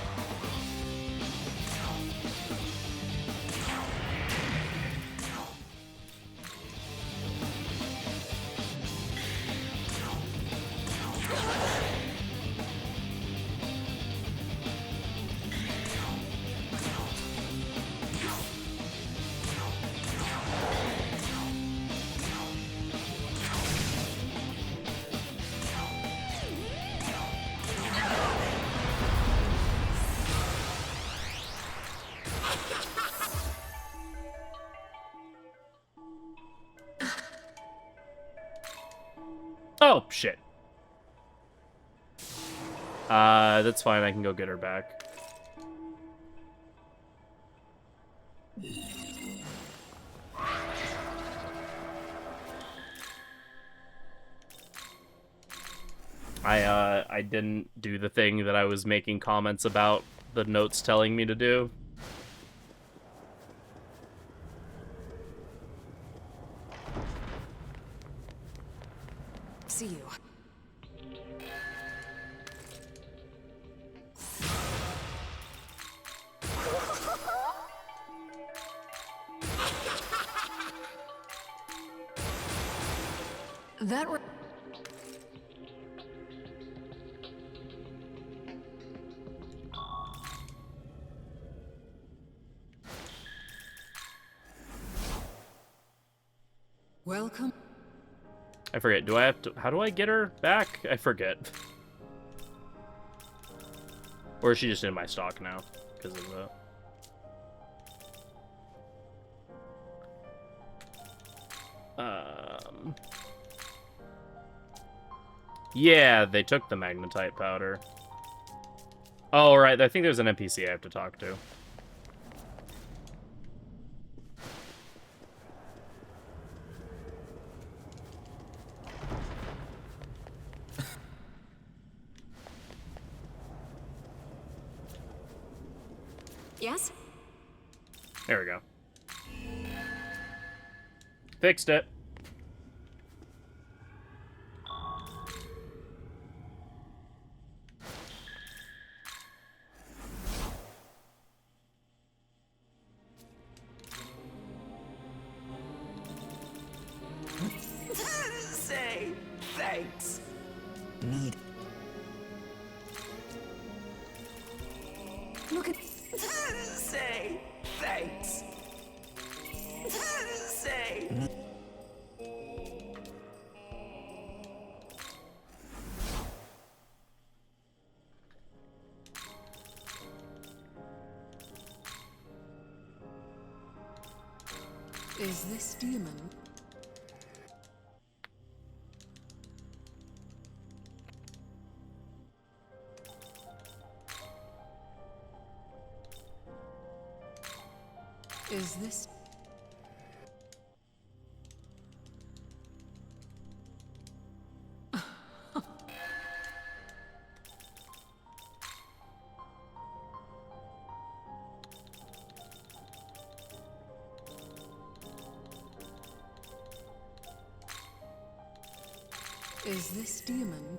Oh, shit. That's fine. I can go get her back. I didn't do the thing that I was making comments about the notes telling me to do. See you. That welcome. I forget. Do I have to... How do I get her back? I forget. Or is she just in my stock now? Because of the... Yeah, they took the magnetite powder. Oh, right. I think there's an NPC I have to talk to. Yes? There we go. Fixed it. Say thanks. Need. Look at... Say thanks. Say. Is this demon? Is this... Is this demon?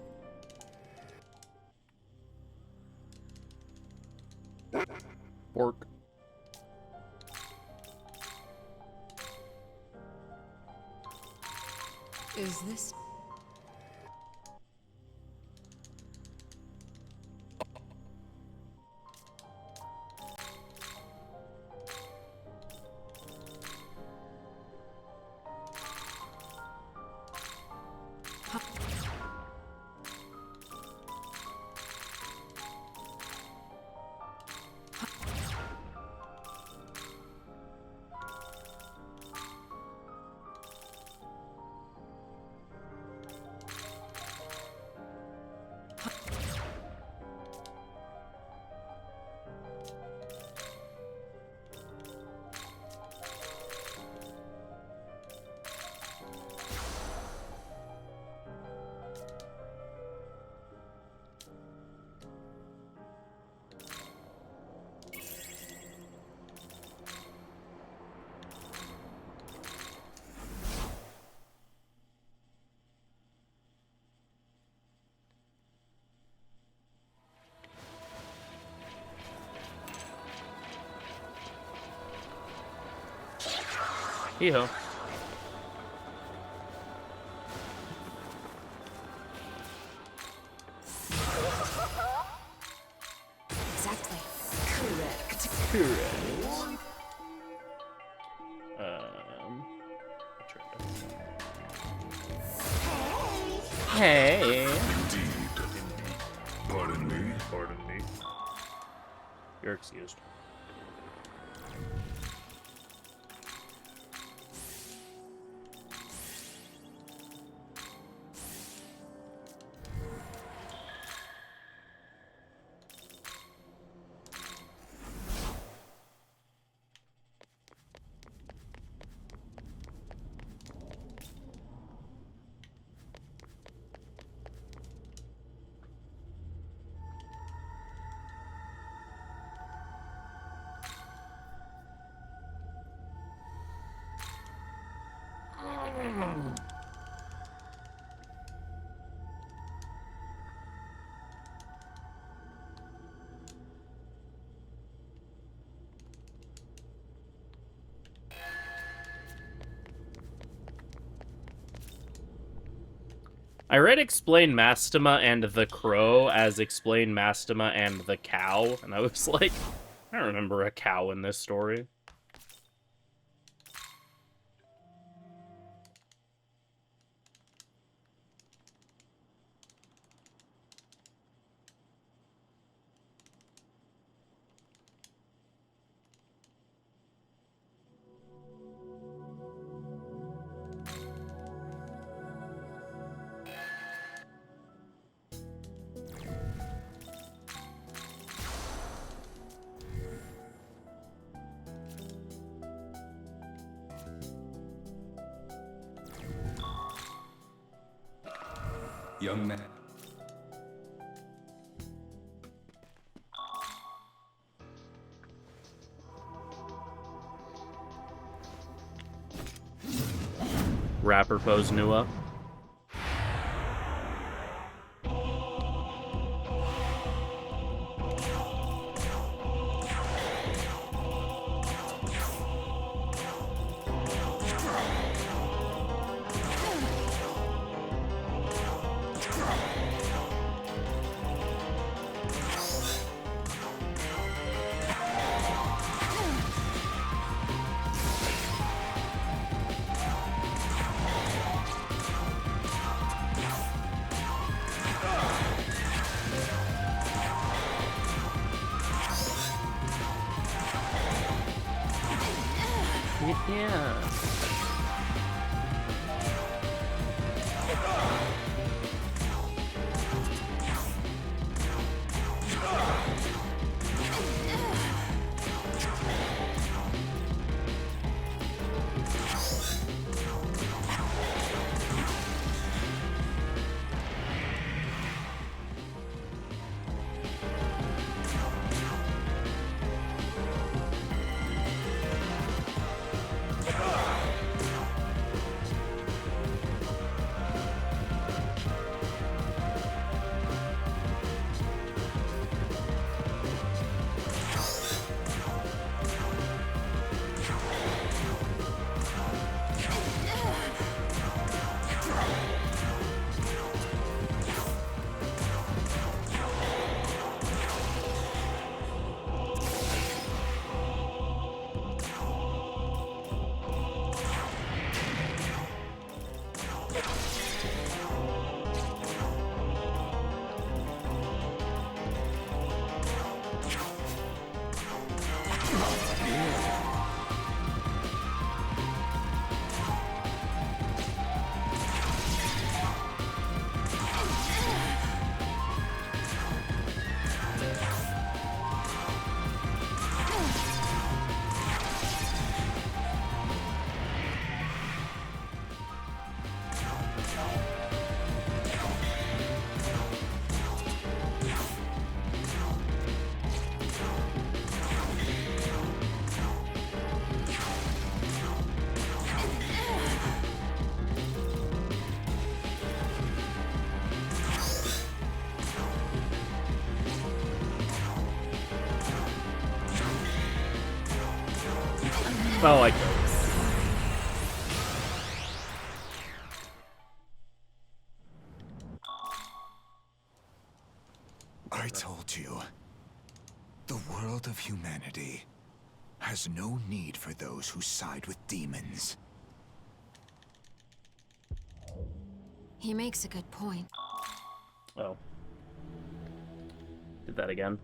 Pork. Is this... Hee-ho. Exactly. Correct. Hey. Indeed. Pardon me. Pardon me. You're excused. I read Explain Mastema and the Crow as Explain Mastema and the Cow, and I was like, I don't remember a cow in this story. Young man. Rapper pose Nua. Yeah. Oh, I killed. I told you, the world of humanity has no need for those who side with demons. He makes a good point. Oh. Did that again.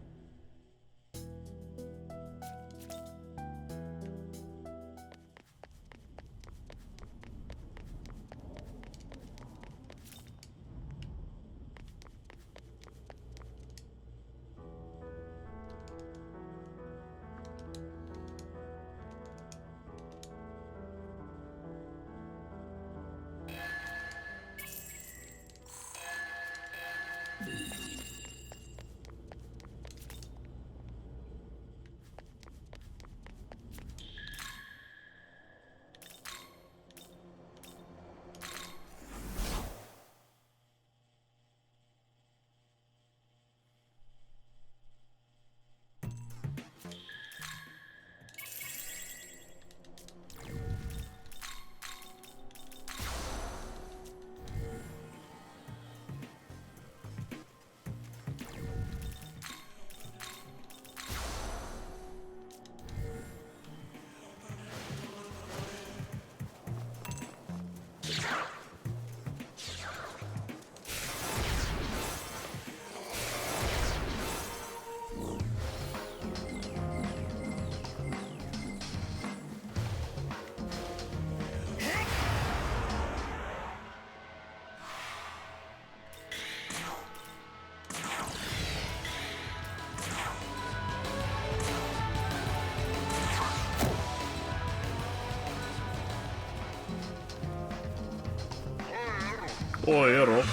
Poero.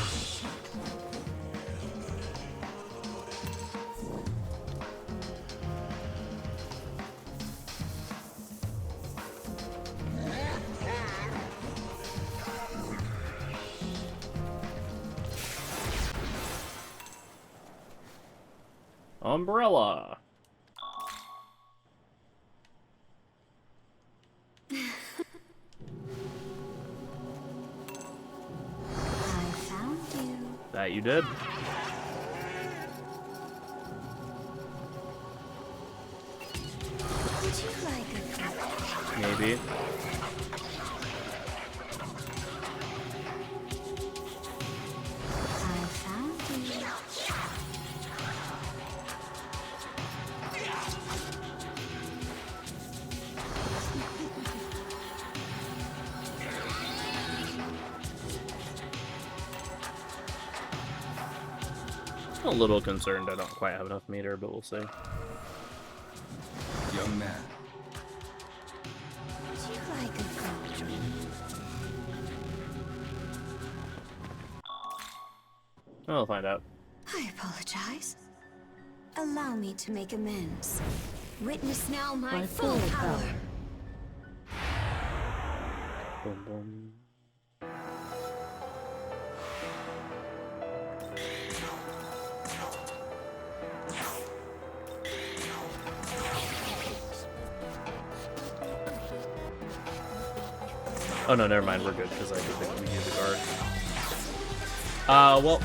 Umbrella. That you did. Would you like a cup? Maybe. I found you. A little concerned I don't quite have enough meter, but we'll see. Young man. Would you like a cup? I'll find out. I apologize. Allow me to make amends. Witness now my full power. Boom, boom. Oh no, never mind, we're good, because I did we use a guard. Well...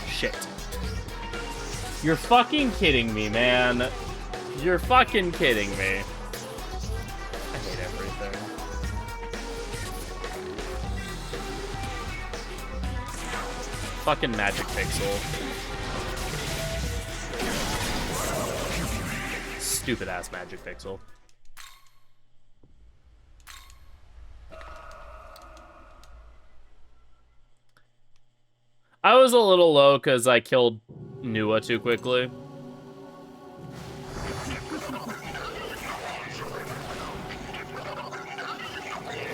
Shit. You're fucking kidding me, man. You're fucking kidding me. I hate everything. Fucking magic pixel. Stupid ass magic pixel. I was a little low because I killed Nua too quickly.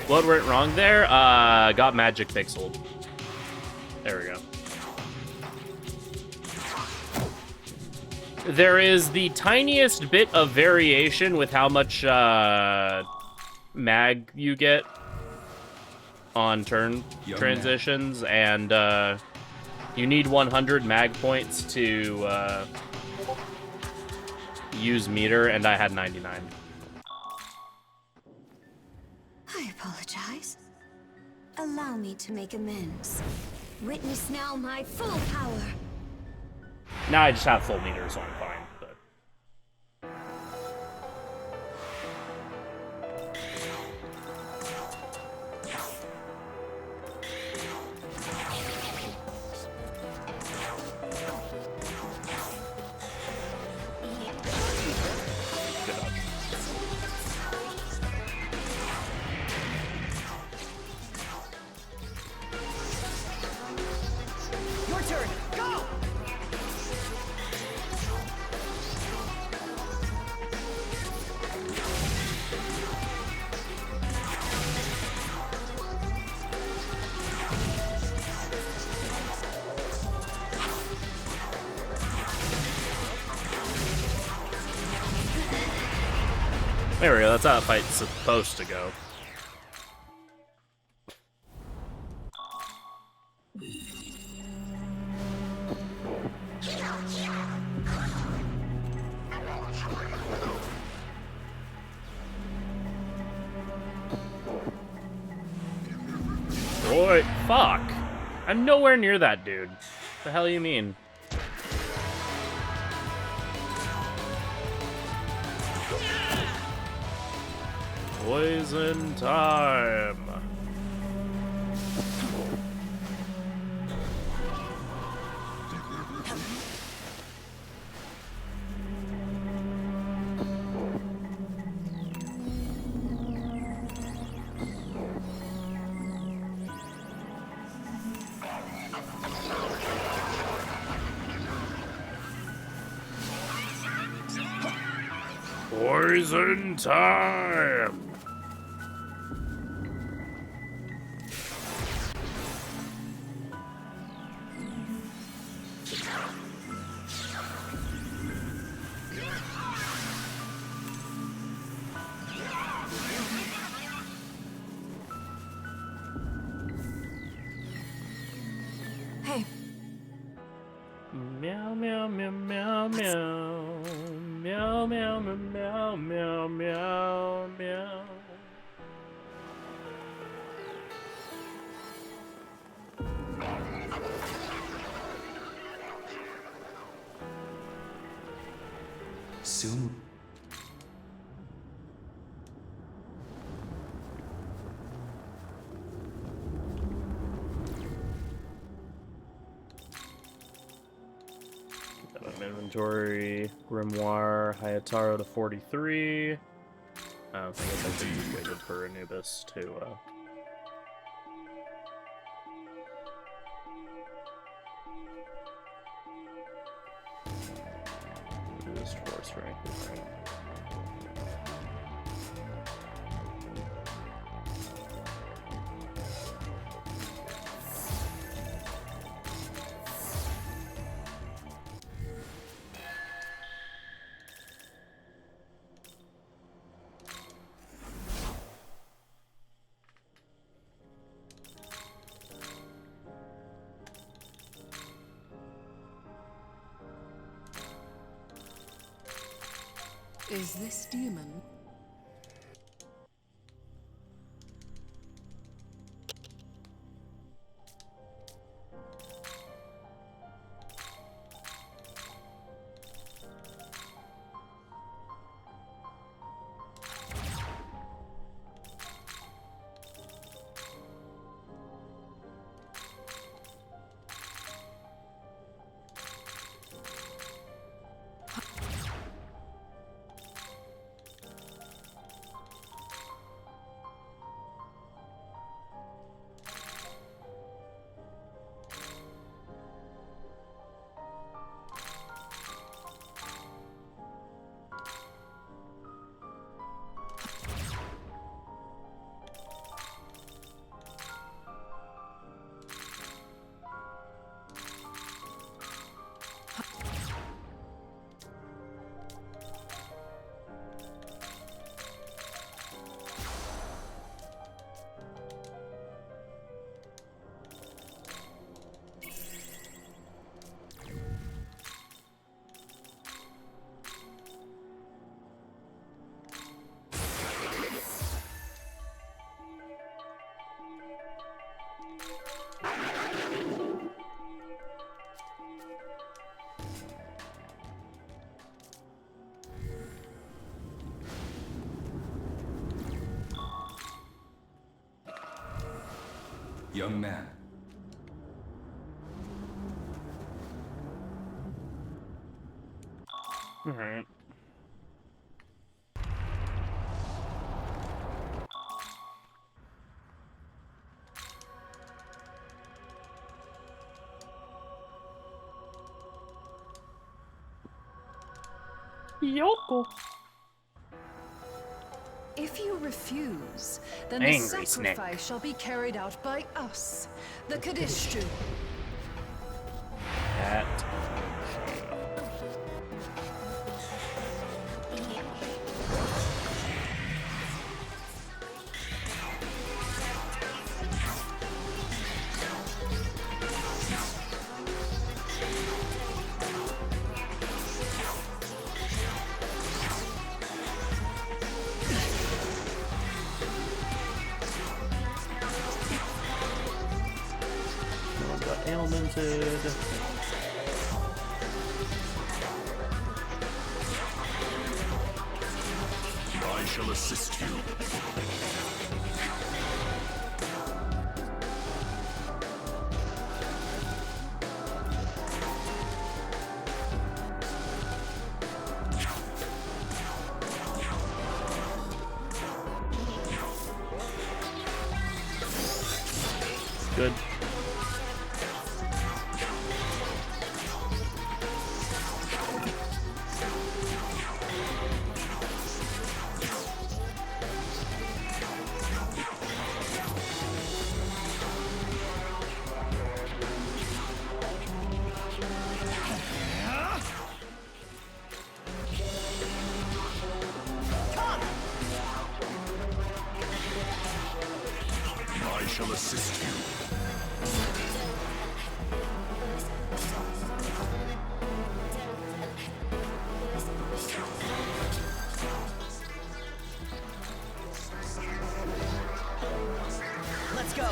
What went wrong there? Got magic pixeled. There we go. There is the tiniest bit of variation with how much mag you get on turn transitions, and you need 100 mag points to use meter, and I had 99. I apologize. Allow me to make amends. Witness now my full power. Now I just have full meter, so I'm fine. But good dodge. Your turn. Go. There we go. That's how the fight's supposed to go. Boy, fuck. I'm nowhere near that dude. The hell you mean? Poison time. Poison time. Hey, Meow meow meow meow meow meow meow meow meow meow meow. Soon. Inventory, Grimoire, Hayataro to 43. I don't think I could just waited for Anubis to do this force rank. Right? is this demon? Young man, Alright. Yoko. If you refuse, then Angry the snake. sacrifice shall be carried out by us, the Kadishtu. Cat. Ailmented. I shall assist you. Good. I shall assist you. Let's go.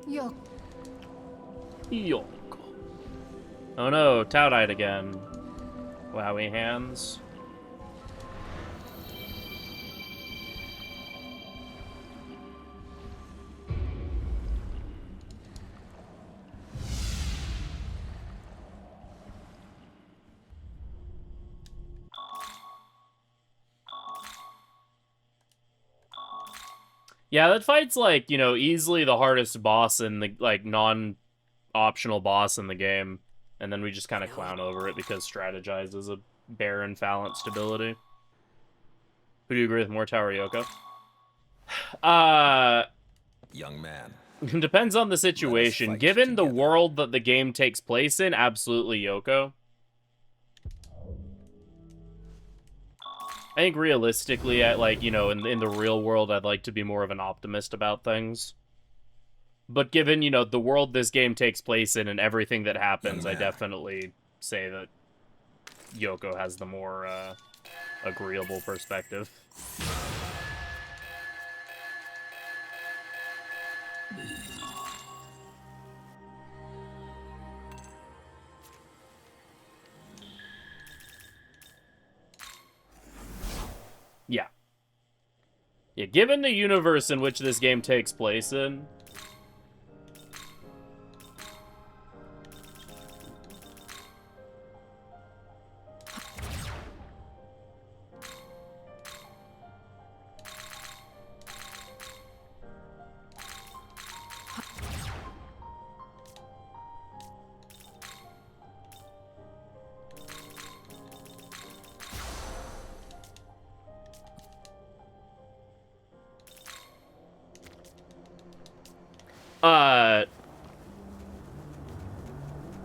Yo, Yoko. Oh no, Tau died again. Wowie hands. Yeah, that fight's like, you know, easily the hardest boss in the, like, non-optional boss in the game. And then we just kind of clown over it because strategize is a barren Fallant stability. Who do you agree with more, Tau or Yoko? young man. Depends on the situation. fight Given the together. world that the game takes place in, absolutely Yoko. I think realistically, like, you know, in the real world, I'd like to be more of an optimist about things. But given, you know, the world this game takes place in and everything that happens, I man. definitely say that Yoko has the more agreeable perspective. Yeah. Yeah, given the universe in which this game takes place in,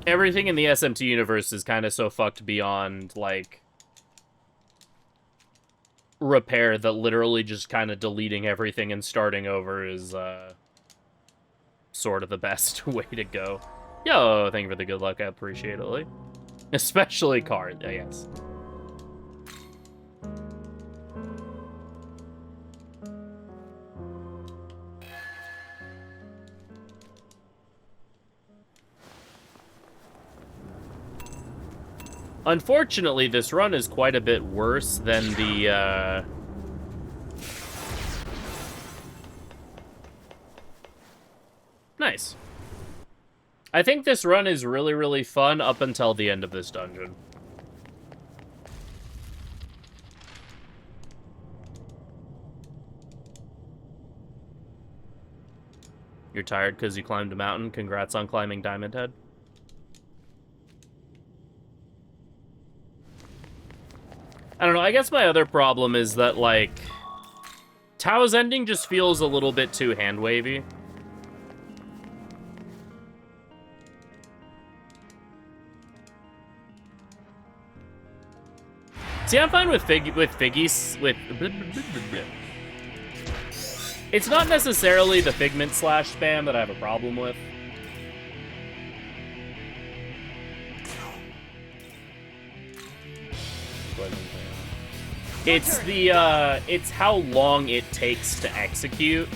everything in the SMT universe is kind of so fucked beyond, like, repair that literally just kind of deleting everything and starting over is sort of the best way to go. Yo, thank you for the good luck. I appreciate it, Lee. Especially card, I guess. Unfortunately, this run is quite a bit worse than the, Nice. I think this run is really, really fun up until the end of this dungeon. You're tired because you climbed a mountain? Congrats on climbing Diamond Head. I don't know, I guess my other problem is that, like, Tao's ending just feels a little bit too hand-wavy. See, I'm fine with Figgy's, It's not necessarily the Figment slash spam that I have a problem with. It's the, it's how long it takes to execute.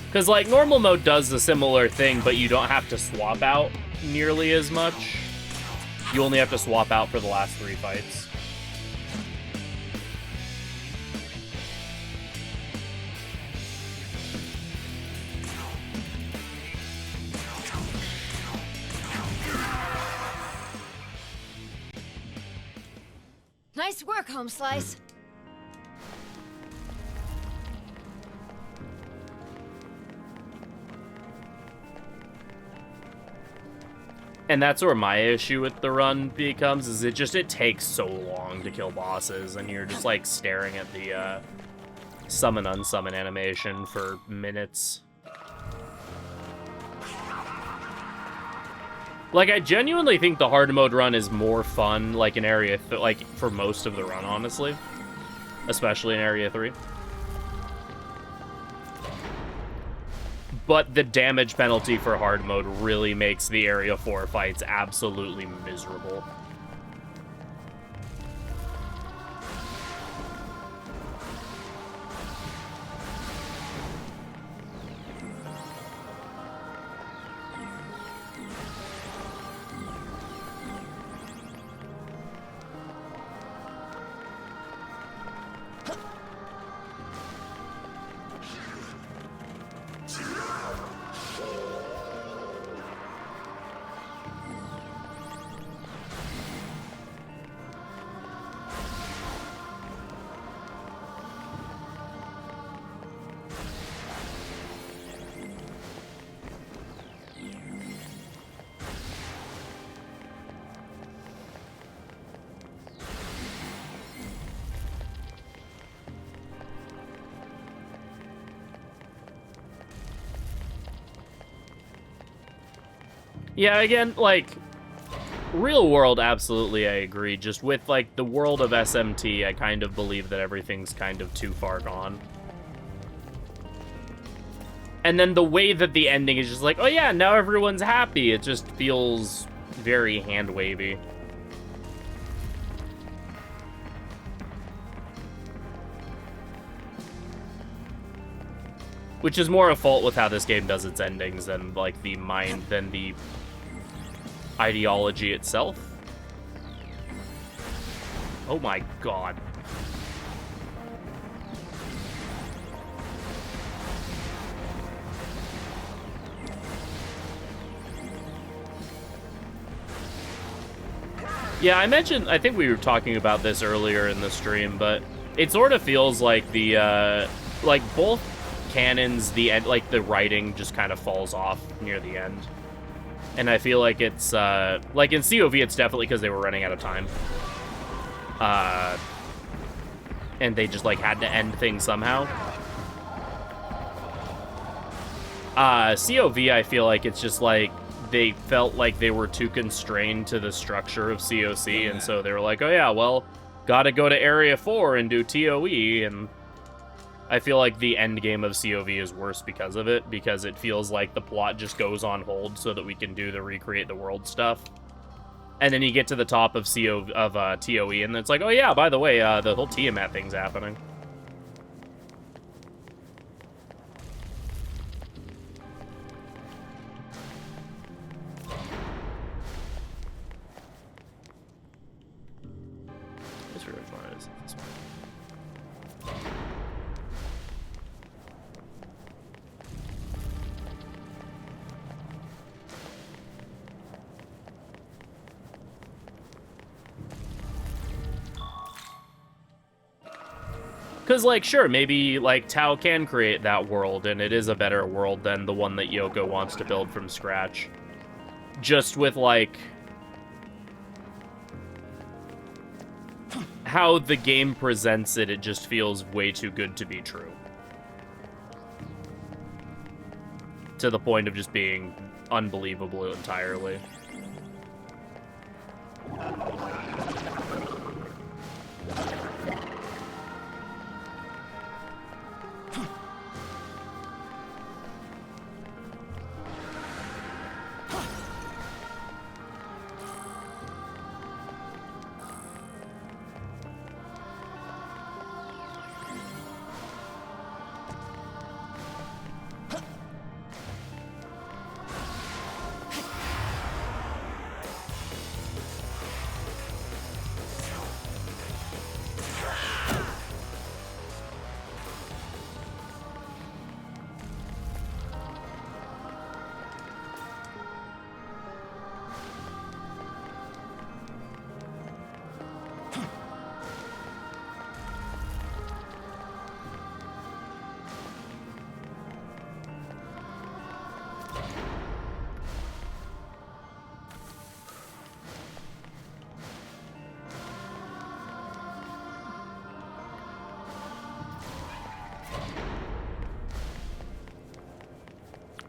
Because, like, normal mode does a similar thing, but you don't have to swap out nearly as much. You only have to swap out for the last 3 fights. Nice work, Home Slice. And that's where my issue with the run becomes, is it takes so long to kill bosses, and you're just, like, staring at the, summon unsummon animation for minutes. Like, I genuinely think the hard mode run is more fun, like, in Area, like, for most of the run, honestly. Especially in Area 3. But the damage penalty for hard mode really makes the Area 4 fights absolutely miserable. Yeah, again, like, real world, absolutely, I agree. Just with, like, the world of SMT, I kind of believe that everything's kind of too far gone. And then the way that the ending is just like, oh yeah, now everyone's happy, it just feels very hand-wavy. Which is more a fault with how this game does its endings than, like, the ideology itself. Oh my god. Yeah, I think we were talking about this earlier in the stream, but it sort of feels like the, like, both canons, like, the writing just kind of falls off near the end. And I feel like it's, like, in COV, it's definitely because they were running out of time. And they just, like, had to end things somehow. COV, I feel like it's just, like, they felt like they were too constrained to the structure of COC, and so they were like, oh yeah, well, gotta go to Area 4 and do TOE, and I feel like the end game of COV is worse because of it, because it feels like the plot just goes on hold so that we can do the recreate the world stuff. And then you get to the top of TOE, and it's like, oh yeah, by the way, the whole Tiamat thing's happening. Because, like, sure, maybe, like, Tao can create that world, and it is a better world than the one that Yoko wants to build from scratch. Just with, like, how the game presents it, it just feels way too good to be true. To the point of just being unbelievable entirely.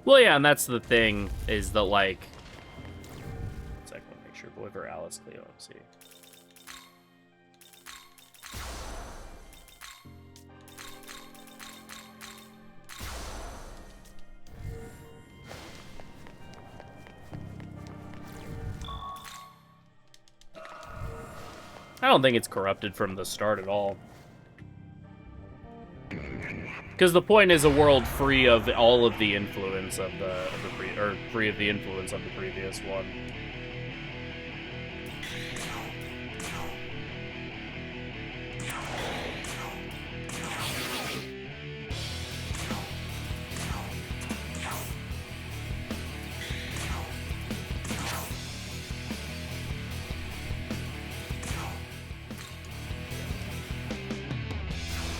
Well, yeah, and that's the thing, is that, like... One second, make sure Boiver, Alice, Cleo, MC. I don't think it's corrupted from the start at all. Because the point is a world free of all of the influence of free of the influence of the previous one.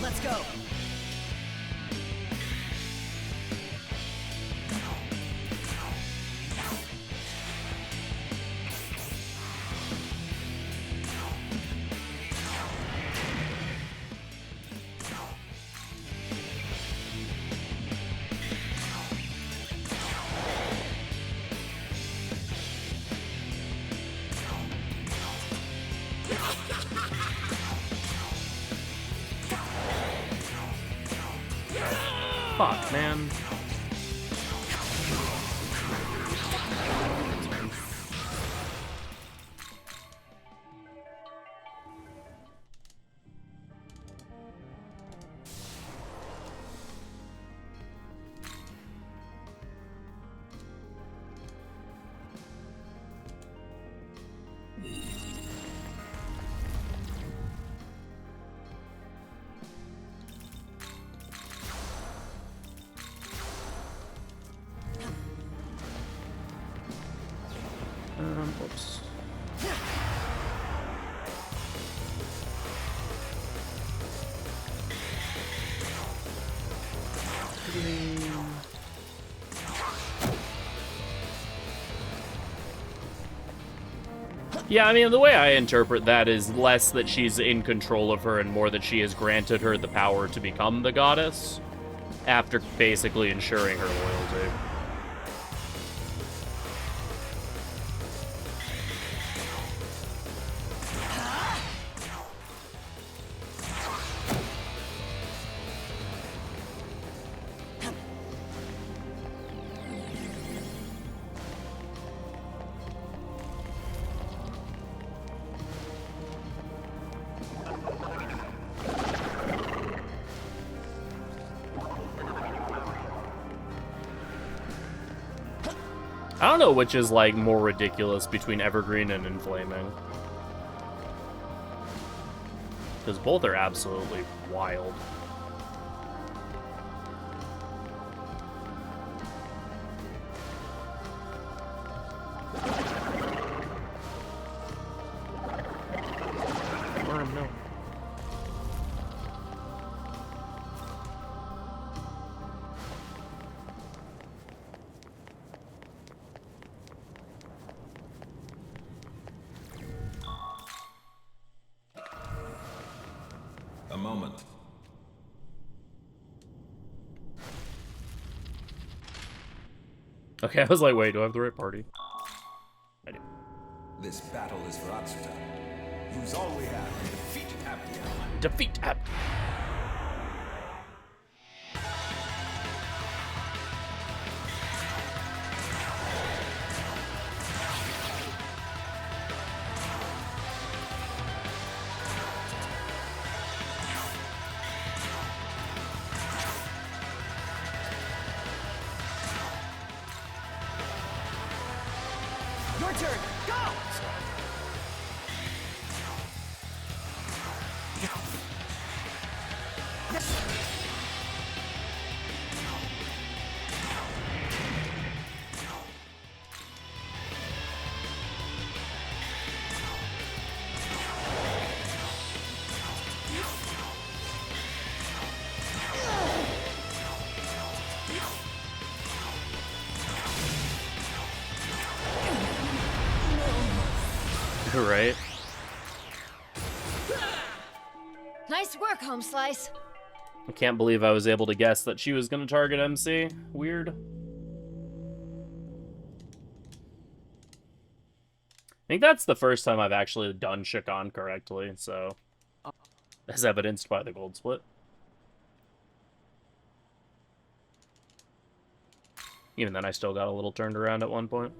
Let's go. Fuck, man. Whoops. Yeah, I mean, the way I interpret that is less that she's in control of her and more that she has granted her the power to become the goddess after basically ensuring her loyalty. I don't know which is like more ridiculous between Evergreen and Inflaming. Because both are absolutely wild. Worm, no. A moment. Okay, I was like, wait, do I have the right party? I do. This battle is for Atsuta. Use all we have and defeat Abdiel. Defeat Ab. Your turn. Go! Right? Nice work, Home Slice. I can't believe I was able to guess that she was going to target MC. Weird. I think that's the first time I've actually done Shakan correctly, so... as evidenced by the gold split. Even then, I still got a little turned around at one point.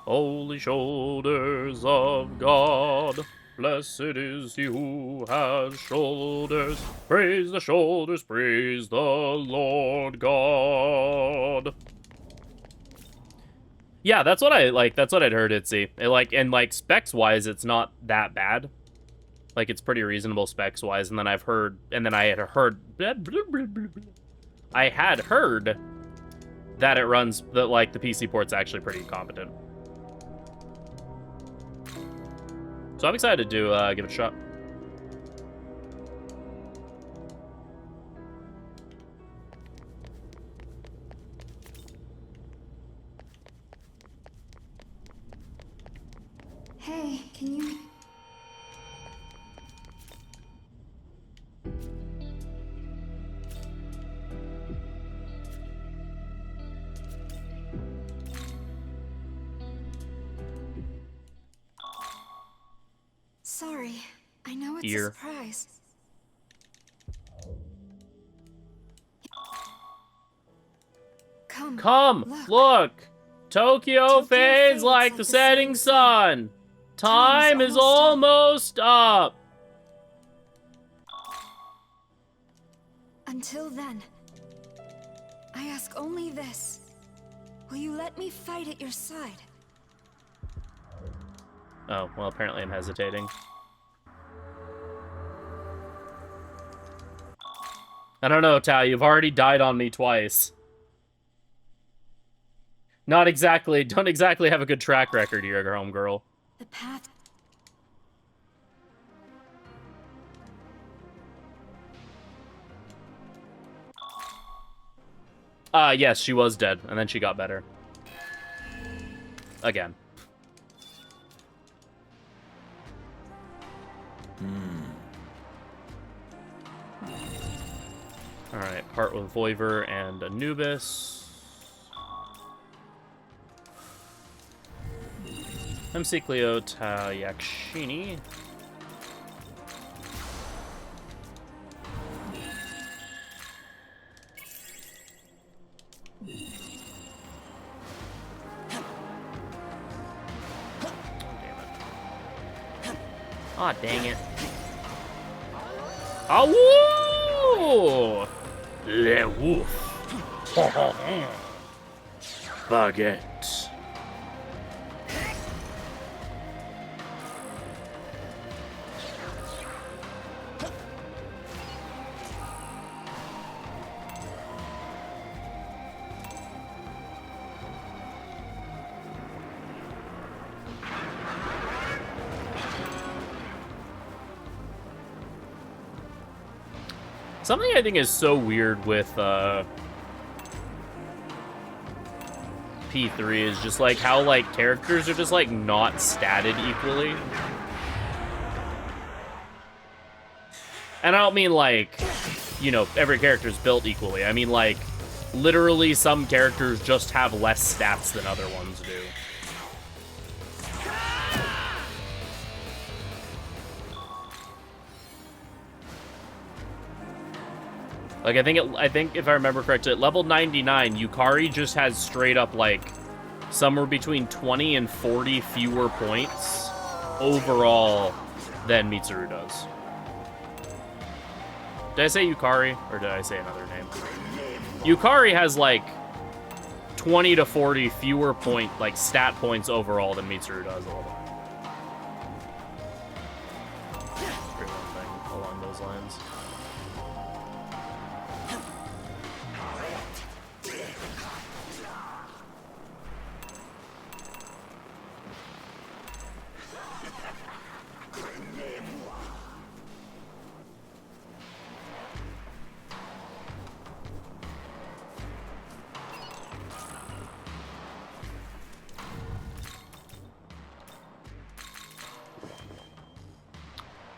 Holy shoulders of God, blessed is he who has shoulders. Praise the shoulders, praise the Lord God. Yeah, that's what I like. That's what I'd heard, Itzy. And like specs wise, it's not that bad. Like it's pretty reasonable specs wise. And then I had heard. I had heard that it runs that like the PC port's actually pretty competent. So I'm excited to give it a shot. Hey, can you... Sorry, I know it's Ear. a surprise. Come, look! Tokyo fades like the setting sun. Time is almost up. Until then, I ask only this. Will you let me fight at your side? Oh, well, apparently I'm hesitating. I don't know, Tao, you've already died on me twice. Don't exactly have a good track record here, homegirl. The path... Yes, she was dead, and then she got better. Again. Alright, part with Voiver and Anubis. MC Cleo Yakshini. Aw, dang it. Oh, woo! Le woof. Baguette. Something I think is so weird with P3 is just like how like characters are just like not statted equally. And I don't mean like, you know, every character's built equally. I mean like literally some characters just have less stats than other ones do. Like, I think if I remember correctly, at level 99, Yukari just has straight up, like, somewhere between 20 and 40 fewer points overall than Mitsuru does. Did I say Yukari, or did I say another name? Yukari has, like, 20 to 40 fewer stat points overall than Mitsuru does a little. Pretty one thing along those lines.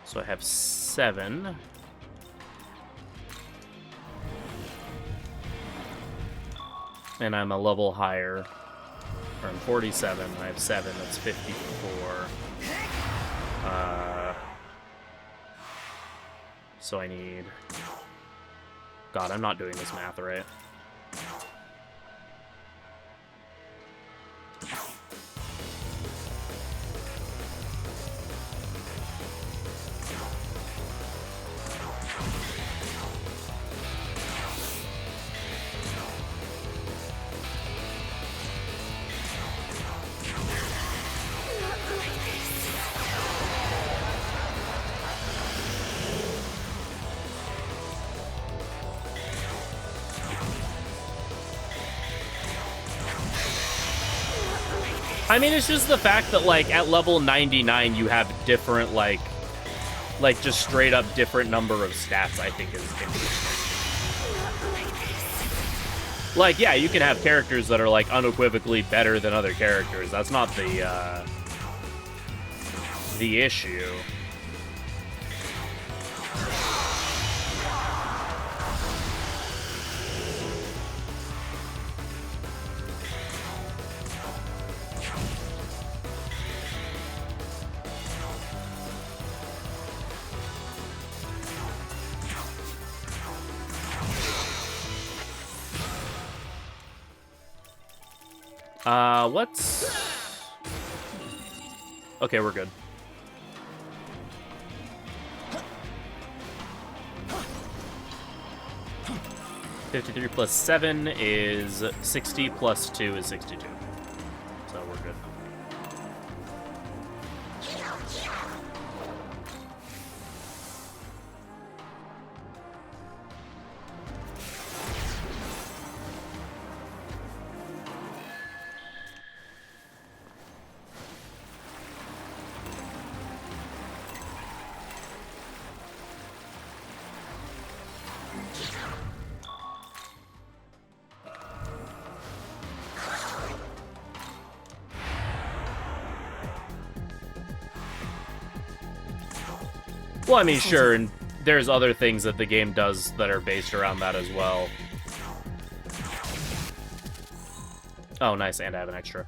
So I have 7. And I'm a level higher. Or I'm 47, I have 7, that's 54. So I need... God, I'm not doing this math right. I mean, it's just the fact that, like, at level 99, you have different, like just straight up different number of stats, I think is interesting. Like, yeah, you can have characters that are, like, unequivocally better than other characters. That's not the issue. What's... Okay, we're good. $53 plus 7 is 60, plus 2 is 62. So we're good. Well, I mean, sure, and there's other things that the game does that are based around that as well. Oh, nice, and I have an extra.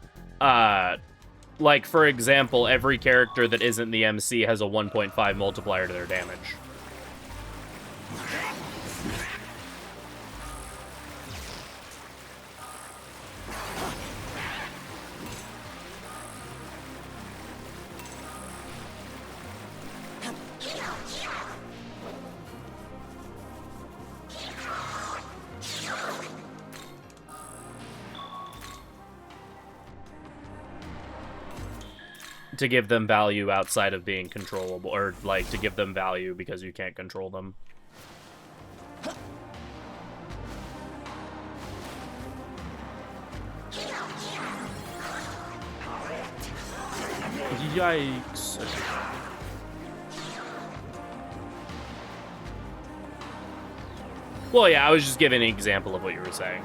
Like, for example, every character that isn't the MC has a 1.5 multiplier to their damage. to give them value outside of being controllable, or like to give them value because you can't control them. Yikes. Well, yeah, I was just giving an example of what you were saying.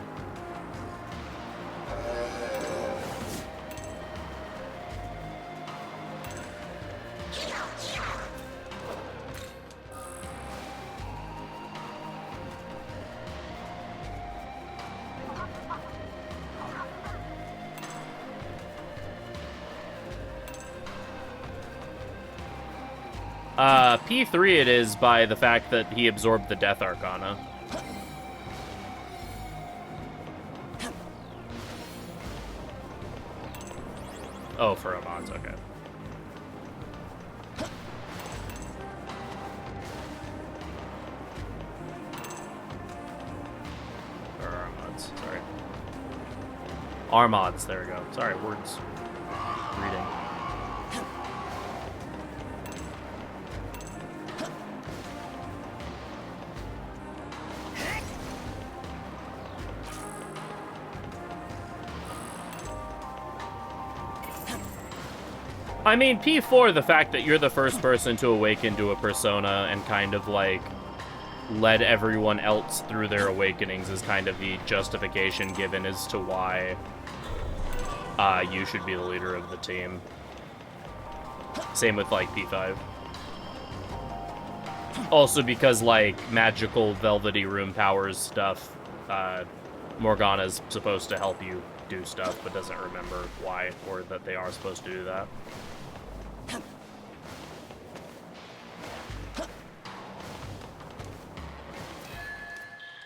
P3 it is by the fact that he absorbed the Death Arcana. Oh, for a mods, okay. Or our mods, sorry. Our mods, there we go. Sorry, words. Reading. I mean, P4, the fact that you're the first person to awaken to a persona and kind of, like, led everyone else through their awakenings is kind of the justification given as to why you should be the leader of the team. Same with, like, P5. Also because, like, magical velvety room powers stuff, Morgana's supposed to help you do stuff, but doesn't remember why or that they are supposed to do that.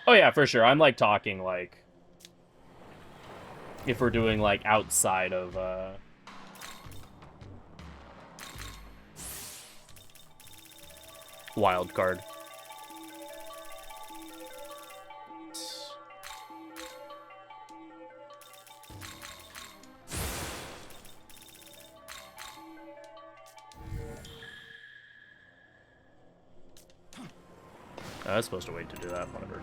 Oh yeah, for sure. I'm like talking like if we're doing like outside of wild card. I was supposed to wait to do that, whatever.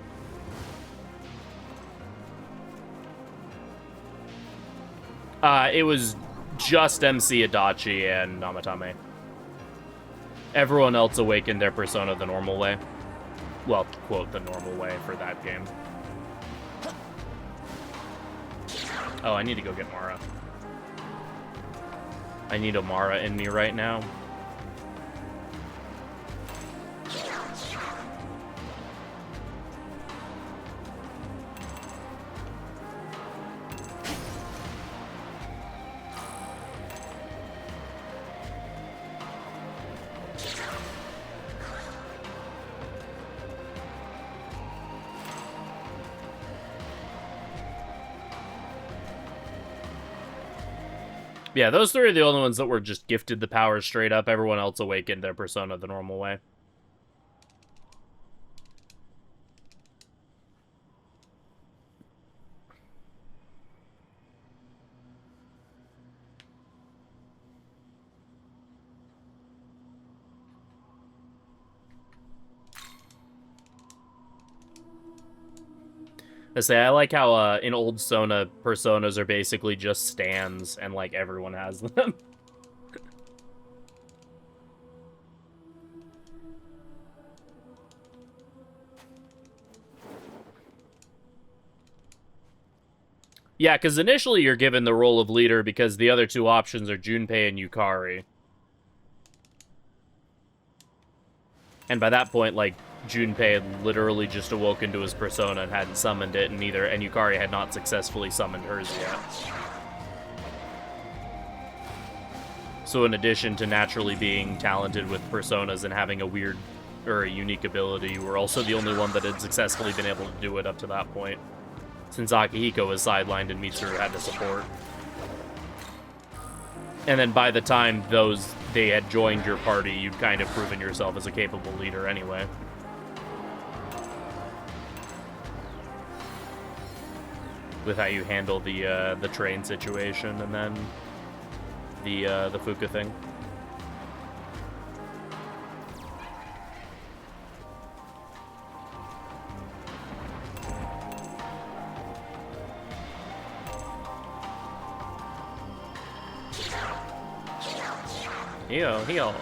It was just MC Adachi and Namatame. Everyone else awakened their persona the normal way. Well, quote, the normal way for that game. Oh, I need to go get Mara. I need a Mara in me right now. Yeah, those three are the only ones that were just gifted the powers straight up. Everyone else awakened their persona the normal way. I like how in old Sona, personas are basically just stands, and like everyone has them. Yeah, because initially you're given the role of leader because the other two options are Junpei and Yukari. And by that point, like, Junpei had literally just awoken to his persona and hadn't summoned it, and Yukari had not successfully summoned hers yet. So in addition to naturally being talented with personas and having a weird or a unique ability, you were also the only one that had successfully been able to do it up to that point, since Akihiko was sidelined and Mitsuru had to support. And then by the time they had joined your party, you'd kind of proven yourself as a capable leader anyway. With how you handle the train situation, and then the Fuka thing. Hee-ho, hee-ho.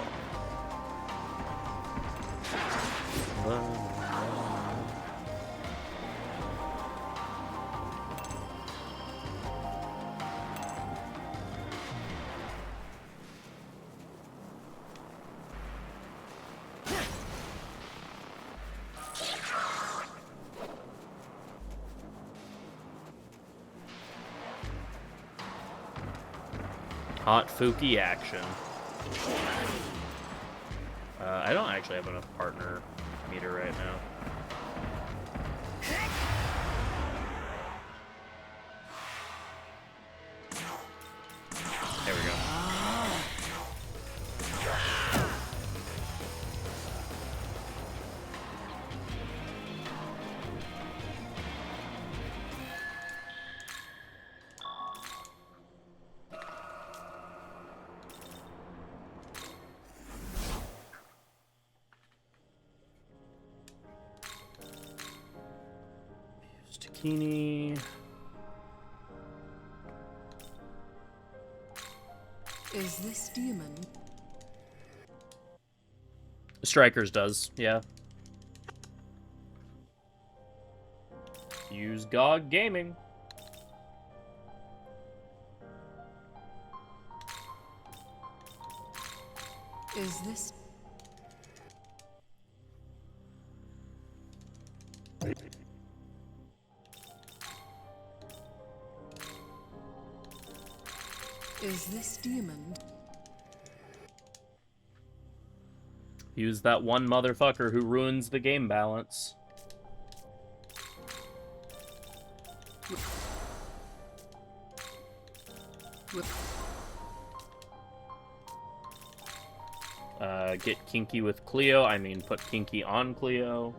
Hot Fuki action. I don't actually have enough partner meter right now. There we go. Takini. Is this demon? Strikers does, yeah. Use GOG Gaming. Is this? Is this demon? Use that one motherfucker who ruins the game balance. Get kinky with Cleo. I mean, put kinky on Cleo.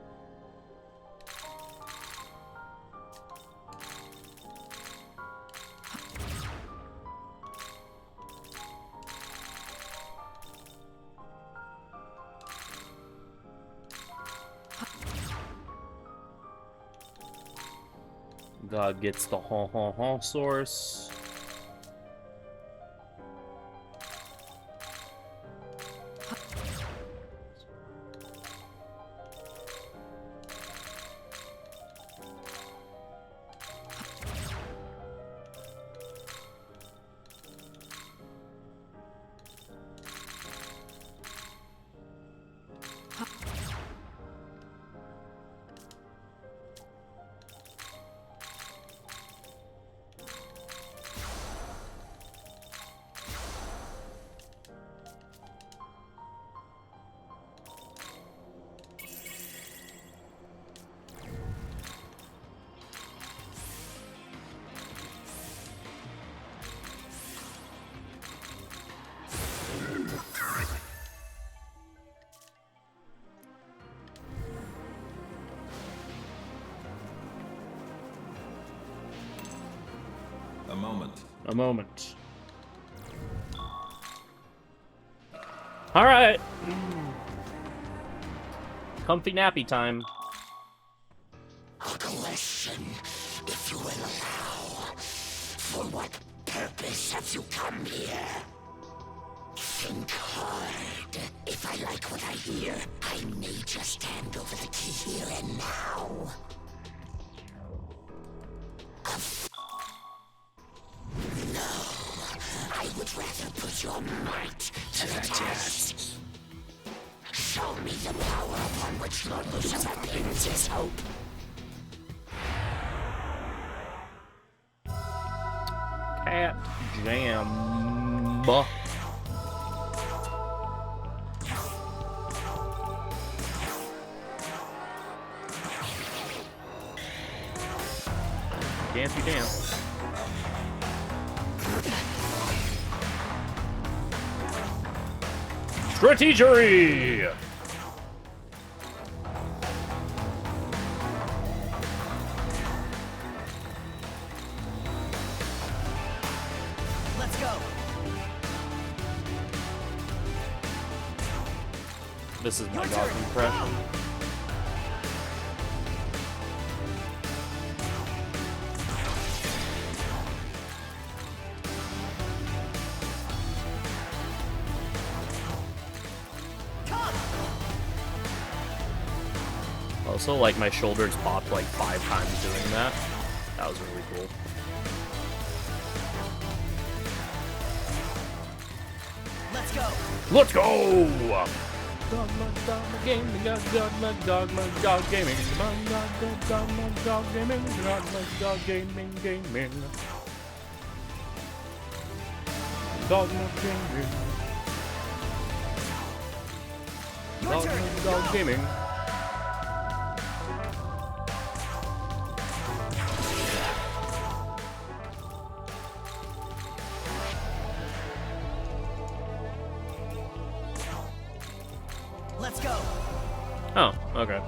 God gets the hon source. A moment. All right. Comfy nappy time. A question, if you will allow. For what purpose have you come here? Think hard. If I like what I hear, I may just hand over the key here and now. I would rather put your might to the test. Show me the power upon which Lord Lucifer pins his hope. Cat Jam. Dancey dance. Strategery! Let's go. This is my dog impression. Also, like, my shoulders popped like 5 times doing that. That was really cool. Let's go. Let's go! Dogma gaming, dogma gaming, dogma gaming, dogma gaming, gaming. Dogma gaming. Dogma gaming. Let's go. Oh, okay.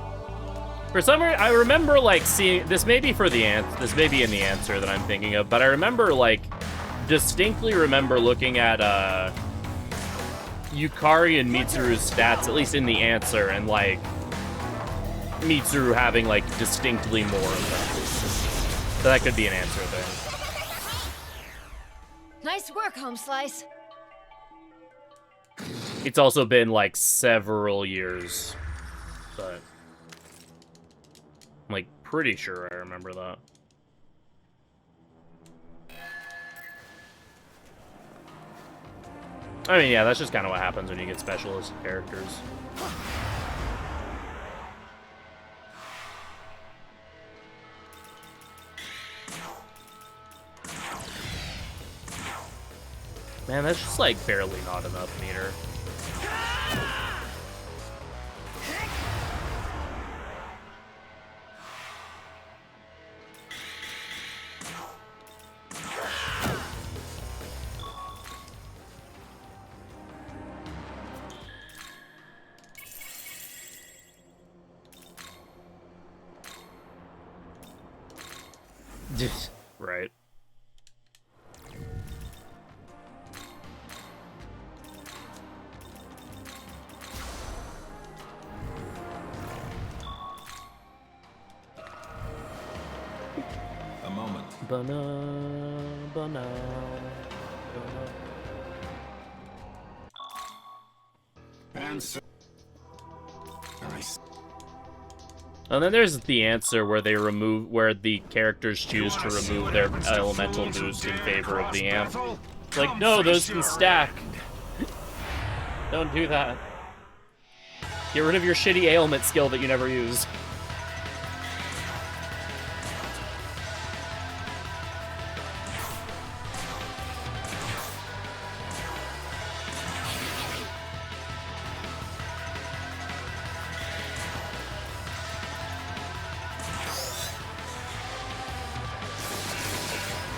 For some reason, I remember like seeing this. May be for the this may be in the answer that I'm thinking of, but I remember like distinctly remember looking at Yukari and Mitsuru's stats, at least in the answer, and like Mitsuru having like distinctly more of them. So that could be an answer thing. Nice work, Home Slice. It's also been like several years, but I'm like pretty sure I remember that. I mean, yeah, that's just kind of what happens when you get specialist characters. Man, that's just like barely not enough meter. Right. A moment. Nice. And then there's the answer where they remove, where the characters choose to remove their elemental boost in favor of the amp. It's like, no, those can stack. Don't do that. Get rid of your shitty ailment skill that you never use.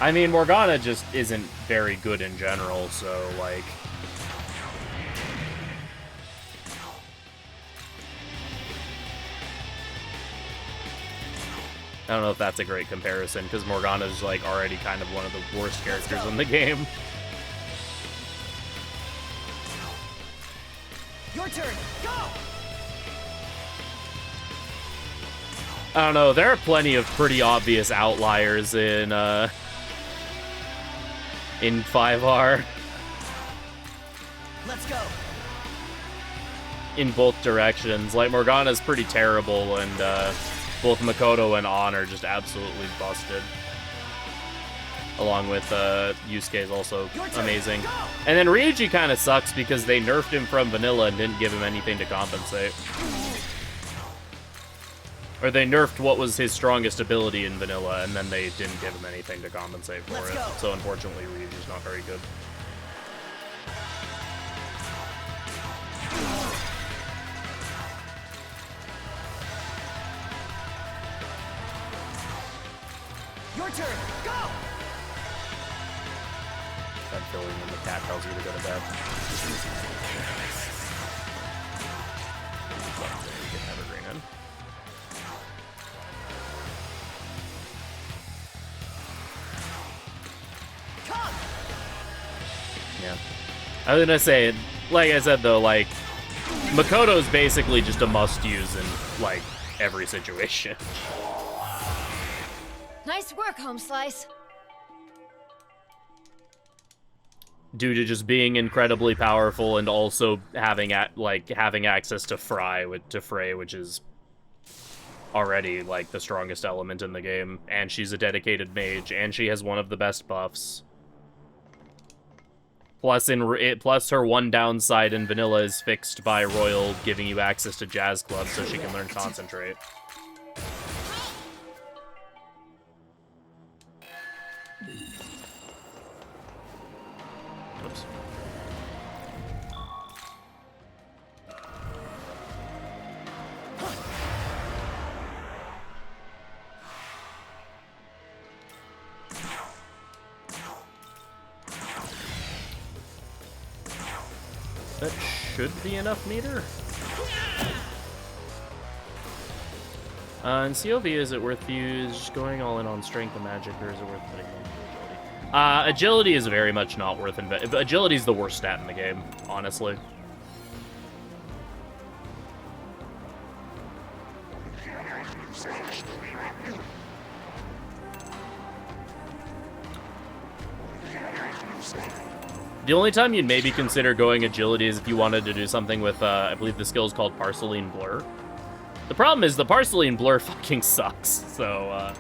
I mean, Morgana just isn't very good in general, so, like... I don't know if that's a great comparison, because Morgana's, like, already kind of one of the worst characters in the game. Your turn. Go. I don't know, there are plenty of pretty obvious outliers in 5R. Let's go. In both directions. Like, Morgana's pretty terrible, and both Makoto and An are just absolutely busted. Along with Yusuke is also amazing. And then Ryuji kind of sucks because they nerfed him from vanilla and didn't give him anything to compensate. Or they nerfed what was his strongest ability in vanilla, and then they didn't give him anything to compensate for it. So unfortunately, Ryuji's not very good. Your turn. Go. That feeling when the cat tells you to go to bed. Get Evergreen in. Yeah. I was gonna say, like I said though, like, Makoto's basically just a must-use in, like, every situation. Nice work, Home Slice. Due to just being incredibly powerful and also having access to Frey, which is already like the strongest element in the game, and she's a dedicated mage, and she has one of the best buffs. Plus, plus her one downside in vanilla is fixed by Royal giving you access to Jazz Club so she can learn Concentrate. Oops. That should be enough meter. In COV, is it worth going all in on strength and magic, or is it worth putting in agility? Agility is very much not worth investing. Agility is the worst stat in the game, honestly. The only time you'd maybe consider going agility is if you wanted to do something with, I believe the skill is called Parceline Blur. The problem is the Parceline Blur fucking sucks, so,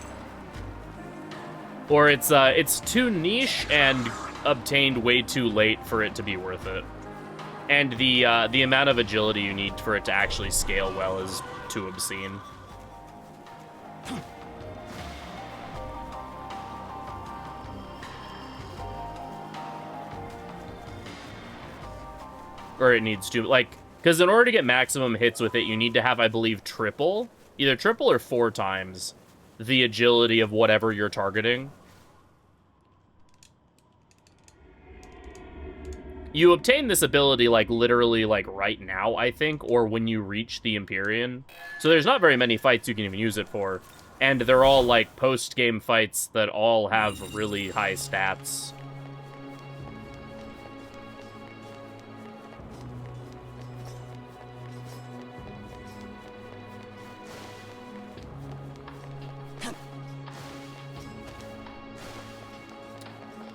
or it's too niche and obtained way too late for it to be worth it. And the amount of agility you need for it to actually scale well is too obscene. Or it needs to, like, because in order to get maximum hits with it, you need to have, I believe, either triple or 4 times the agility of whatever you're targeting. You obtain this ability, like, literally, like, right now, I think, or when you reach the Empyrean. So there's not very many fights you can even use it for. And they're all, like, post-game fights that all have really high stats.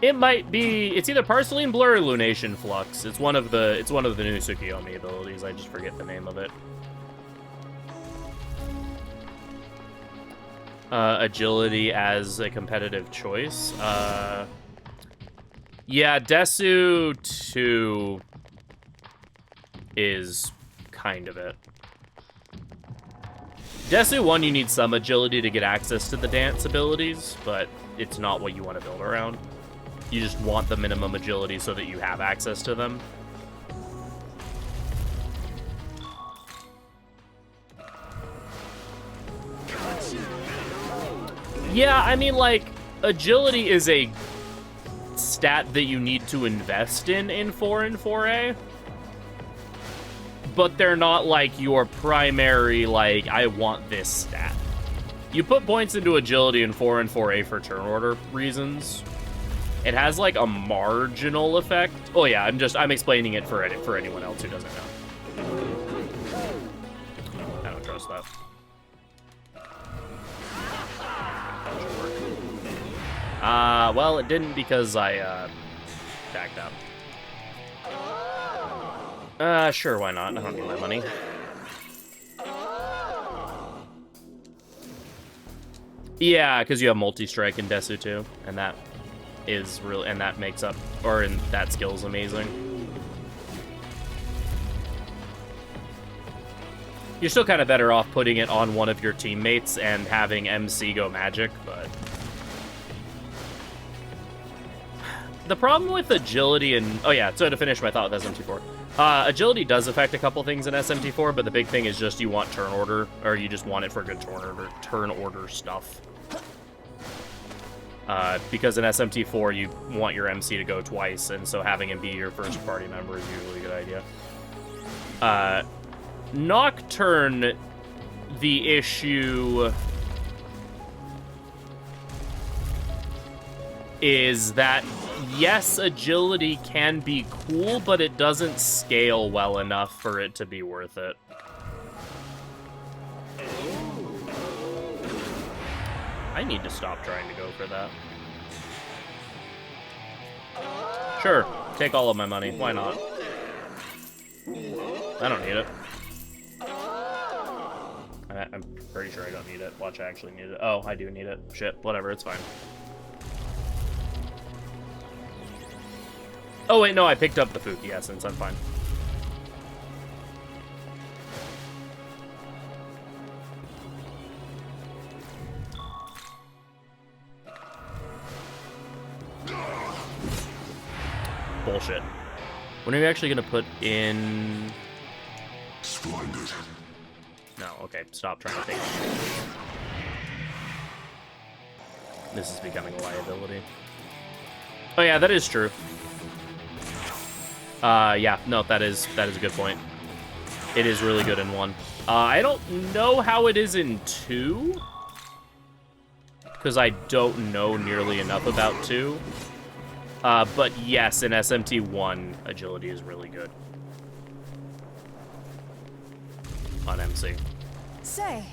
It might be. It's either Parceline Blur or Lunation Flux. It's one of the new Tsukiyomi abilities. I just forget the name of it. Agility as a competitive choice. Yeah, Desu 2 is kind of it. Desu 1, you need some agility to get access to the dance abilities, but it's not what you want to build around. You just want the minimum agility so that you have access to them. Yeah, I mean, like, agility is a stat that you need to invest in 4 and 4A. But they're not, like, your primary, like, I want this stat. You put points into agility in 4 and 4A for turn order reasons. It has, like, a marginal effect. Oh, yeah, I'm explaining it for anyone else who doesn't know. I don't trust that. Well, it didn't because I, backed out. Sure, why not? I don't need my money. Yeah, because you have multi-strike in Desu too, and that is real, and that makes up, or in that skill's amazing. You're still kind of better off putting it on one of your teammates and having MC go magic, but the problem with agility and oh yeah, so to finish my thought with SMT4, agility does affect a couple things in SMT4, but the big thing is just you want turn order, or you just want it for good turn order stuff. Because in SMT4, you want your MC to go twice, and so having him be your first party member is usually a good idea. Nocturne, the issue is that yes, agility can be cool, but it doesn't scale well enough for it to be worth it. I need to stop trying to go for that. Sure, take all of my money. Why not? I don't need it. I'm pretty sure I don't need it. Watch, I actually need it. Oh, I do need it. Shit, whatever, it's fine. Oh, wait, no, I picked up the Fuki Essence. I'm fine. Bullshit. When are you actually going to put in... Splendid. No, okay, stop trying to take it. This is becoming a liability. Oh yeah, that is true. Yeah, no, that is a good point. It is really good in 1. I don't know how it is in 2. Because I don't know nearly enough about 2. But yes, in SMT 1, agility is really good. On MC. Say.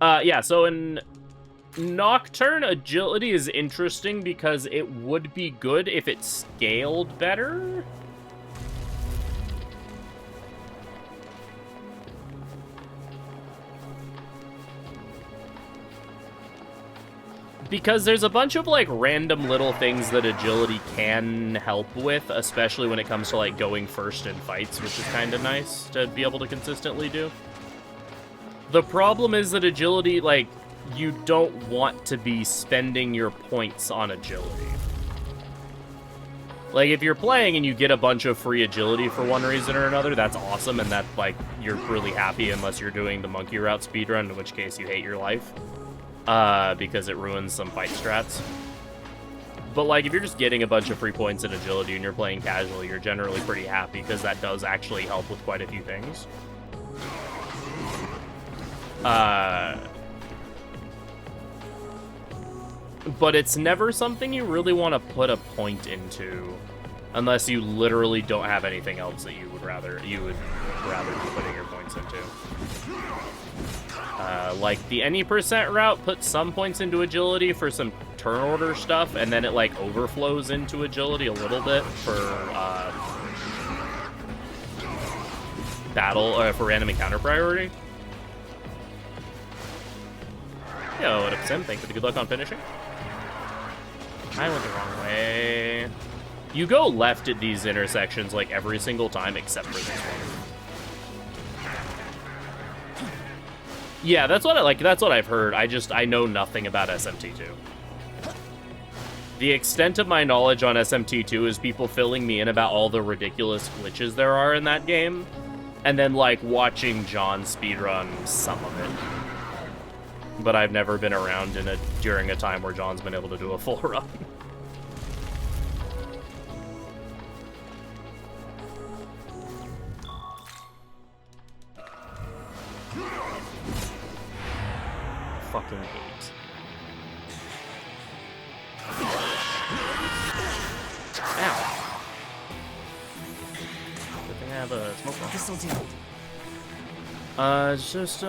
Yeah, so in Nocturne, agility is interesting because it would be good if it scaled better. Because there's a bunch of, like, random little things that agility can help with, especially when it comes to, like, going first in fights, which is kind of nice to be able to consistently do. The problem is that agility, like, you don't want to be spending your points on agility. Like, if you're playing and you get a bunch of free agility for one reason or another, that's awesome, and that, like, you're really happy unless you're doing the monkey route speedrun, in which case you hate your life. Because it ruins some fight strats. But, like, if you're just getting a bunch of free points in agility and you're playing casually, you're generally pretty happy, because that does actually help with quite a few things. But it's never something you really want to put a point into, unless you literally don't have anything else that you would rather be putting your points into. Like the any percent route puts some points into agility for some turn order stuff, and then it like overflows into agility a little bit for battle or for random encounter priority. Yo, what up, Sim? Thanks for the good luck on finishing. I went the wrong way. You go left at these intersections like every single time except for this one. Yeah, that's what I like. That's what I've heard. I know nothing about SMT2. The extent of my knowledge on SMT2 is people filling me in about all the ridiculous glitches there are in that game, and then like watching John speedrun some of it. But I've never been around during a time where John's been able to do a full run. Fucking hate. Ow. Good thing I have a smoke bomb. This'll do. It's just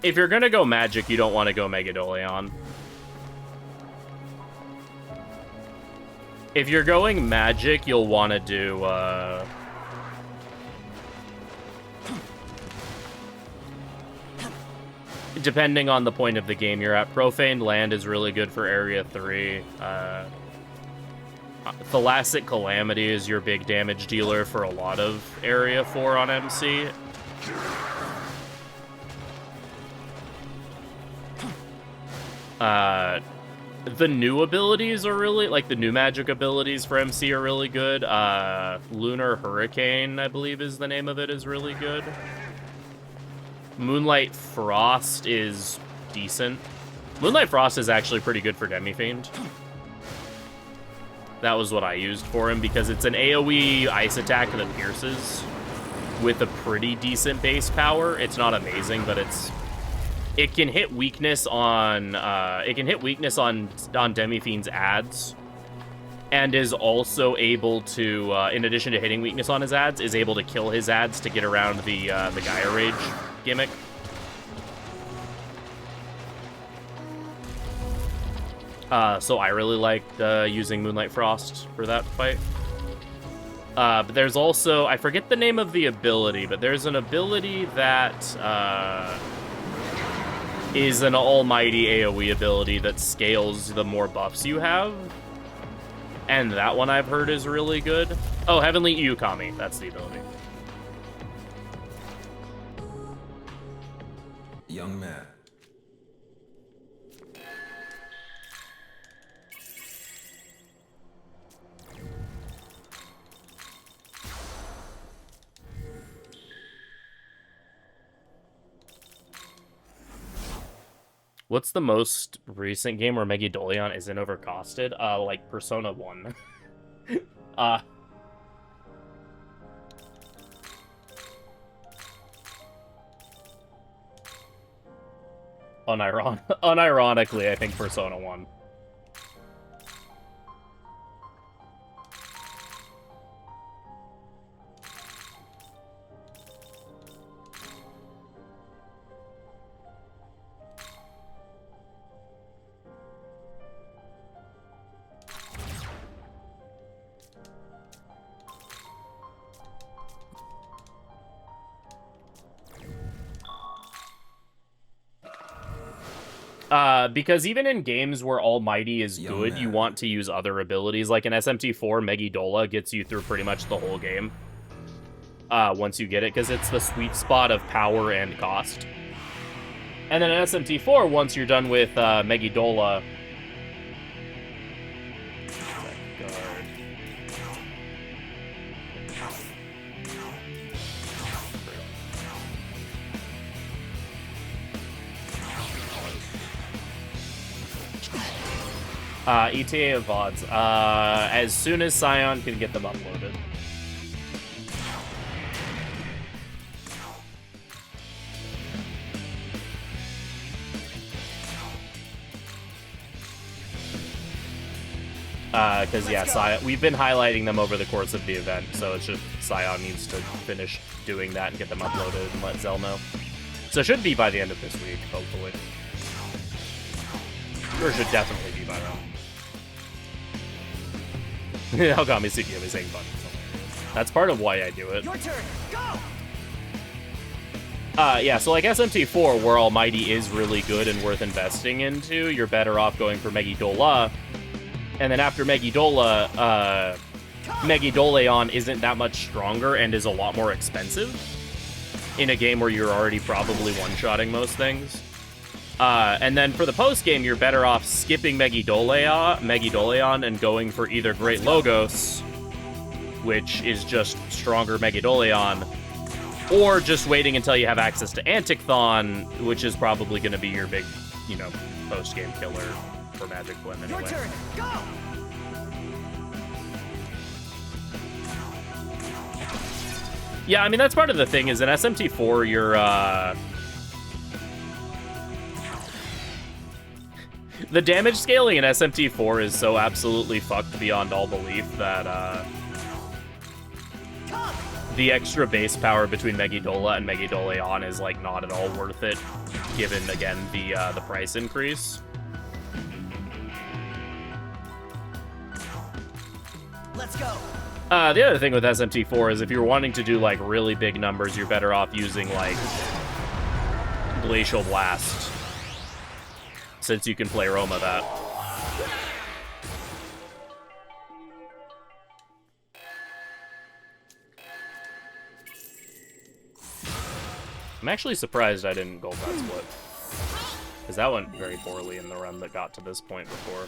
if you're gonna go magic, you don't want to go Megadoleon. If you're going magic, you'll want to do, depending on the point of the game you're at. Profaned Land is really good for Area 3. Thalassic Calamity is your big damage dealer for a lot of Area 4 on MC. The new abilities are really, like, the new magic abilities for MC are really good. Lunar Hurricane, I believe is the name of it, is really good. Moonlight Frost is decent. Moonlight Frost is actually pretty good for Demi-Fiend. That was what I used for him, because it's an AoE ice attack that pierces. with a pretty decent base power. It's not amazing, but it can hit weakness on Demi-Fiend's ads, and is also able to, in addition to hitting weakness on his ads, is able to kill his ads to get around the Gaia Rage gimmick. So I really liked using Moonlight Frost for that fight. But there's also, I forget the name of the ability, but there's an ability that is an almighty AoE ability that scales the more buffs you have. And that one I've heard is really good. Oh, Heavenly Iukami, that's the ability. Young man. What's the most recent game where Megidolion isn't overcosted? Like Persona 1. Unironically, I think Persona 1. Because even in games where Almighty is good, you want to use other abilities. Like in SMT4, Megidola gets you through pretty much the whole game. Once you get it, because it's the sweet spot of power and cost. And then in SMT4, once you're done with Megidola... ETA of VODs. As soon as Scion can get them uploaded. Because, yeah, Scion, we've been highlighting them over the course of the event, so it's just Scion needs to finish doing that and get them uploaded and let Zell know. So it should be by the end of this week, hopefully. Or should definitely be by now. Ogami Tsukiyomi saying fun. That's part of why I do it. Your turn. Go. Yeah, so like SMT4, where Almighty is really good and worth investing into, you're better off going for Megidola. And then after Megidola, Megidoleon isn't that much stronger and is a lot more expensive in a game where you're already probably one-shotting most things. And then for the post-game, you're better off skipping Megidoleon and going for either Great Logos, which is just stronger Megidoleon, or just waiting until you have access to Anticthon, which is probably going to be your big, you know, post-game killer for Magic Flame anyway. Your turn. Go. Yeah, I mean, that's part of the thing, is in SMT4, you're, the damage scaling in SMT4 is so absolutely fucked beyond all belief that, the extra base power between Megidola and Megidoleon is, like, not at all worth it, given, again, the price increase. Let's go. The other thing with SMT4 is if you're wanting to do, like, really big numbers, you're better off using, like, Glacial Blast, since you can play Roma that. I'm actually surprised I didn't gold that split, because that went very poorly in the run that got to this point before.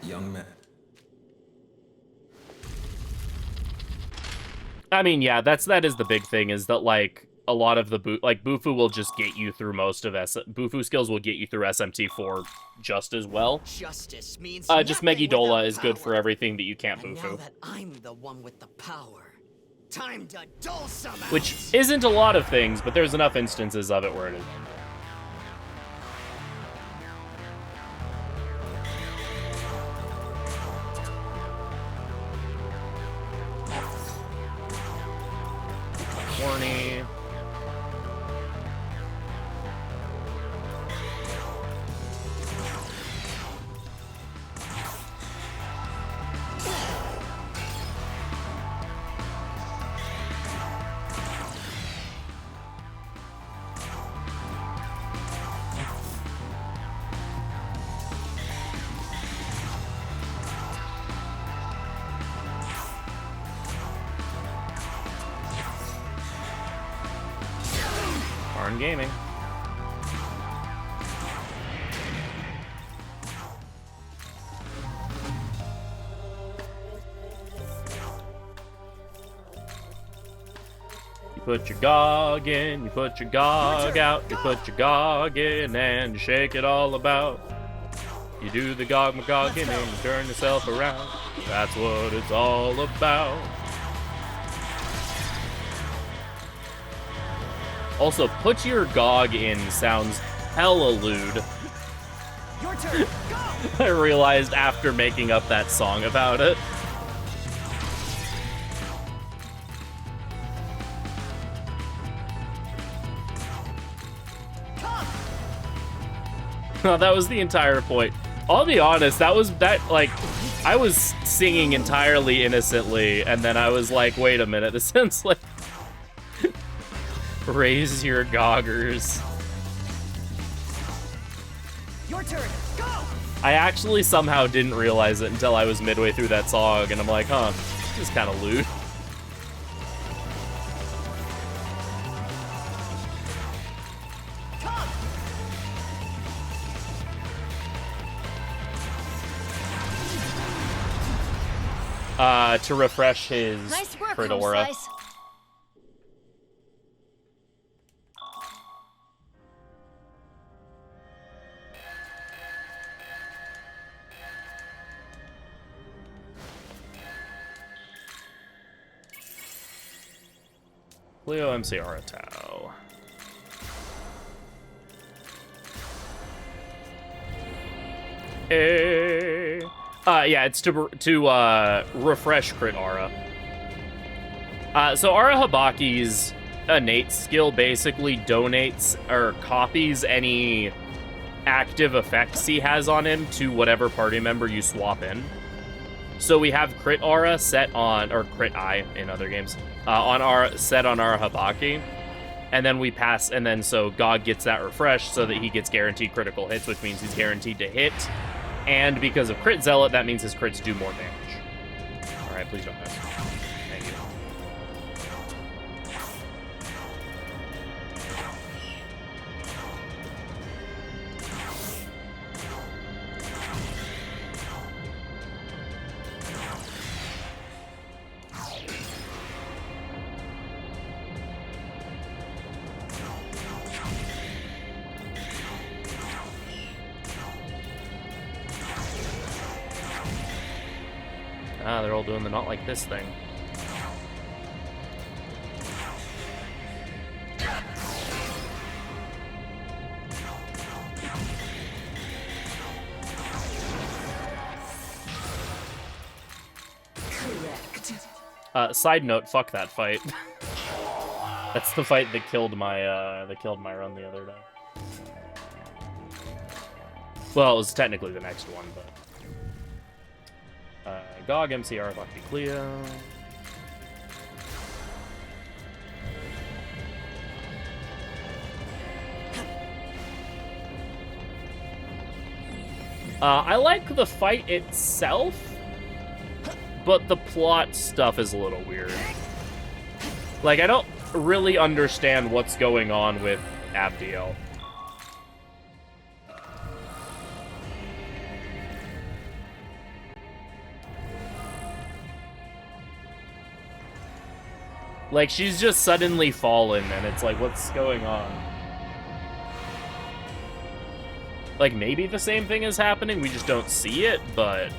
young man. I mean, yeah, that is the big thing, is that, like, a lot of the Bufu will just get you through most of Bufu skills will get you through SMT4 just as well. Justice means Just nothing Megidola without is good power. for everything that you can't And now Bufu. that I'm the one with the power, time to dull some out. Which isn't a lot of things, but there's enough instances of it where it is. Horny. Arn Gaming. You put your gog in, you put your gog out, you put your gog in and you shake it all about. You do the gog magogging and you turn yourself around. That's what it's all about. Also, put your gog in sounds hella lewd. Your turn. Go. I realized after making up that song about it. No, that was the entire point. I'll be honest, I was singing entirely innocently, and then I was like, wait a minute, this sounds like raise your goggers. Your turn. Go. I actually somehow didn't realize it until I was midway through that song, and I'm like, huh, this is kind of lewd. To refresh his Nice work, crit Home aura. Slice. Leo MCR Tau. Hey. Yeah, it's to refresh crit aura. So Aura Habaki's innate skill basically donates or copies any active effects he has on him to whatever party member you swap in. So we have crit aura set on, or crit eye in other games, set on Aura Habaki. And then we pass, and then so God gets that refreshed so that he gets guaranteed critical hits, which means he's guaranteed to hit. And because of Crit Zealot, that means his crits do more damage. Alright, please don't miss. Thank you. Ah, they're all doing the not like this thing. Correct. Side note, fuck that fight. That's the fight that killed my run the other day. Well, it was technically the next one, but GOG, MCR, Lucky Cleo. I like the fight itself, but the plot stuff is a little weird. Like, I don't really understand what's going on with Abdiel. Like, she's just suddenly fallen, and it's like, what's going on? Like, maybe the same thing is happening, we just don't see it, but...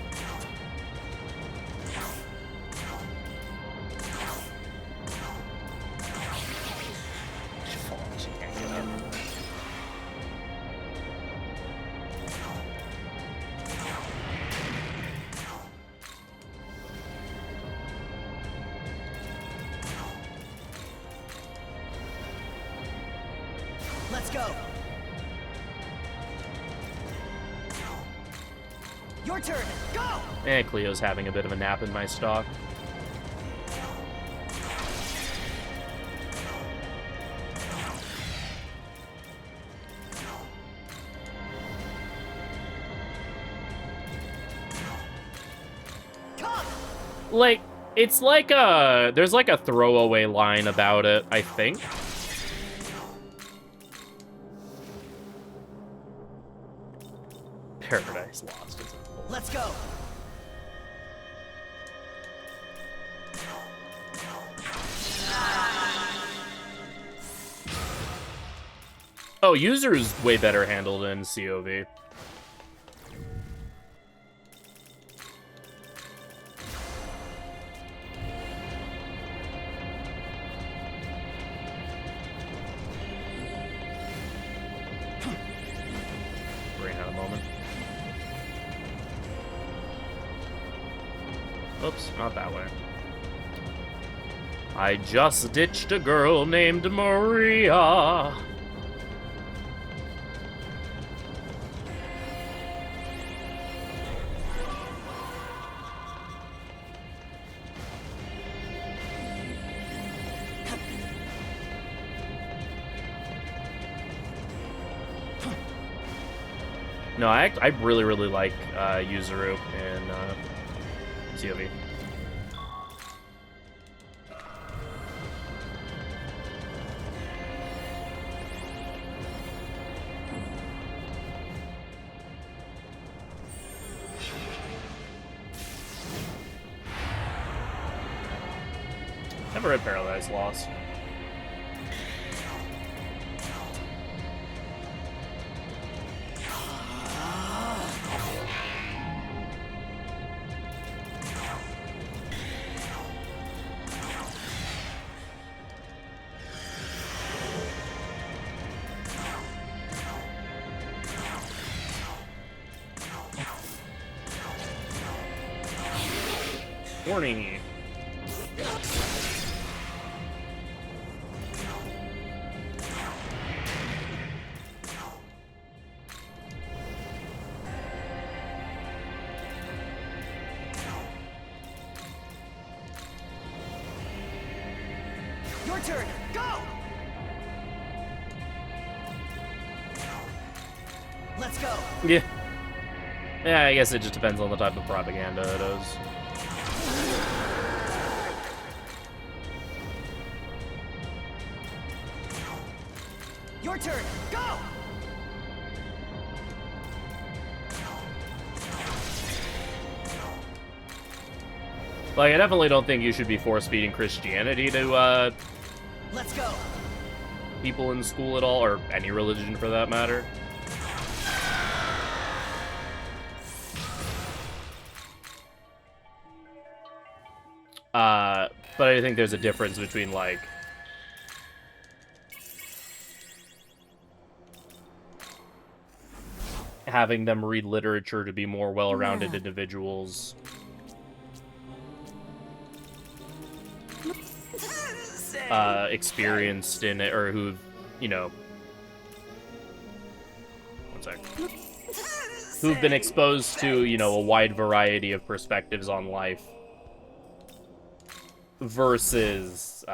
She can't get up. Let's go. Your turn. Go. Eh, Cleo's having a bit of a nap in my stock. Come. Like, it's like a... There's like a throwaway line about it, I think. Paradise Lost. Let's go. Oh, User's way better handled in COV. Brain had a moment. Oops, not that way. I just ditched a girl named Maria. No, I really, really like Yuzuru in COV. Never read Paradise Lost. Warning. Your turn. Go. Let's go. Yeah. Yeah, I guess it just depends on the type of propaganda it is. Your turn. Go. Like, I definitely don't think you should be force-feeding Christianity to Let's go. people in school at all, or any religion for that matter. But I think there's a difference between, like, having them read literature to be more well-rounded individuals. Experienced in it, or who've, you know... One sec. Who've been exposed to, you know, a wide variety of perspectives on life. Versus,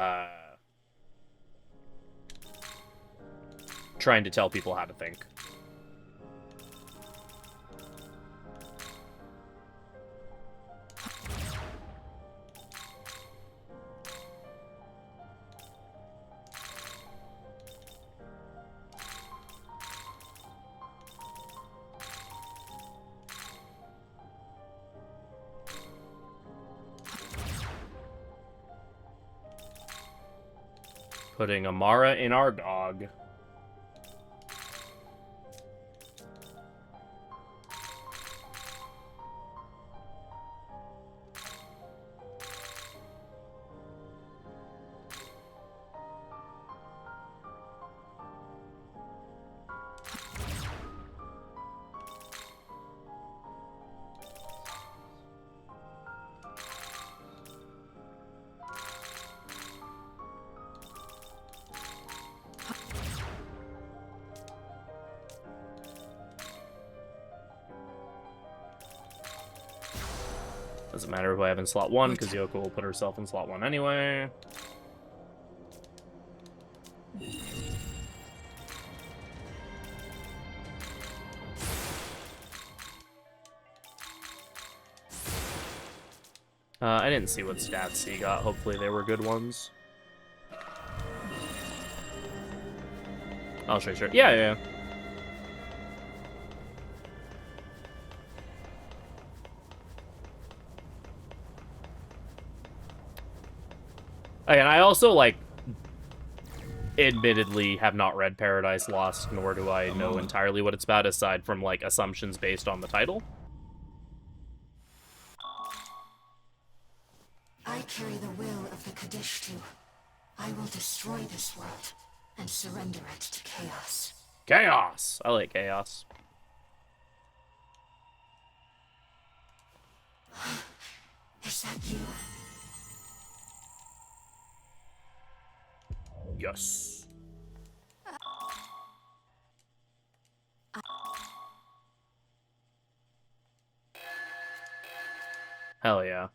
trying to tell people how to think. Putting Amara in our dog. Doesn't matter if I have in slot 1, because Yoko will put herself in slot 1 anyway. I didn't see what stats he got. Hopefully they were good ones. I'll show you. Yeah. And I also, like, admittedly have not read Paradise Lost, nor do I know entirely what it's about, aside from, like, assumptions based on the title. I carry the will of the Kadishtu. I will destroy this world and surrender it to chaos. Chaos! I like chaos. Is that you? Yes. Hell yeah.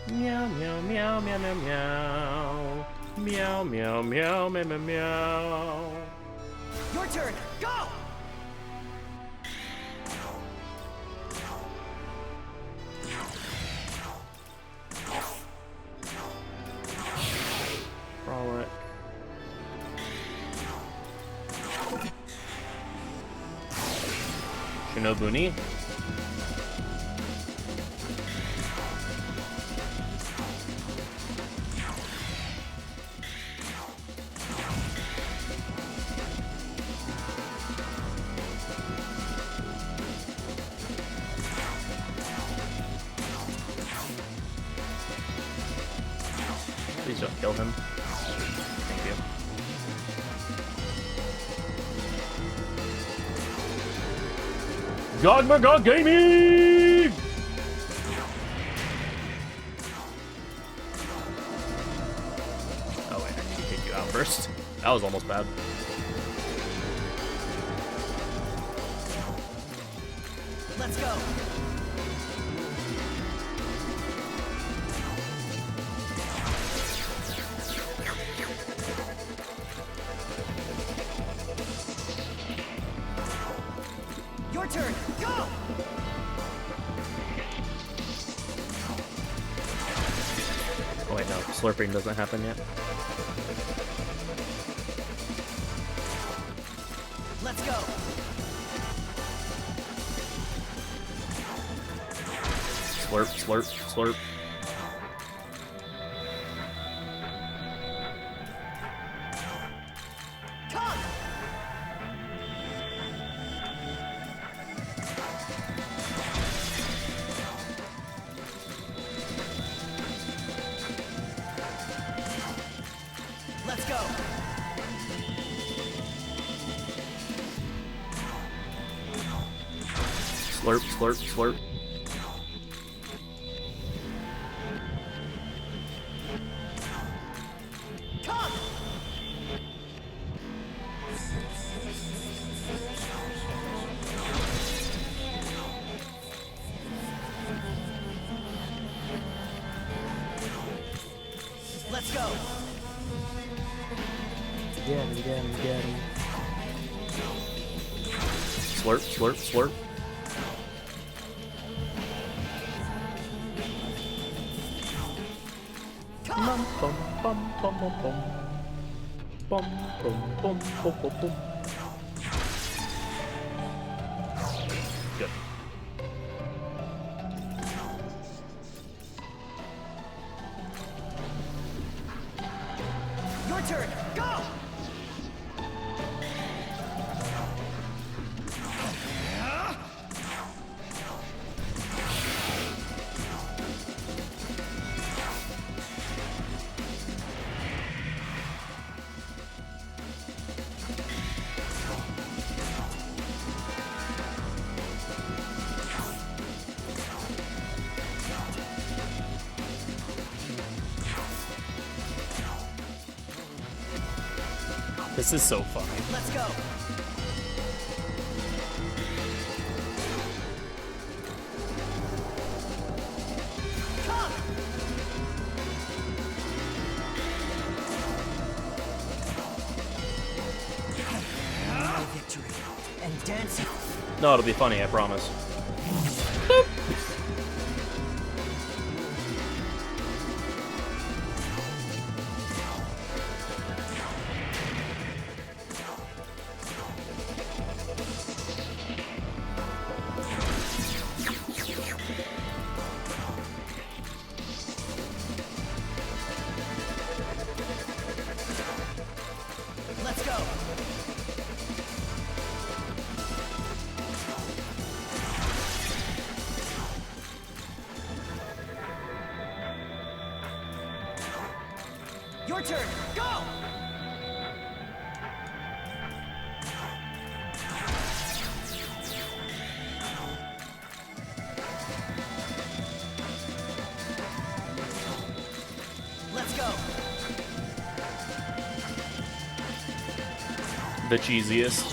Meow meow meow meow meow meow. Meow meow meow meow meow meow. Your turn. Go. Frolic. Shinobuni. Please don't kill him. Thank you. God Gaming! Oh wait, I need to kick you out first. That was almost bad. Let's go. Your turn. Go. Oh wait, no. Slurping doesn't happen yet. Let's go. Slurp, slurp, slurp. Come. Let's go. Slurp, slurp, slurp. Come. Let's go. Get him. Slurp, slurp, slurp. Bum, bum, bum, bum, bum, bum. Bum, bum, bum, bum, bum, bum. Good. turn, go! This is so funny. Let's go. Come. Victory and dancing. No, it'll be funny, I promise. Let's go. Your turn. Go. Let's go. The cheesiest.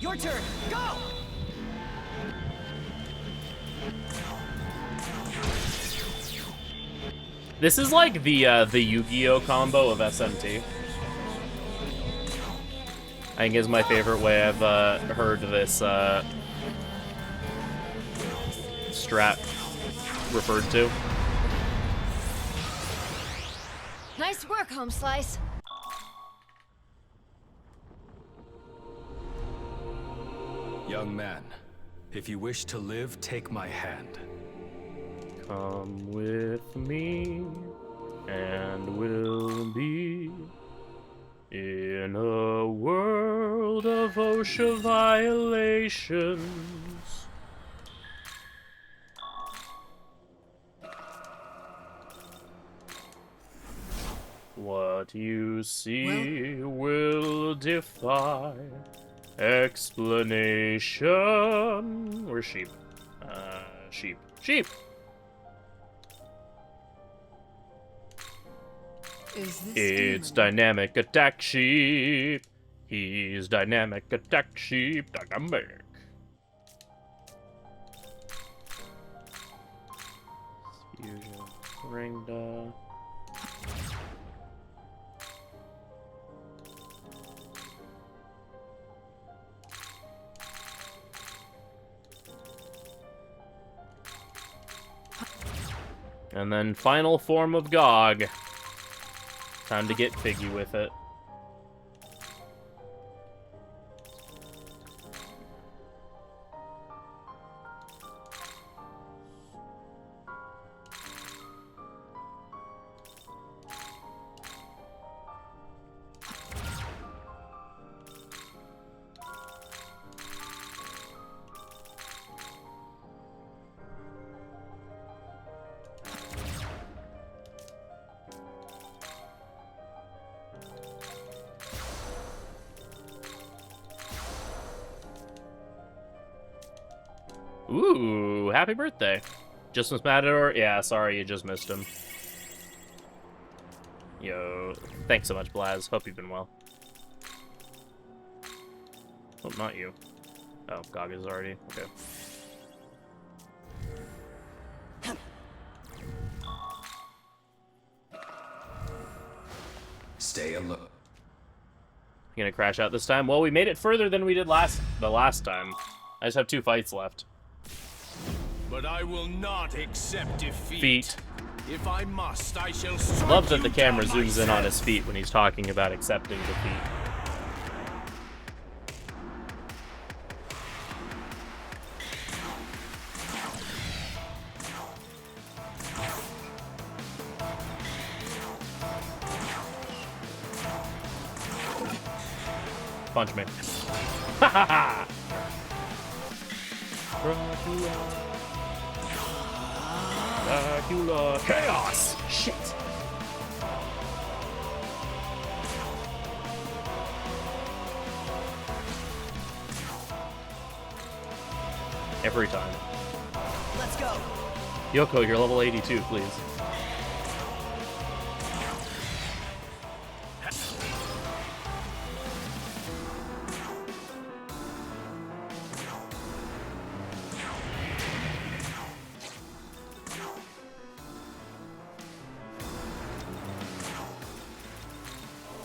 Your turn. Go. This is like the Yu-Gi-Oh combo of SMT. I think is my favorite way I've heard this strat referred to. Nice work, Home Slice. Young man, if you wish to live, take my hand. Come with me, and we'll be in a world of OSHA violations. What you see will defy explanation. Where's sheep? Sheep. Sheep! It's dynamic attack sheep. He's dynamic attack sheep. Dynamic. Fusion. Ringda. And then final form of Gog. Time to get figgy with it. Ooh, happy birthday. Just missed Matador? Yeah, sorry, you just missed him. Yo, thanks so much, Blaz. Hope you've been well. Oh, not you. Oh, Gog is already. Okay. Stay alert. You gonna crash out this time? Well, we made it further than we did the last time. I just have 2 fights left. But I will not accept defeat. Feet. If I must, I shall strike Love that the you camera down zooms in on myself. his feet when he's talking about accepting defeat. punch me. Ha ha ha! Dracula. Chaos! Shit! Every time. Let's go. Yoko, you're level 82, please.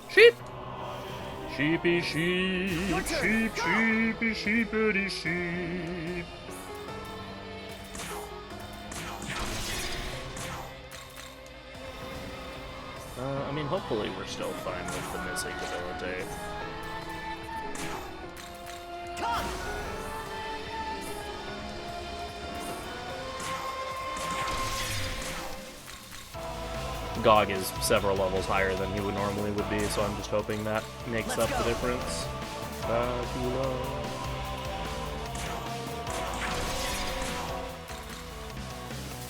Sheep! Sheepy sheep, sheep, sheepy, sheepity sheep. I mean, hopefully we're still fine with the missing ability. Come! GOG is several levels higher than he would normally would be, so I'm just hoping that makes up the difference. Dracula.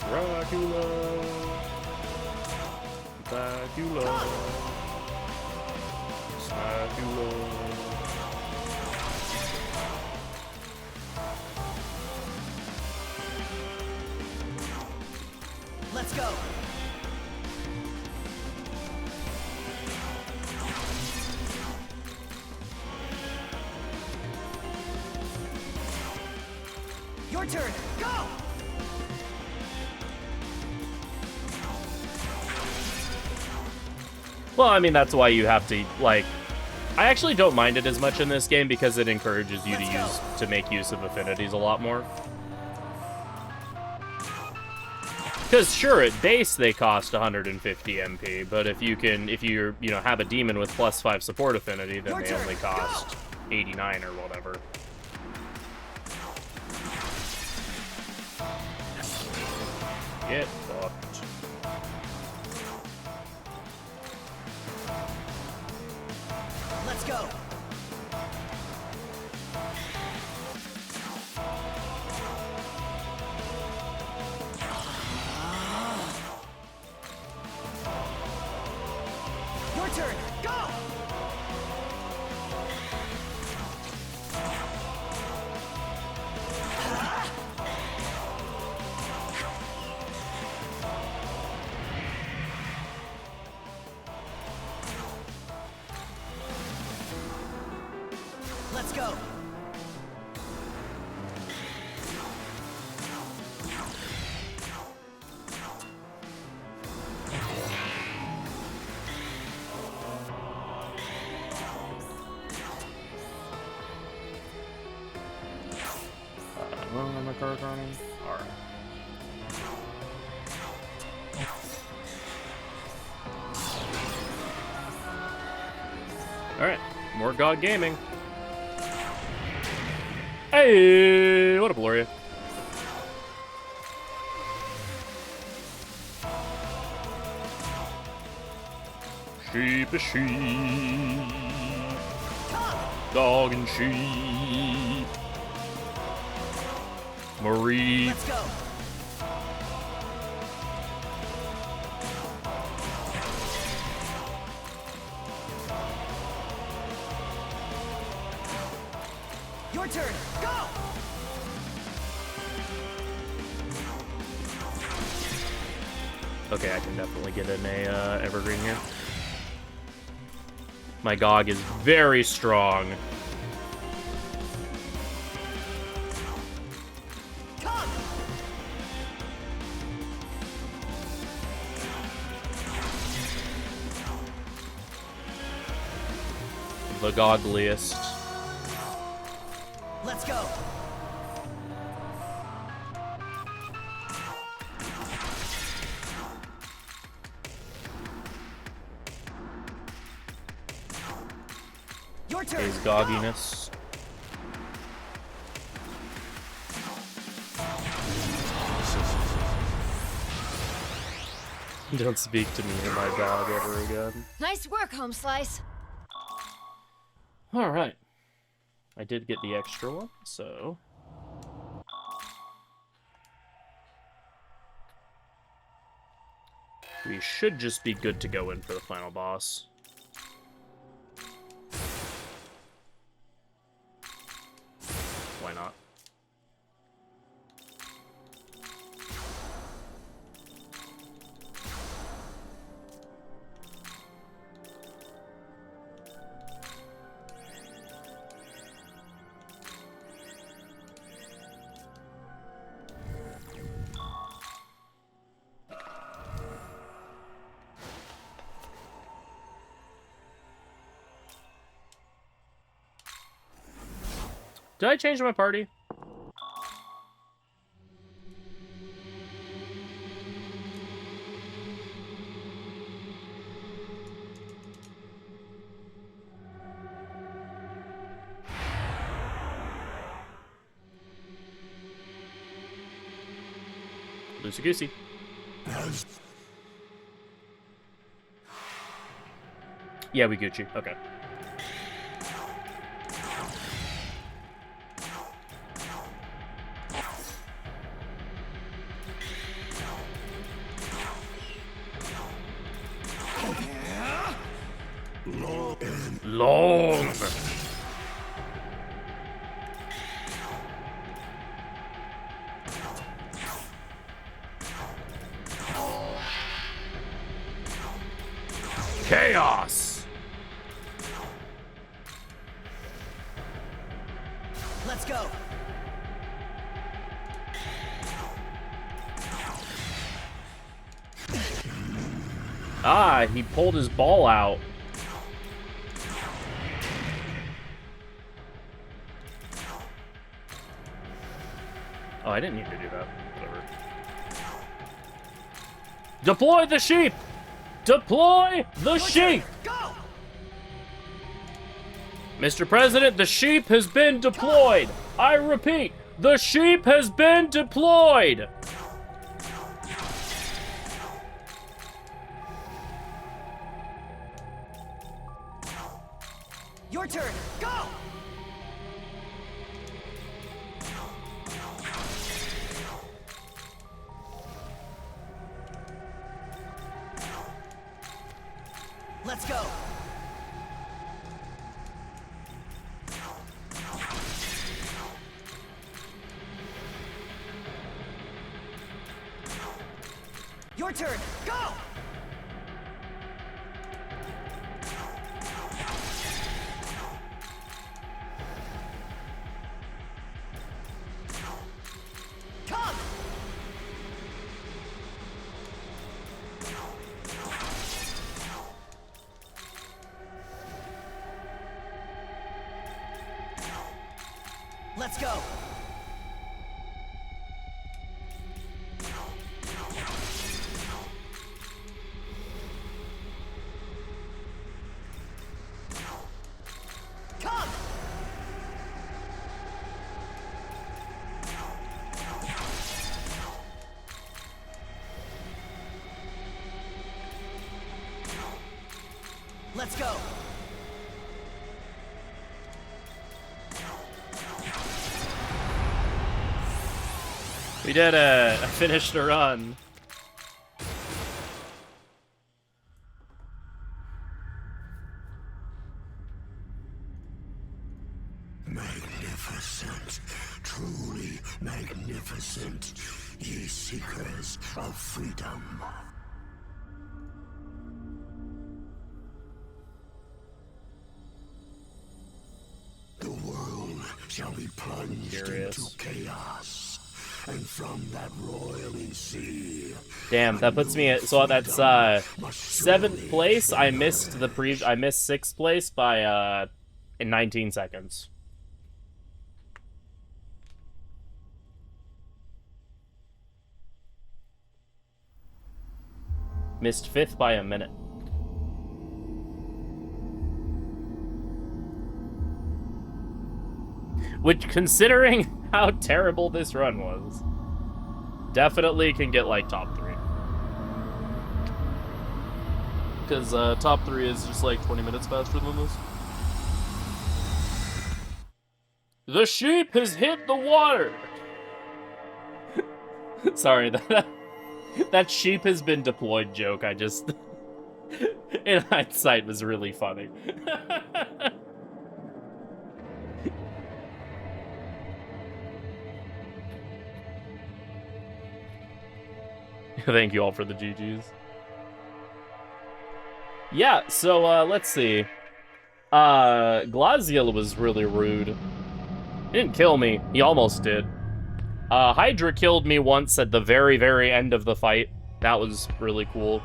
Dracula. Dracula. Dracula. Let's go. Your turn. Go. Well, I mean, that's why you have to, like... I actually don't mind it as much in this game because it encourages you to make use of affinities a lot more. Because sure, at base they cost 150 MP, but if you have a demon with +5 support affinity, then they only cost 89 or whatever. Get fucked. Let's go. Your turn. Go. Let's go. On the car turning. Alright. Alright, more God Gaming. Hey, what up, Gloria? Sheep is sheep. Dog and sheep. Marie. Let's go. Your turn. Go. Okay, I can definitely get in a evergreen here. My GOG is very strong. Come. The gogliest. Let's go. Your turn. His gogginess. Don't speak to me or my dog ever again. Nice work, Home Slice. Alright. I did get the extra one, so... we should just be good to go in for the final boss. Why not? Did I change my party? Loosey goosey. Yeah, we Gucci. Okay. Long. Chaos. Let's go. Ah, he pulled his ball out. Oh, I didn't need to do that. Whatever. Deploy the sheep! Deploy the sheep! Go! Mr. President, the sheep has been deployed! I repeat, the sheep has been deployed! Your turn. Go! Let's go. Your turn. Go! Come! Let's go. Come. Let's go. We did it! I finished the run. Magnificent, truly magnificent, ye seekers of freedom. The world shall be plunged into chaos. And from that roiling sea. Damn, that puts me at, so that's 7th place. I missed I missed 6th place by in 19 seconds. Missed 5th by a minute. Which, considering how terrible this run was, definitely can get, like, top 3. Because top 3 is just, like, 20 minutes faster than this. The sheep has hit the water! Sorry, that sheep has been deployed joke, I just... in hindsight, was really funny. Thank you all for the GGs. Yeah, so, let's see. Glaziel was really rude. He didn't kill me. He almost did. Hydra killed me once at the very, very end of the fight. That was really cool.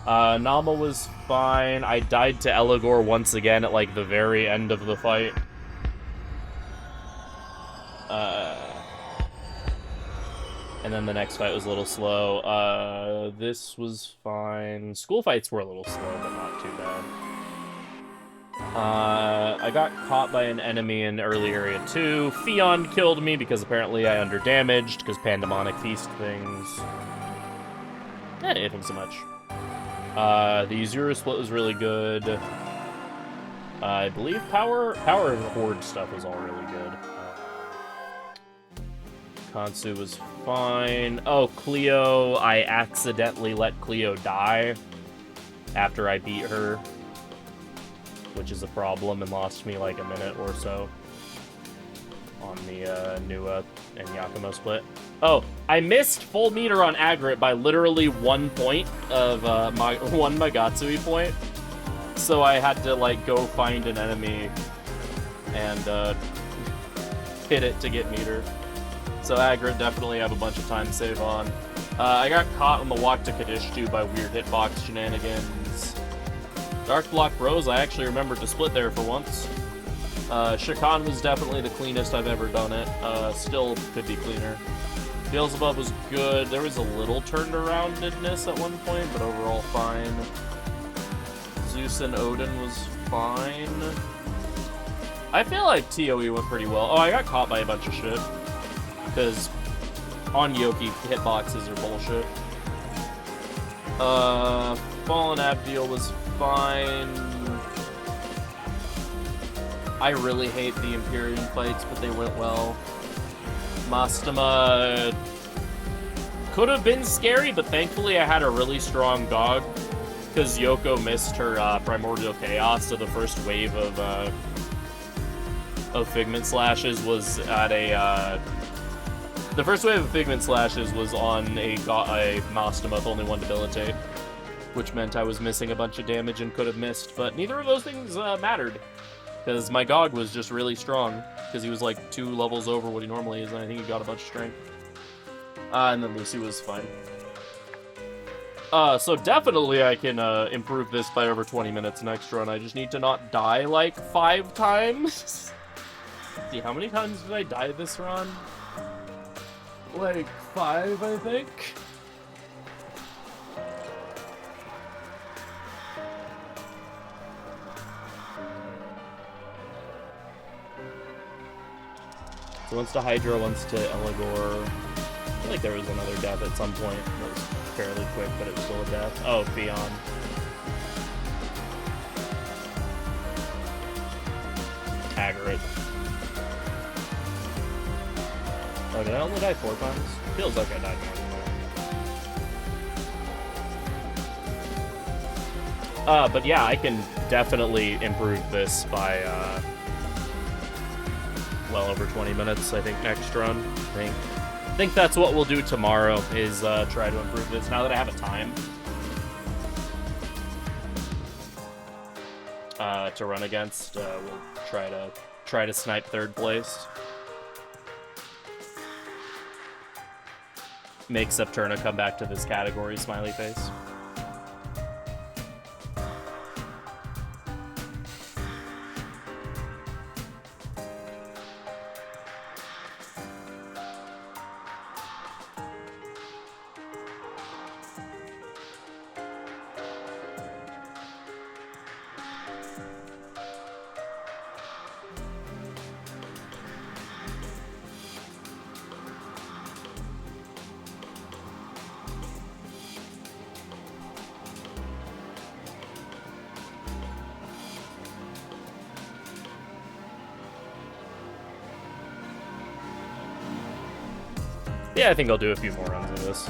Nama was fine. I died to Eligor once again at, like, the very end of the fight. And then the next fight was a little slow. This was fine. School fights were a little slow, but not too bad. I got caught by an enemy in early area 2. Fion killed me because apparently I underdamaged, because Pandemonic Feast things. I didn't hit him so much. The Uzuru split was really good. I believe Power and Horde stuff was all really good. Kansu was fine. Oh, Cleo, I accidentally let Cleo die after I beat her, which is a problem and lost me like a minute or so on the Nua and Yakumo split. Oh, I missed full meter on Agrit by literally 1 point of one Magatsui point. So I had to like go find an enemy and hit it to get meter. So Agrit definitely have a bunch of time save on. I got caught on the walk to Kadishtu by weird hitbox shenanigans. Dark Block Bros, I actually remembered to split there for once. Shakan was definitely the cleanest I've ever done it. Still could be cleaner. Beelzebub was good. There was a little turned aroundedness at one point, but overall fine. Zeus and Odin was fine. I feel like TOE went pretty well. Oh, I got caught by a bunch of shit. Because on Yoki, hitboxes are bullshit. Fallen Abdiel was fine. I really hate the Imperium fights, but they went well. Mastema could have been scary, but thankfully I had a really strong dog. Because Yoko missed her Primordial Chaos, so the first wave of Figment Slashes was at a... the first wave of Figment Slashes was on a Mastema with only 1 Debilitate, which meant I was missing a bunch of damage and could have missed, but neither of those things mattered, because my dog was just really strong, because he was like 2 levels over what he normally is, and I think he got a bunch of strength. And then Lucy was fine. So definitely I can improve this by over 20 minutes next run. I just need to not die like 5 times. See, how many times did I die this run? Like 5, I think. So once to Hydra, once to Eligor. I feel like there was another death at some point that was fairly quick, but it was still a death. Oh, Beyond. Agrit. Oh, did I only die 4 times? Feels like I died more than that. But yeah, I can definitely improve this by, well over 20 minutes, I think, next run. I think that's what we'll do tomorrow, is try to improve this, now that I have a time to run against. We'll try to snipe 3rd place. Make Septurna come back to this category, smiley face. Yeah, I think I'll do a few more runs of this.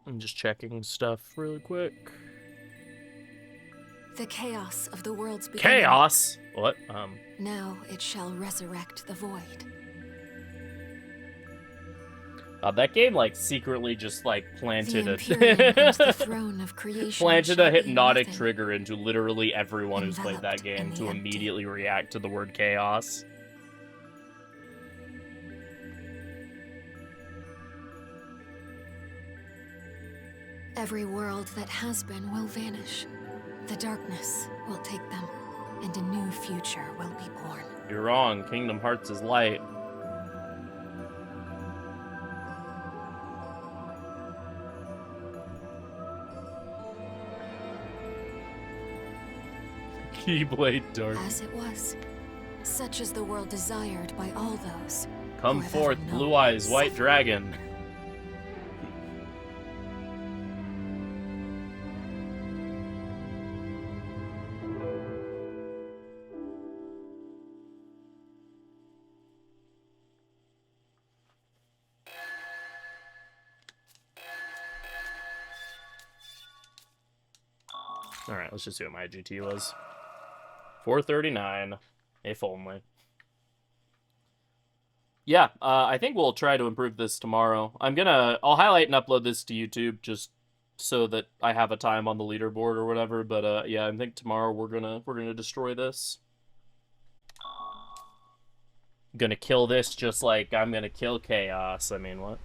I'm just checking stuff really quick. The chaos of the world's beginning. Chaos? What? Now it shall resurrect the void. That game, like, secretly just, like, planted the throne of creation planted a hypnotic trigger into literally everyone who's played that game to immediately react to the word chaos. Every world that has been will vanish. The darkness will take them, and a new future will be born. You're wrong. Kingdom Hearts is light. Keyblade dark. As it was, such is the world desired by all those. Come forth, blue eyes, white dragon. Alright, let's just see what my GT was. 439, if only. Yeah, I think we'll try to improve this tomorrow. I'll highlight and upload this to YouTube just so that I have a time on the leaderboard or whatever. But yeah, I think tomorrow we're gonna destroy this. Gonna kill this just like I'm gonna kill Chaos. I mean, what?